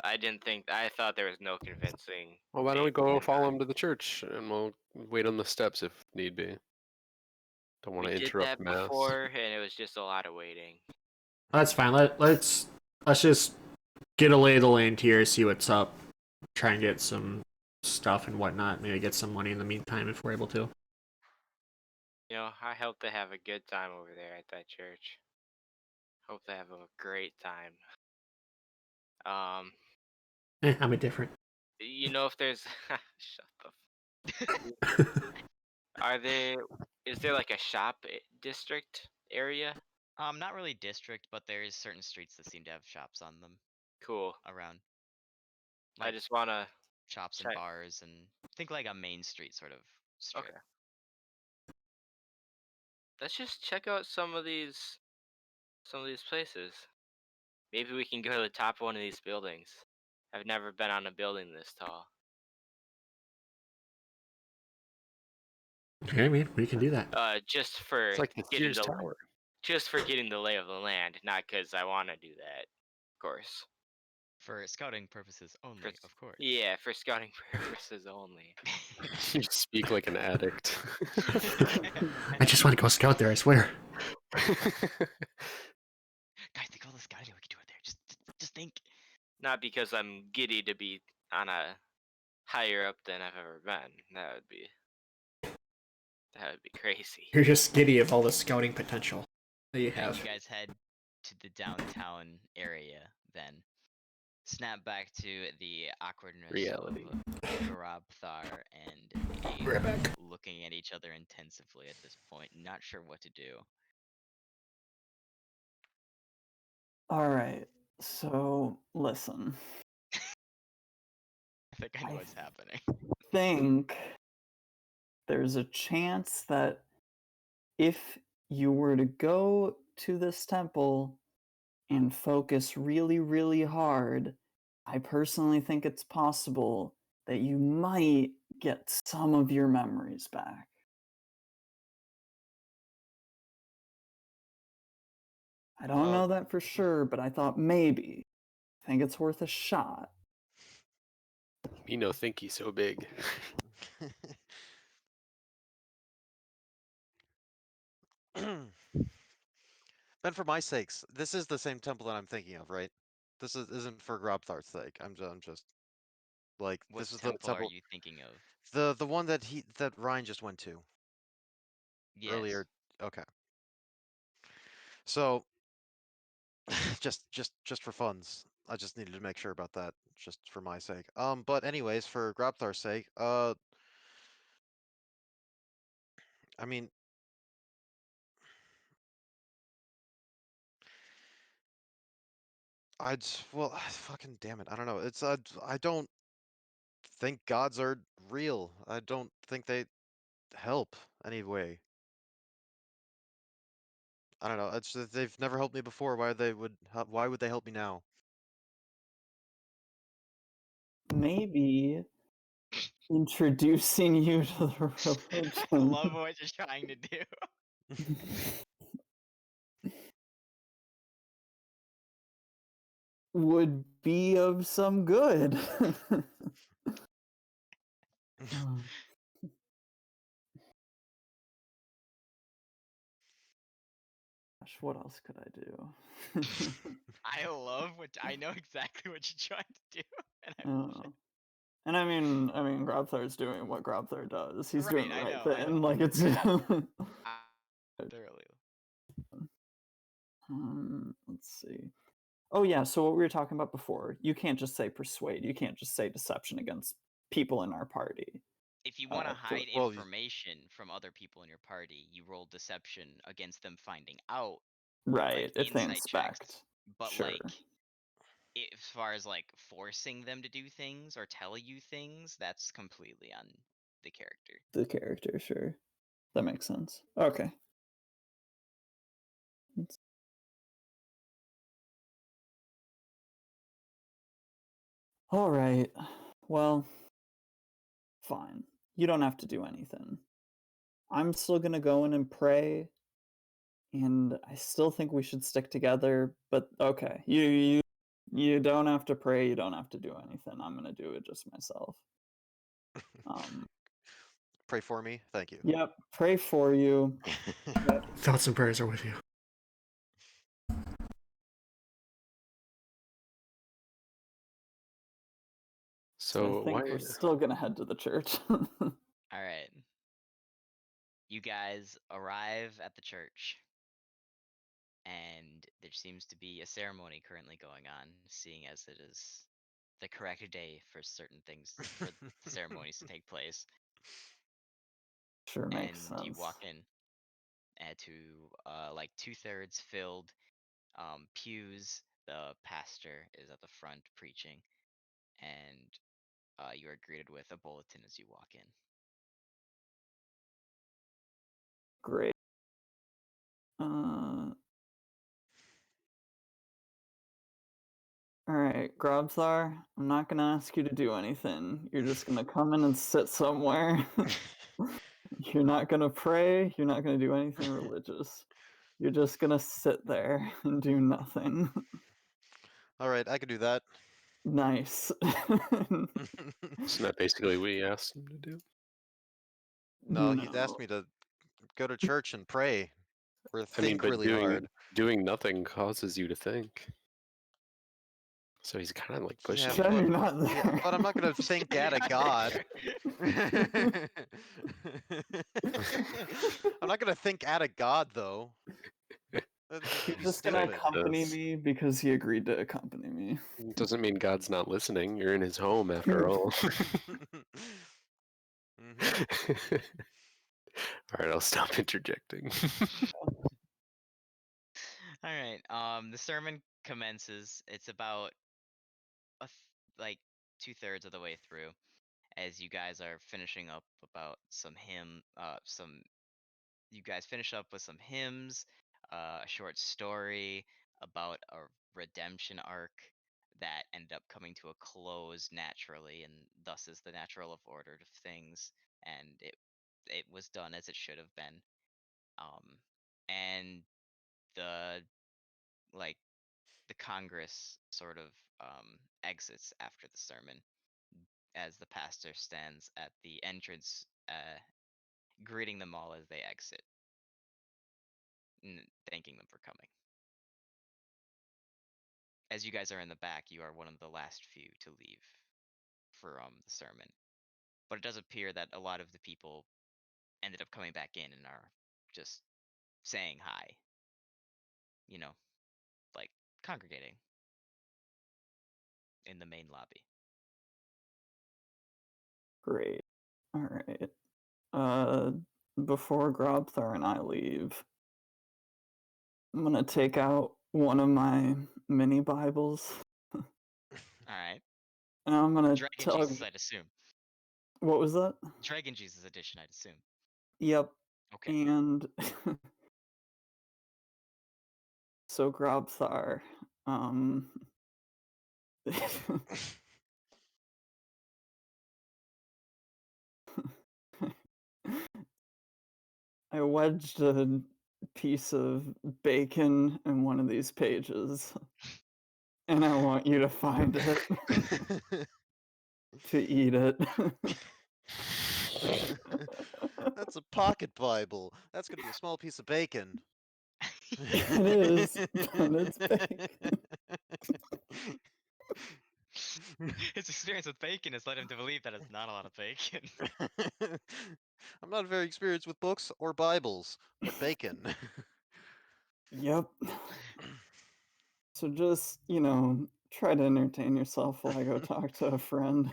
I didn't think. I thought there was no convincing. Well, why don't we Abe go and, follow him to the church and we'll wait on the steps if need be. Don't want We to did interrupt that mass. before, and it was just a lot of waiting. That's fine. Let's just get a lay of the land here, see what's up, try and get some stuff and whatnot. Maybe get some money in the meantime if we're able to. You know, I hope they have a good time over there at that church. Hope they have a great time. I'm indifferent. You know, if there's shut the. Is there like a shop district area? Not really district, but there is certain streets that seem to have shops on them Cool. around. I Like just wanna. shops check. and bars, and think like a main street sort of strip. Okay. Let's just check out some of these places. Maybe we can go to the top of one of these buildings. I've never been on a building this tall. Okay, man, we can do that. Just for It's like the getting Sears Tower. just for getting the lay of the land, not because I want to do that, of course. For scouting purposes only, s- of course. Yeah, for scouting purposes only. You speak like an addict. I just want to go scout there, I swear. Guys, think all the scouting we could do it there. Just think. Not because I'm giddy to be on a higher up than I've ever been. That would be crazy. You're just giddy of all the scouting potential that you And have. you guys head to the downtown area then. Snap back to the awkwardness Reality. of Grobthar and Abe Right back. looking at each other intensively at this point, not sure what to do. All right. So listen. I think I know what's happening. Think there's a chance that if you were to go to this temple and focus really, really hard, I personally think it's possible that you might get some of your memories back. I don't know that for sure, but I thought maybe. I think it's worth a shot. Me no think he's so big. Then for my sakes, this is the same temple that I'm thinking of, right? This isn't for Grobthar's sake. I'm just like What this is the temple are temple, you thinking of? the one that Ryan just went to Yes. earlier. Okay. So just for funds, I just needed to make sure about that, just for my sake. But anyways, for Grobthar's sake, I mean, well, fucking damn it, I don't know. It's I don't think gods are real. I don't think they help anyway. I don't know. It's just, they've never helped me before. Why would they help me now? Maybe introducing you to the I religion love what you're trying to do. would be of some good. Gosh, what else could I do? I love what I know exactly what you're trying to do, and I love it. And I mean, Grobthar's doing what Grobthar does. He's doing Right, the I right know, I thing. know. Like it's. Thoroughly. Let's see. Oh yeah, so what we were talking about before, you can't just say persuade. You can't just say deception against people in our party. If you want to to- hide well, information from other people in your party, you roll deception against them finding out, Right, if they insight checks. inspect. But Sure. as far as forcing them to do things or tell you things, that's completely on the character. The character, sure. That makes sense. Okay. All right. Well, fine. You don't have to do anything. I'm still going to go in and pray, and I still think we should stick together, but okay. You don't have to pray, you don't have to do anything. I'm going to do it just myself. Pray for me. Thank you. Yep, pray for you. Thoughts and prayers are with you. So I think we're still gonna head to the church. All right. You guys arrive at the church, and there seems to be a ceremony currently going on, seeing as it is the correct day for certain things, for the ceremonies to take place. Sure makes And sense. you walk in to 2/3 filled pews. The pastor is at the front preaching, and you are greeted with a bulletin as you walk in. Great. Alright, Grobthar, I'm not gonna ask you to do anything. You're just gonna come in and sit somewhere. You're not gonna pray, you're not gonna do anything religious. You're just gonna sit there and do nothing. Alright, I could do that. Nice. Isn't that basically what you asked him to do? No, he'd asked me to go to church and pray. Or think but really hard. doing nothing causes you to think. So he's kind of like pushing. Yeah, You're not there. Yeah, but I'm not gonna think at a god. I'm not gonna think at a god though. He's just gonna accompany me because he agreed to accompany me. Doesn't mean God's not listening. You're in his home after all. All right, I'll stop interjecting. All right. The sermon commences. It's about 2/3 of the way through, as you guys are finishing up about some hymn. You guys finish up with some hymns, a short story about a redemption arc that ended up coming to a close naturally, and thus is the natural of order of things, and it was done as it should have been. And the like the Congress sort of exits after the sermon, as the pastor stands at the entrance, greeting them all as they exit, and thanking them for coming. As you guys are in the back, you are one of the last few to leave for the sermon. But it does appear that a lot of the people ended up coming back in and are just saying hi. You know, like congregating in the main lobby. Great. All right. Before Grobthar and I leave, I'm gonna take out one of my mini Bibles, All right. and I'm gonna Dragon tell. Jesus, I'd assume. What was that? Dragon Jesus edition, I'd assume. Yep. Okay. And so Grobthar, I wedged a piece of bacon in one of these pages, and I want you to find it to eat it. That's a pocket Bible. That's gonna be a small piece of bacon. It is, but it's bacon. His experience with bacon has led him to believe that it's not a lot of bacon. I'm not very experienced with books or Bibles, but bacon. Yep. So just, try to entertain yourself while I go talk to a friend.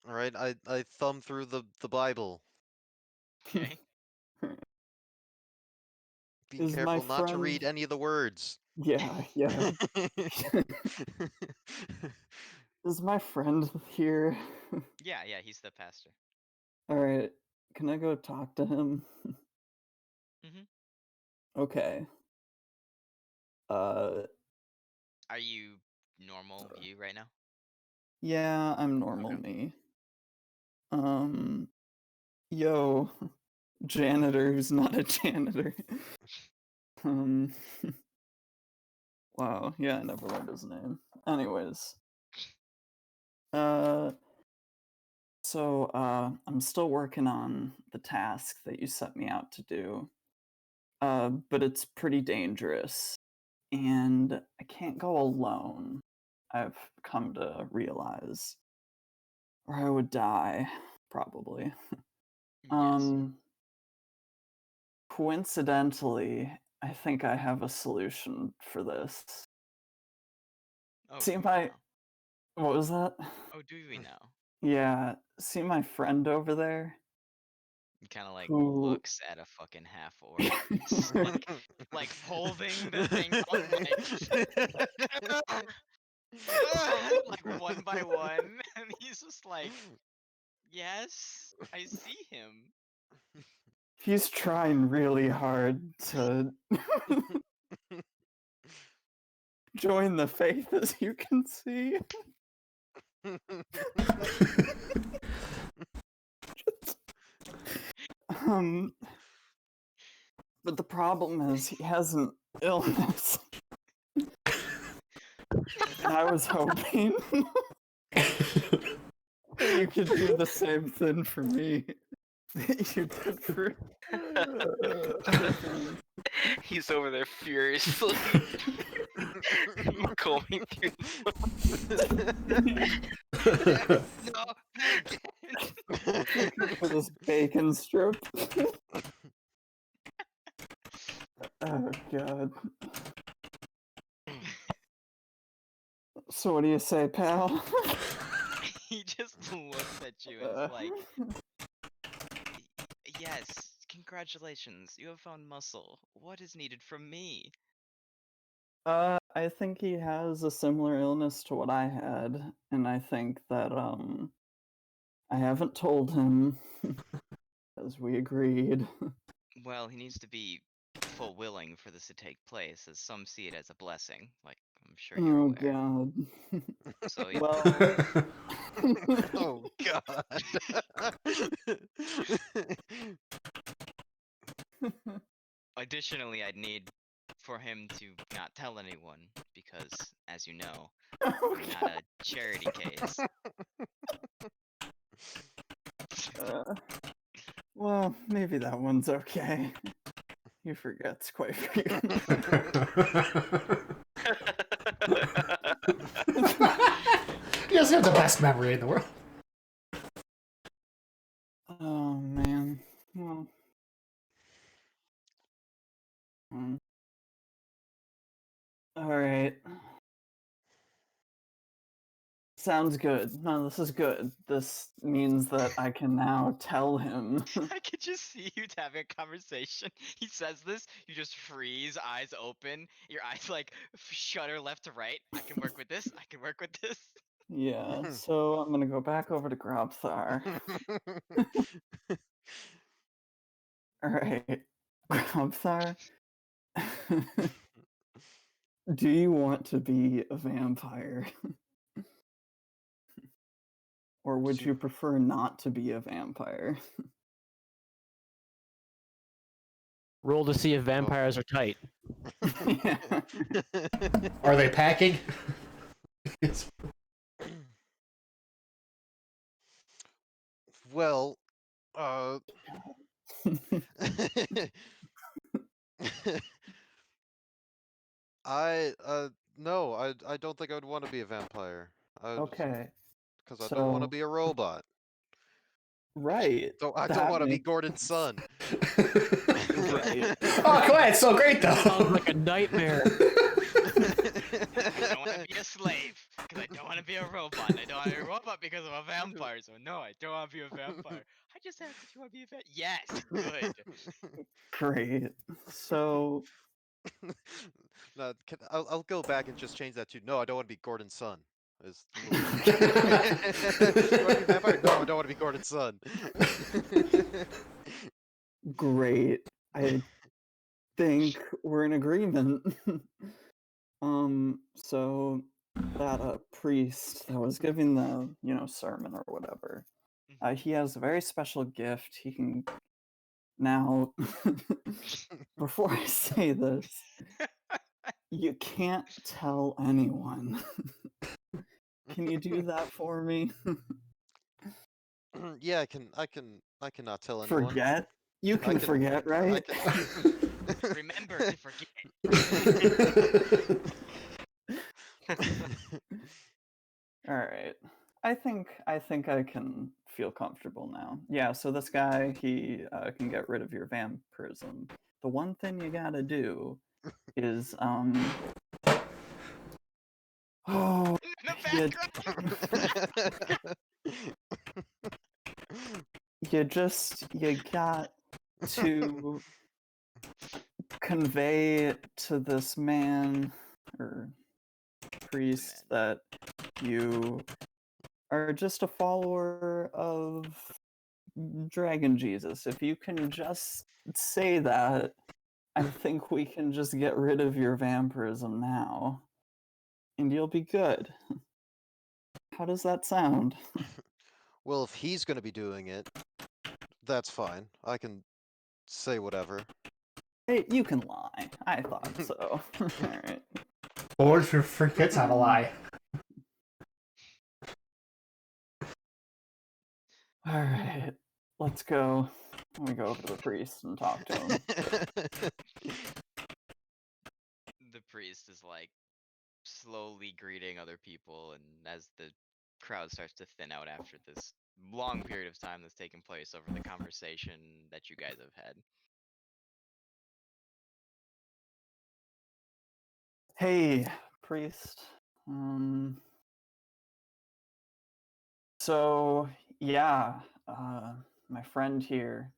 All right, I thumb through the Bible. Okay. Be Is my careful not to read friend- any of the words. Yeah. Is my friend here? Yeah, he's the pastor. All right. Can I go talk to him? Mhm. Okay. Are you normal you right now? Yeah, I'm normal me. Yo, janitor who's not a janitor. Wow, yeah, I never learned his name. Anyways. So, I'm still working on the task that you set me out to do. But it's pretty dangerous. And I can't go alone, I've come to realize. Or I would die, probably. Yes. Coincidentally, I think I have a solution for this. Oh, See do we my- now? What was that? Oh, do we now? Yeah, see my friend over there? He kind of like Who- looks at a fucking half orc, like holding the thing up, like one by one, and he's just like, "Yes, I see him." He's trying really hard to join the faith, as you can see. But the problem is he has an illness. And I was hoping that you could do the same thing for me that you did for. He's over there furiously combing through. No, For this bacon strip. Oh god. So what do you say, pal? he just looks at you and is like, "Yes, congratulations, you have found muscle. What is needed from me?" I think he has a similar illness to what I had, and I think that I haven't told him as we agreed. Well, he needs to be full willing for this to take place, as some see it as a blessing, like I'm sure you're Oh aware. god. So Well, Oh god. additionally, I'd need for him to not tell anyone because, as you know, we're not a charity case. Well, maybe that one's okay. He forgets quite frequently. He doesn't have the best memory in the world. Oh man. Well. All right. Sounds good. No, this is good. This means that I can now tell him. I could just see you having a conversation. He says this, you just freeze, eyes open, your eyes like shudder left to right. I can work with this. I can work with this. Yeah, so I'm gonna go back over to Grobthar. Alright. Grobthar? Do you want to be a vampire? Or would you prefer not to be a vampire? Roll to see if vampires are tight. Yeah. Are they packing? Well, no, I don't think I would want to be a vampire. Okay. Because I don't want to So- be a robot. Right. I don't want to be Gordon's son. Right. Oh, come on, it's so great though. Sounds like a nightmare. I don't want to be a slave because I don't want to be a robot. I don't want to be a robot because I'm a vampire. So no, I don't want to be a vampire. I just asked if you want to be a vampire. Yes, good. Great. So No, I'll go back and just change that to no, I don't want to be Gordon's son. Is you want to be a vampire? No, I don't want to be Gordon's son. great. I think we're in agreement. So that priest that was giving the, sermon or whatever, he has a very special gift. He can now, before I say this, you can't tell anyone. Can you do that for me? Yeah, I cannot tell anyone. Forget? You can forget, right? Remember to forget. All right. I think I can feel comfortable now. Yeah, so this guy, he can get rid of your vampirism. The one thing you gotta do is oh, you got to convey to this man or priest that you are just a follower of Dragon Jesus. If you can just say that, I think we can just get rid of your vampirism now, and you'll be good. How does that sound? Well, if he's going to be doing it, that's fine. I can say whatever. Hey, you can lie. I thought so. Alright. Lord forgets how to lie. Alright. Let's go. Let me go over to the priest and talk to him. The priest is like slowly greeting other people, and as the crowd starts to thin out after this long period of time that's taken place over the conversation that you guys have had. Hey, priest. So yeah, my friend here,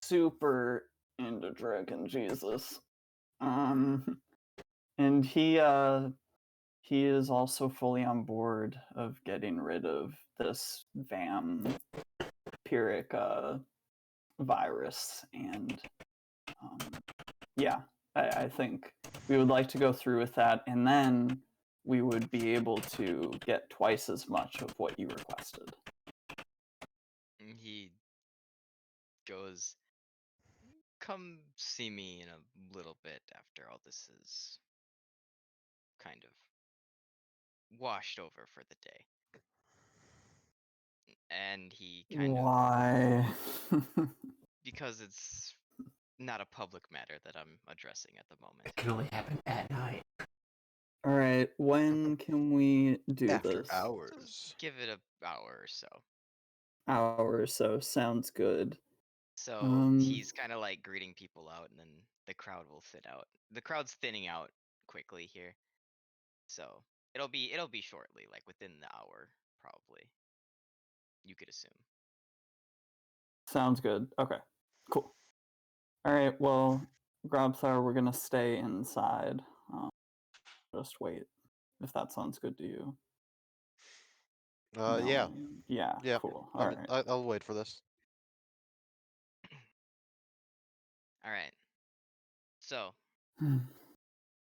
super into Dragon Jesus. And he is also fully on board of getting rid of this vampiric virus, and yeah, I think we would like to go through with that, and then we would be able to get twice as much of what you requested. And he goes, come see me in a little bit after all this is kind of washed over for the day. And he kind of, Why? because it's not a public matter that I'm addressing at the moment. It can only happen at night. All right, when can we do After this? hours. Give it an hour or so. Hour or so sounds good. So he's kind of like greeting people out, and then the crowd will thin out. The crowd's thinning out quickly here, so it'll be shortly, like within the hour, probably. You could assume. Sounds good. Okay, cool. All right, well, Grobthar, we're gonna stay inside. Just wait, if that sounds good to you. Yeah. Yeah, Yeah. cool. All right. I'll wait for this. All right. So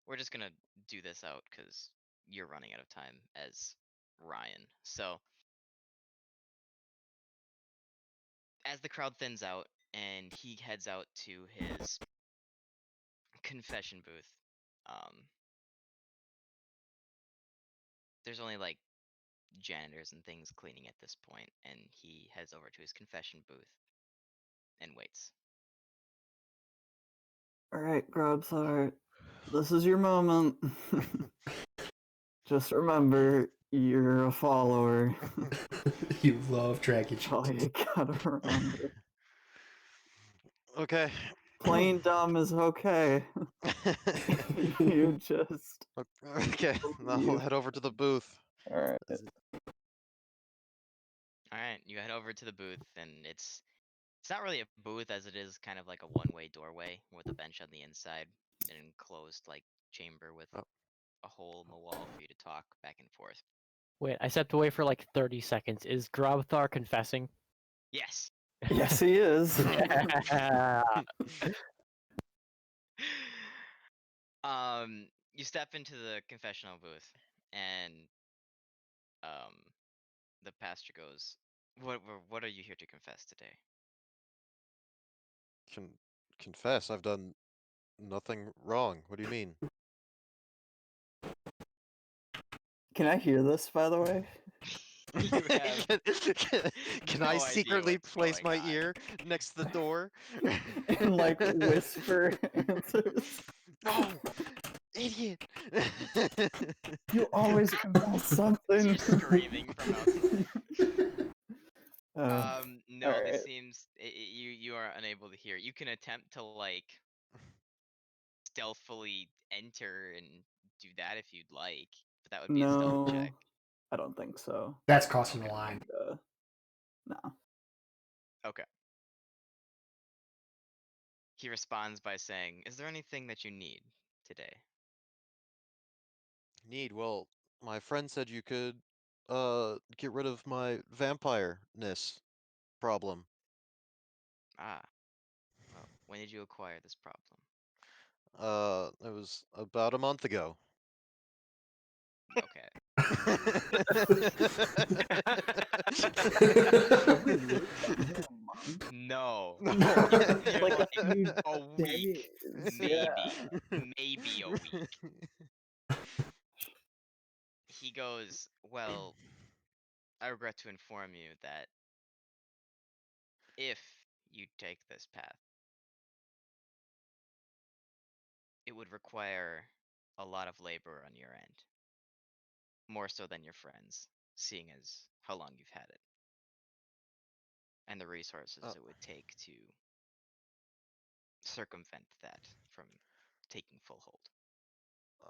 we're just gonna do this out because you're running out of time as Ryan. So as the crowd thins out and he heads out to his confession booth, there's only like janitors and things cleaning at this point, and he heads over to his confession booth and waits. All right, Grobthar, this is your moment. Just remember, you're a follower. You love dragon That's all you gotta remember. Okay. Plain dumb is okay. You just. Okay. Now You- we'll head over to the booth. All right. All right, you head over to the booth, and it's not really a booth as it is kind of like a one-way doorway with a bench on the inside, an enclosed like chamber with Oh. a hole in the wall for you to talk back and forth. Wait, I stepped away for like 30 seconds. Is Grobthar confessing? Yes. Yes, he is. Yeah. You step into the confessional booth, and the pastor goes, "What are you here to confess today?" Confess, I've done nothing wrong. What do you mean? Can I hear this, by the way? You have Can no I idea secretly what's place going my on. ear next to the door? And like whisper answers. No! Idiot! You always confess something. You're screaming from outside. No, alright. this seems you are unable to hear. You can attempt to like stealthily enter and do that if you'd like, but that would be a stealth No, check. I don't think so. That's crossing the line. No. Okay. He responds by saying, "Is there anything that you need today?" Well, my friend said you could, get rid of my vampire-ness problem. Ah. Well, when did you acquire this problem? It was about a month ago. Okay. No. You're Like like a few a week. days, Maybe a week. He goes, "Well, I regret to inform you that if you take this path, it would require a lot of labor on your end. More so than your friends, seeing as how long you've had it. And the resources it would take to circumvent that from taking full hold."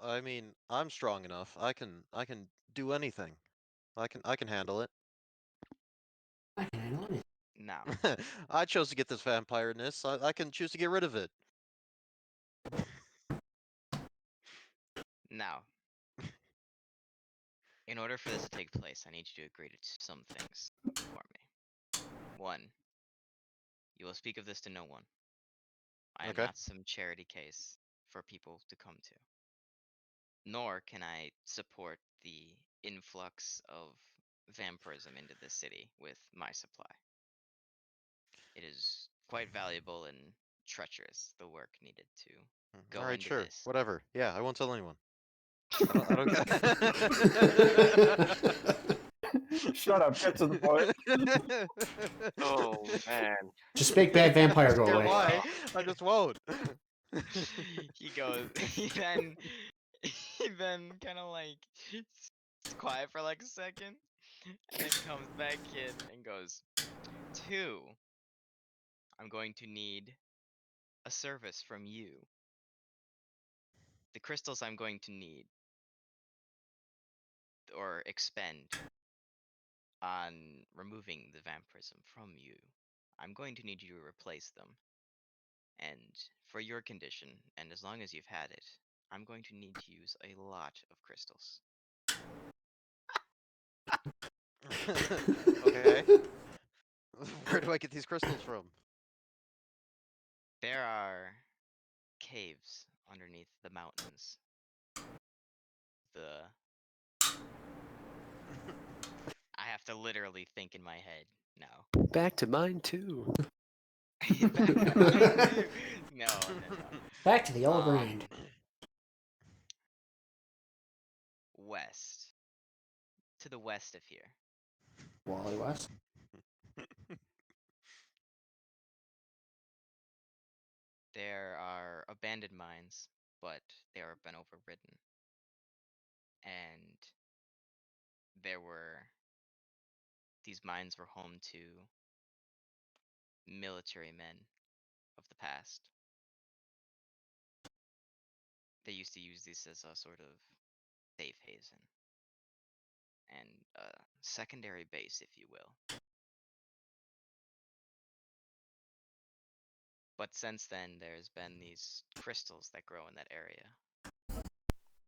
I mean, I'm strong enough. I can do anything. I can handle it. I can handle it. Now, I chose to get this vampire-ness. I can choose to get rid of it. now, in order for this to take place, I need you to agree to some things for me. One, you will speak of this to no one. I am Okay. not some charity case for people to come to. Nor can I support the influx of vampirism into this city with my supply. It is quite valuable and treacherous the work needed to go All right, into sure, this. whatever. Yeah, I won't tell anyone. I don't. Shut up, get to the point. Oh man. Just make bad vampire go Care away. why? I just won't. He goes. He then kind of like quiet for like a second, and then comes back in and goes, 2. I'm going to need a service from you. The crystals I'm going to need or expend on removing the vampirism from you, I'm going to need you to replace them. And for your condition, and as long as you've had it, I'm going to need to use a lot of crystals. Okay. Where do I get these crystals from? There are caves underneath the mountains. I have to literally think in my head now. Back to mine too. Back to mine too. No. Back to the old Um, grind. West. To the west of here. Wally West. There are abandoned mines, but they have been overridden. And these mines were home to military men of the past. They used to use these as a sort of safe haven and a secondary base, if you will. But since then, there's been these crystals that grow in that area.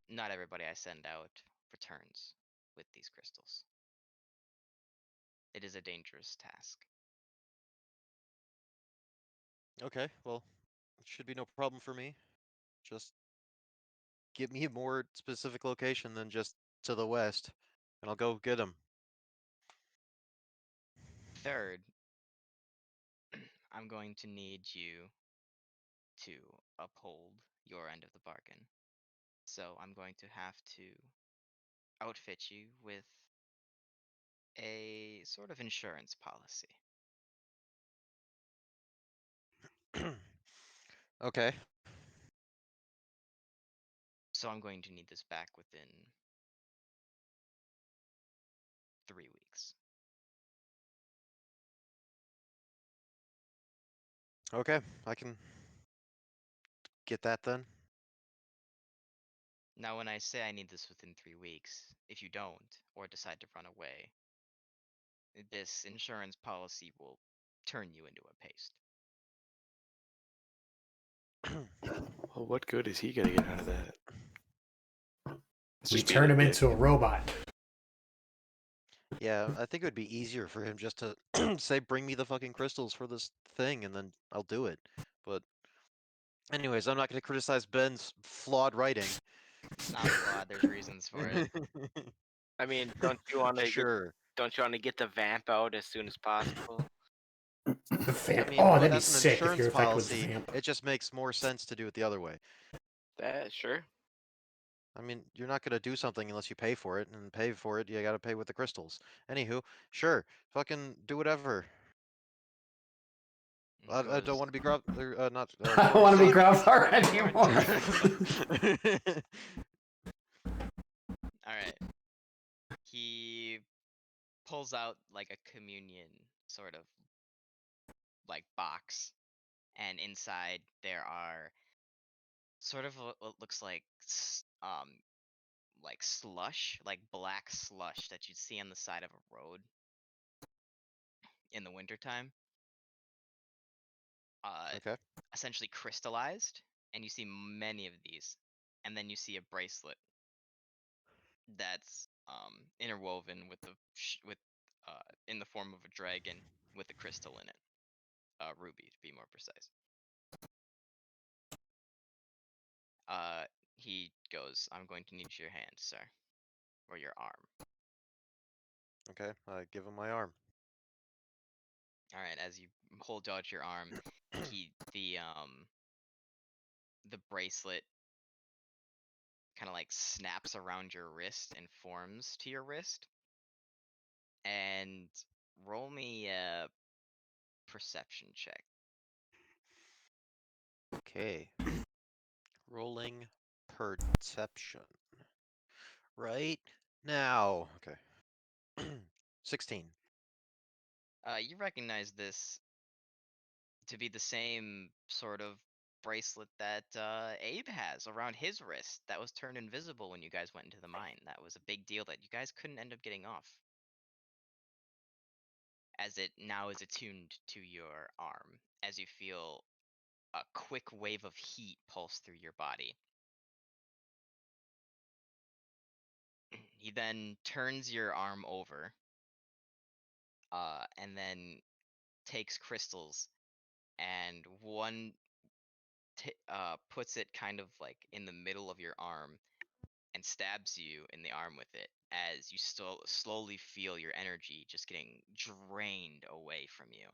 Not everybody I send out returns with these crystals. It is a dangerous task. Okay, well, it should be no problem for me. Just give me a more specific location than just to the west, and I'll go get them. Third, I'm going to need you to uphold your end of the bargain. So I'm going to have to outfit you with a sort of insurance policy. Okay. So I'm going to need this back within 3 weeks. Okay, I can get that then. Now, when I say I need this within 3 weeks, if you don't, or decide to run away, this insurance policy will turn you into a paste. Well, what good is he gonna get out of that? It's We just being turn a him dick. into a robot. Yeah, I think it would be easier for him just to say, bring me the fucking crystals for this thing, and then I'll do it. But anyways, I'm not going to criticize Ben's flawed writing. It's not flawed, there's reasons for it. I mean, don't you want to Sure. get the vamp out as soon as possible? The vamp. I mean, Oh, but that'd be as an sick if insurance you're affected with the policy, vamp. it just makes more sense to do it the other way. That sure. I mean, you're not going to do something unless you pay for it, and pay for it, you got to pay with the crystals. Anywho, sure, fucking do whatever. He I goes, don't want to be not. I don't want to be Grubhar Lord anymore. Alright. He pulls out like a communion sort of like box, and inside there are sort of what looks like slush, like black slush that you'd see on the side of a road in the wintertime. Okay. Essentially crystallized, and you see many of these, and then you see a bracelet that's interwoven with in the form of a dragon with a crystal in it, ruby to be more precise. He goes, I'm going to need your hand, sir, or your arm. Okay, I give him my arm. All right, as you hold out your arm, the bracelet kind of like snaps around your wrist and forms to your wrist. And roll me a perception check. Okay. Rolling perception. Right now. Okay. 16. You recognize this to be the same sort of bracelet that Abe has around his wrist that was turned invisible when you guys went into the mine. That was a big deal that you guys couldn't end up getting off, as it now is attuned to your arm, as you feel a quick wave of heat pulse through your body. He then turns your arm over, and then takes crystals, and one puts it kind of like in the middle of your arm and stabs you in the arm with it, as you slowly feel your energy just getting drained away from you,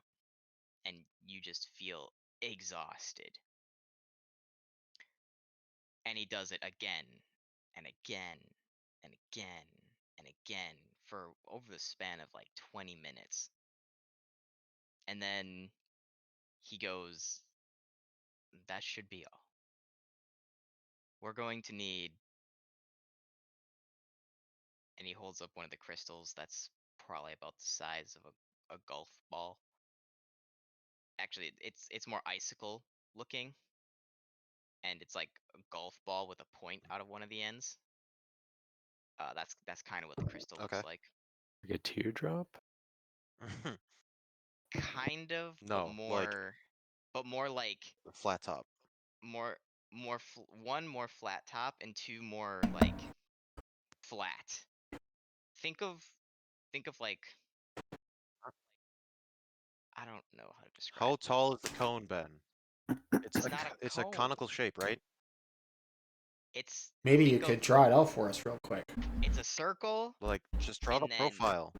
and you just feel exhausted. And he does it again and again and again and again for over the span of like 20 minutes. And then he goes, that should be all. We're going to need, and he holds up one of the crystals that's probably about the size of a golf ball. Actually, it's more icicle looking, and it's like a golf ball with a point out of one of the ends. That's kind of what the crystal Okay. looks like. Like a teardrop? Kind of, No, like but more like a flat top. one more flat top and two more like flat. Think of like, I don't know how to describe How it. tall is the cone, Ben? It's It's a not a it's a cone. conical shape, right? It's Maybe you think could of, draw it out for us real quick. it's a circle. Like just draw the And then profile.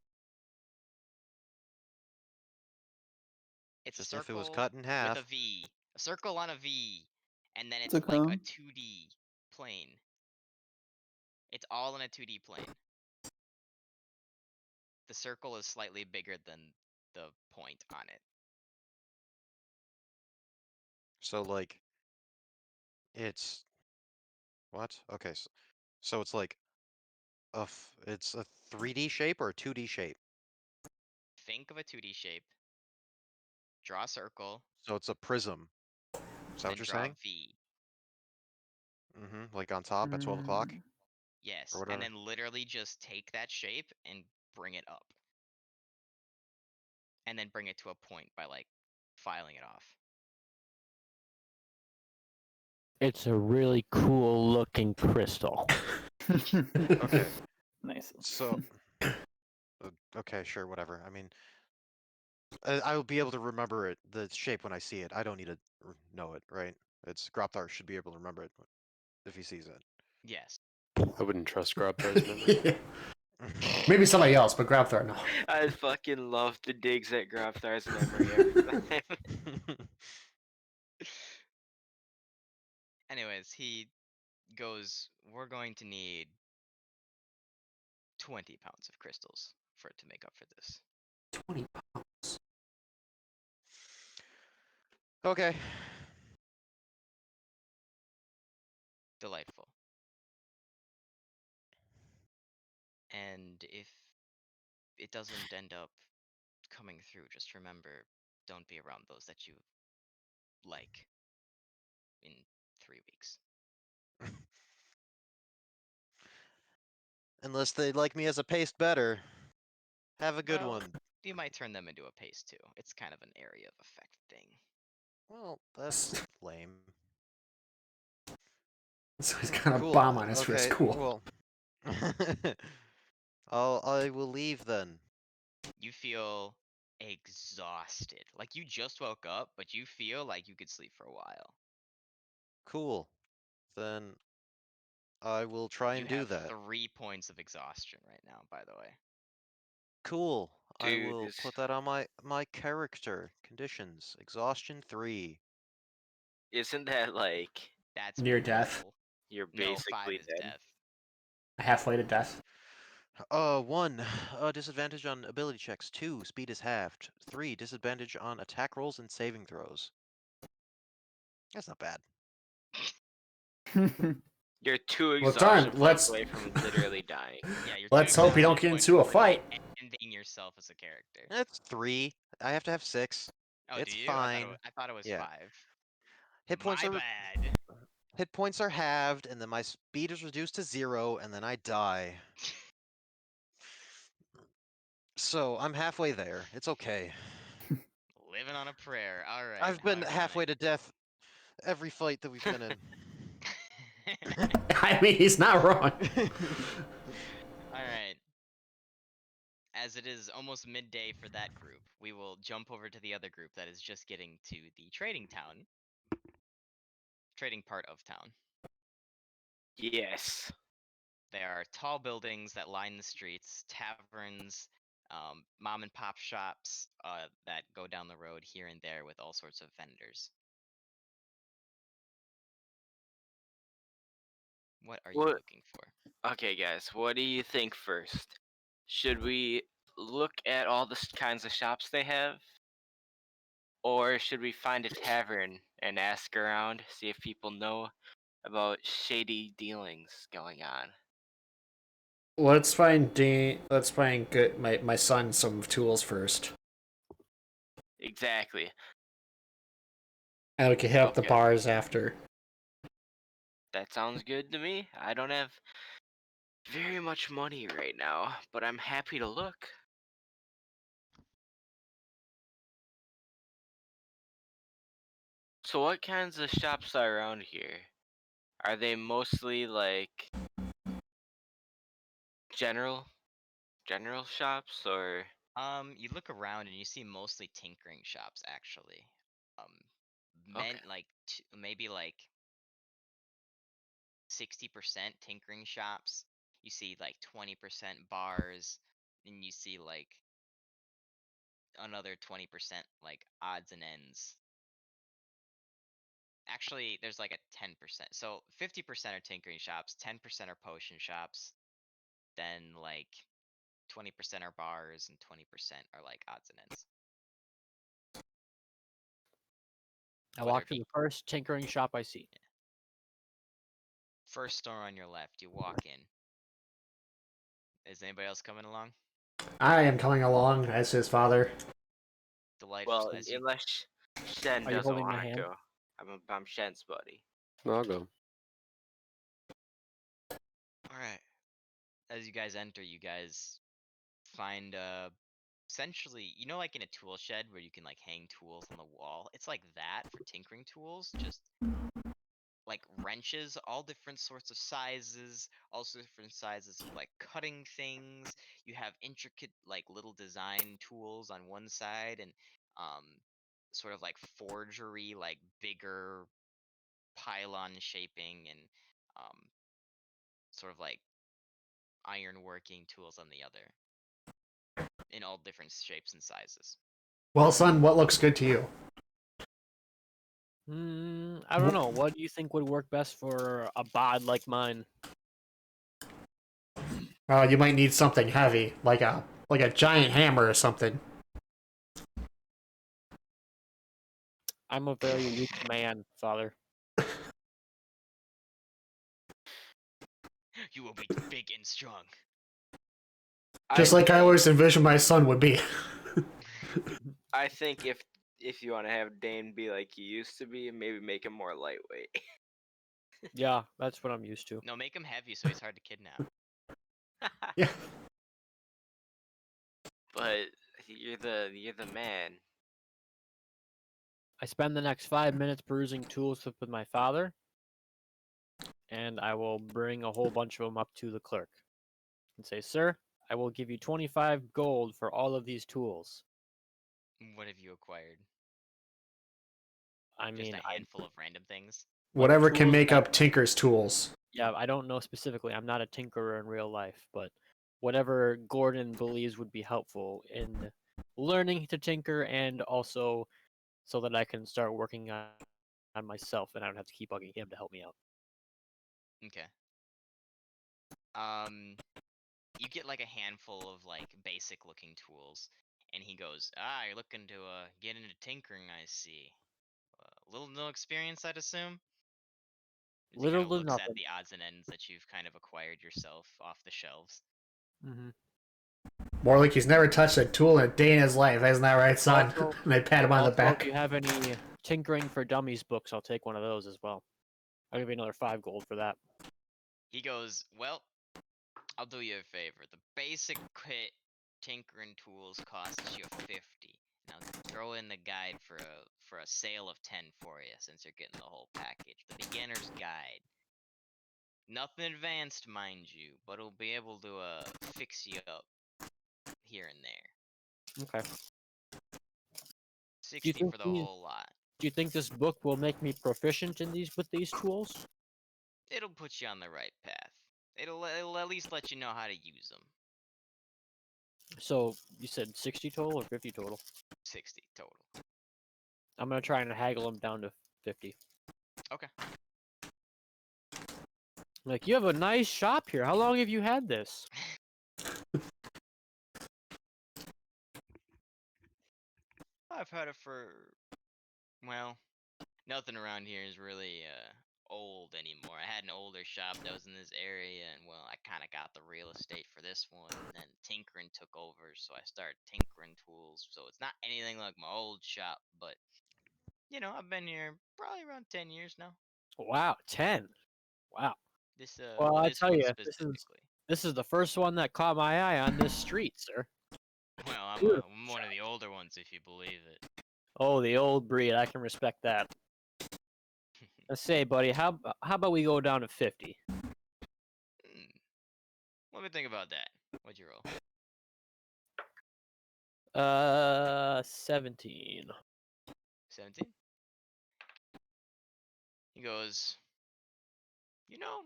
It's Just a if it was circle cut in with half. a V. A circle on a V. And then It's a it's like a cone. 2D plane. It's all in a 2D plane. The circle is slightly bigger than the point on it. So like it's what? Okay, so it's like it's a 3D shape or a 2D shape. Think of a 2D shape. Draw a circle. So it's a prism. Is that Then what you're draw saying? a V. Like on top at 12 o'clock Yes. or whatever. And then literally just take that shape and bring it up. And then bring it to a point by like filing it off. It's a really cool looking crystal. Okay. Nice. So okay, sure, whatever. I mean, I will be able to remember the shape when I see it. I don't need to know it, right? It's Groptar should be able to remember it if he sees it. Yes. I wouldn't trust Grobthar's memory. Yeah. Maybe somebody else, but Grabthar, no. I fucking love the digs at Grobthar's memory every time. Anyways, he goes, we're going to need 20 pounds of crystals for it to make up for this. 20 pounds. Okay. Delightful. And if it doesn't end up coming through, just remember, don't be around those that you like in 3 weeks. Unless they like me as a paste better. Have a good Well, one. you might turn them into a paste too. It's kind of an area of effect thing. Well, that's lame. So he's got a Cool. bomb on his wrist. Okay, Cool. well, I will leave then. You feel exhausted. Like you just woke up, but you feel like you could sleep for a while. Cool. Then I will try You and do have that. 3 points of exhaustion right now, by the way. Cool. I Dude, will this put that on my character conditions. Exhaustion 3. isn't that like That's Near death. brutal. you're No, 5 basically is dead? death. Halfway to death. 1. Disadvantage on ability checks. 2. Speed is halved. 3. Disadvantage on attack rolls and saving throws. That's not bad. You're 2 Well, exhaustion darn, points away from literally dying. Yeah, you're Let's two hope you don't exhaustion get points into a away from fight. ending yourself as a character. That's 3. I have to have 6. Oh, It's do you? fine. I thought it was Yeah. 5. Hit points My are bad. hit points are halved, and then my speed is reduced to 0, and then I die. So I'm halfway there. It's okay. Living on a prayer. All right. I've been halfway to death every fight that we've been in. I mean, he's not wrong. All right. As it is almost midday for that group, we will jump over to the other group that is just getting to the trading part of town. Yes. There are tall buildings that line the streets, taverns, mom and pop shops that go down the road here and there with all sorts of vendors. What are you What- looking for? Okay, guys, what do you think first? Should we look at all the kinds of shops they have? Or should we find a tavern and ask around, see if people know about shady dealings going on? Let's find good my son some tools first. Exactly. And we can hit up the Okay. bars after. That sounds good to me. I don't have very much money right now, but I'm happy to look. So what kinds of shops are around here? Are they mostly like general shops, or You look around and you see mostly tinkering shops actually. Okay. Like maybe like 60% tinkering shops. You see like 20% bars, and you see like another 20% like odds and ends. Actually, there's like a 10%. So 50% are tinkering shops, 10% are potion shops, then like 20% are bars, and 20% are like odds and ends. I What walk are to the first tinkering shop I see. First store on your left, you walk in. Is anybody else coming along? I am coming along as his father. Delightful. well, As you, unless Shen Are you doesn't holding my want to hand? go. I'm Shen's buddy. I'll go. all right. As you guys enter, you guys find essentially, you know, like in a tool shed where you can like hang tools on the wall. It's like that for tinkering tools, just like wrenches, all different sorts of sizes, also different sizes of like cutting things. You have intricate like little design tools on one side, and sort of like forgery, like bigger pylon shaping, and sort of like ironworking tools on the other, in all different shapes and sizes. Well, son, what looks good to you? I don't know. What do you think would work best for a bod like mine? You might need something heavy, like a giant hammer or something. I'm a very weak man, father. You will be big and strong. Just like I always envisioned my son would be. I think if you want to have Dane be like he used to be, maybe make him more lightweight. Yeah, that's what I'm used to. No, make him heavy so he's hard to kidnap. Yeah. But you're the man. I spend the next 5 minutes perusing tools with my father, and I will bring a whole bunch of them up to the clerk and say, "Sir, I will give you 25 gold for all of these tools." What have you acquired? I Just mean, a handful of random things. Whatever can tools make that- up Tinker's tools. yeah, I don't know specifically. I'm not a tinkerer in real life, but whatever Gordon believes would be helpful in learning to tinker, and also so that I can start working on myself and I don't have to keep bugging him to help me out. Okay. You get like a handful of like basic looking tools, and he goes, you're looking to get into tinkering, I see. Little no experience, I'd assume? As he kind of Little to looks at nothing. the odds and ends that you've kind of acquired yourself off the shelves. Mm-hmm. More like he's never touched a tool in a day in his life. Isn't that right, son? Also- And I pat him on the Also, back. if you have any Tinkering for Dummies books, I'll take one of those as well. I'll give you another 5 gold for that. He goes, well, I'll do you a favor. The basic kit tinkering tools costs you 50. Now throw in the guide for a sale of 10 for you, since you're getting the whole package. The beginner's guide. Nothing advanced, mind you, but it'll be able to fix you up here and there. Okay. 60 think for the these- whole lot. Do you think this book will make me proficient in with these tools? It'll put you on the right path. It'll at least let you know how to use them. So you said 60 total or 50 total? 60 total. I'm gonna try and haggle them down to 50. Okay. Like, you have a nice shop here. How long have you had this? I've had it for, well, nothing around here is really old anymore. I had an older shop that was in this area, and well, I kind of got the real estate for this one, and then tinkering took over, so I started tinkering tools. So it's not anything like my old shop, but you know, I've been here probably around 10 years now. Wow, 10. Wow. This Well, I this tell one you, specifically. this is the first one that caught my eye on this street, sir. Well, I'm Beautiful one of the older ones, if you believe it. Oh, the old breed. I can respect that. Let's say, buddy, how about we go down to 50? Let me think about that. What'd you roll? 17. 17? He goes, you know,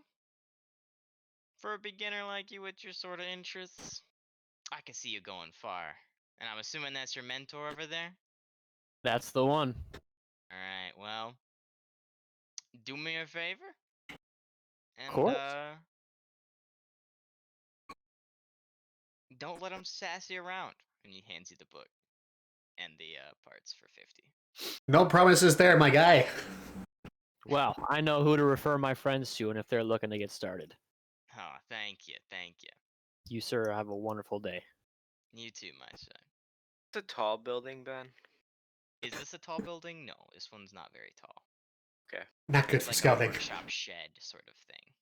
for a beginner like you with your sort of interests, I can see you going far. And I'm assuming that's your mentor over there? That's the one. Alright, well, do me a favor. And, course. don't let him sass you around. And he hands you the book and the parts for 50. No promises there, my guy. Well, I know who to refer my friends to, and if they're looking to get started. Oh, thank you, thank you. You, sir, have a wonderful day. You too, my son. It's a tall building, Ben. Is this a tall building? No, this one's not very tall. Not good It's for like scouting. a workshop shed sort of thing.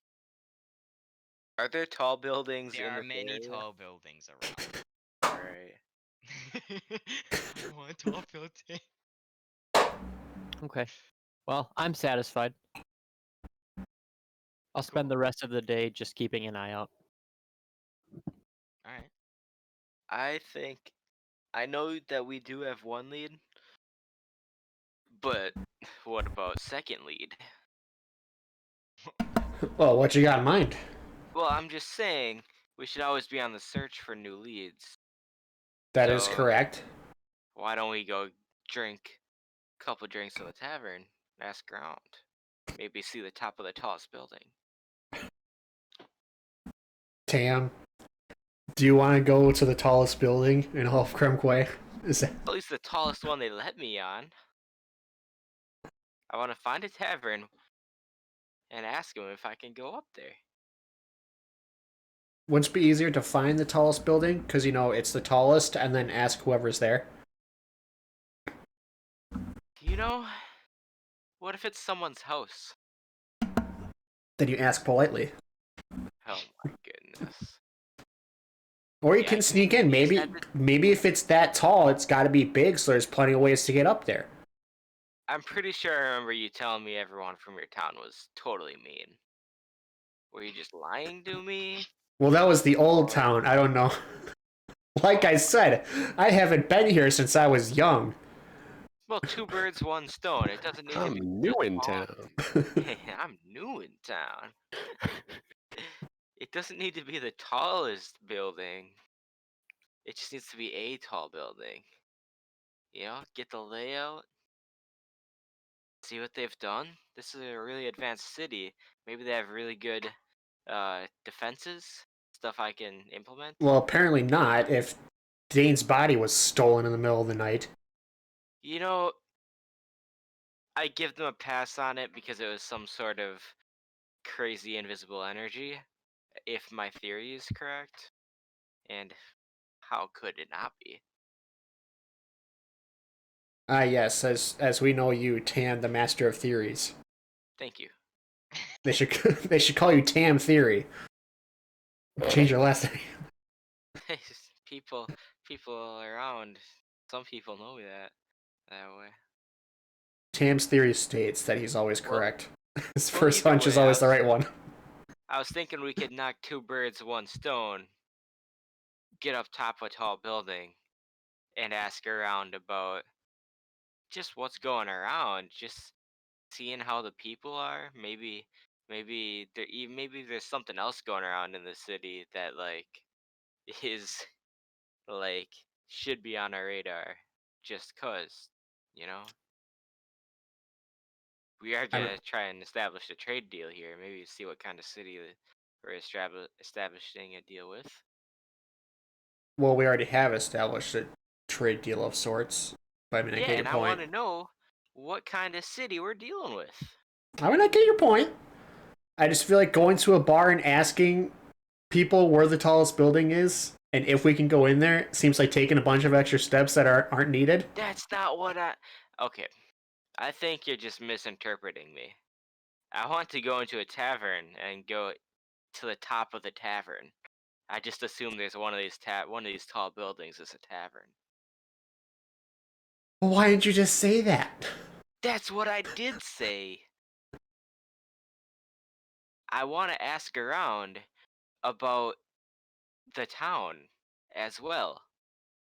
Are there tall buildings There in are this many area? tall buildings around. Alright. I want a tall building. Okay. Well, I'm satisfied. I'll spend the rest of the day just keeping an eye out. Alright. I think I know that we do have one lead, but what about second lead? Well, what you got in mind? Well, I'm just saying we should always be on the search for new leads. That is So- correct. Why don't we go drink a couple drinks in the tavern, ask around, maybe see the top of the tallest building? Tam, do you want to go to the tallest building in all of Kremquay? Is that... At least the tallest one they let me on. I want to find a tavern and ask them if I can go up there. Wouldn't it be easier to find the tallest building? Because, you know, it's the tallest, and then ask whoever's there? You know, what if it's someone's house? Then you ask politely. Oh my goodness. Or you Yeah, can sneak in. you said Maybe if it's that tall, it's got to be big, so there's plenty of ways to get up there. I'm pretty sure I remember you telling me everyone from your town was totally mean. Were you just lying to me? Well, that was the old town. I don't know. Like I said, I haven't been here since I was young. Well, two birds, one stone. It doesn't need to I'm be new just in all- town. I'm new in town. It doesn't need to be the tallest building. It just needs to be a tall building. You know, get the layout. See what they've done. This is a really advanced city. Maybe they have really good defenses, stuff I can implement. Well, apparently not. If Dane's body was stolen in the middle of the night. You know, I give them a pass on it because it was some sort of crazy invisible energy, if my theory is correct. And how could it not be? Ah, yes. As we know you, Tam, the master of theories. Thank you. They should they should call you Tam Theory. Change your last name. people around, some people know me that way. Tam's theory states that he's always Well- correct. His well, first either hunch is way, always the right one. I was thinking we could knock two birds, one stone. Get up top of a tall building and ask around about just what's going around, just seeing how the people are. Maybe maybe there's something else going around in the city that like is like should be on our radar just cuz, you know. We are I going don't- to try and establish a trade deal here. Maybe see what kind of city that we're establishing a deal with. Well, we already have established a trade deal of sorts. But I mean, I Yeah, get and your I want point. to know what kind of city we're dealing with. I mean, I get your point. I just feel like going to a bar and asking people where the tallest building is and if we can go in there seems like taking a bunch of extra steps that aren't needed. That's not what I. Okay, I think you're just misinterpreting me. I want to go into a tavern and go to the top of the tavern. I just assume there's one of these tall buildings is a tavern. Well, why didn't you just say that? That's what I did say. I want to ask around about the town as well.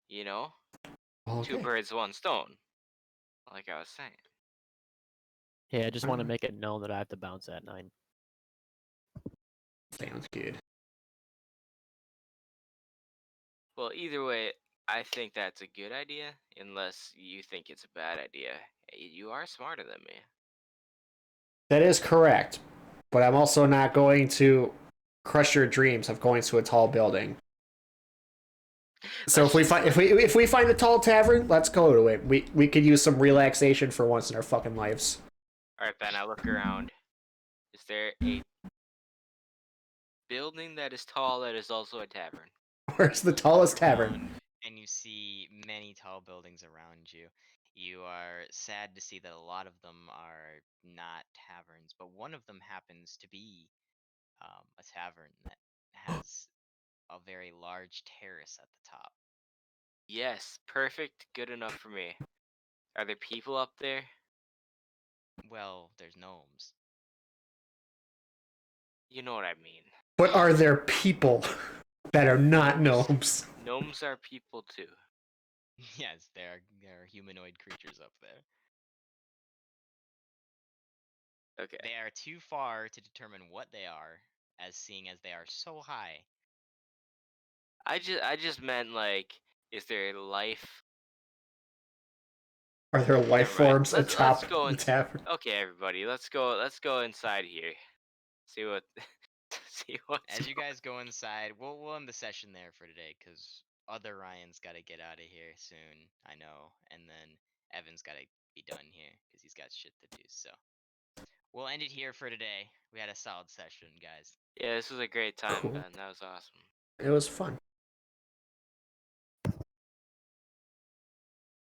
You know, two Okay. birds, one stone. Like I was saying. Yeah, I just want to make it known that I have to bounce at 9. Sounds good. Well, either way, I think that's a good idea, unless you think it's a bad idea. You are smarter than me. That is correct. But I'm also not going to crush your dreams of going to a tall building. So Let's if we just find if we find a tall tavern, let's go to it. We could use some relaxation for once in our fucking lives. All right, Ben. I look around. Is there a building that is tall that is also a tavern? Where's the tallest tavern? Around, and you see many tall buildings around you. You are sad to see that a lot of them are not taverns, but one of them happens to be a tavern that has a very large terrace at the top. Yes, perfect. Good enough for me. Are there people up there? Well, there's gnomes. You know what I mean. But are there people that are not gnomes? Gnomes are people too. Yes, there are humanoid creatures up there. Okay. They are too far to determine what they are, as seeing as they are so high. I just meant like, is there life? Are there life Never mind. forms Let's atop go the in. tavern? Okay, everybody, let's go inside here. See what see what's As you going- guys go inside, we'll end the session there for today, because other Ryan's got to get out of here soon, I know, and then Evan's got to be done here, because he's got shit to do, so. We'll end it here for today. We had a solid session, guys. Yeah, this was a great time, Cool. Ben. That was awesome. It was fun.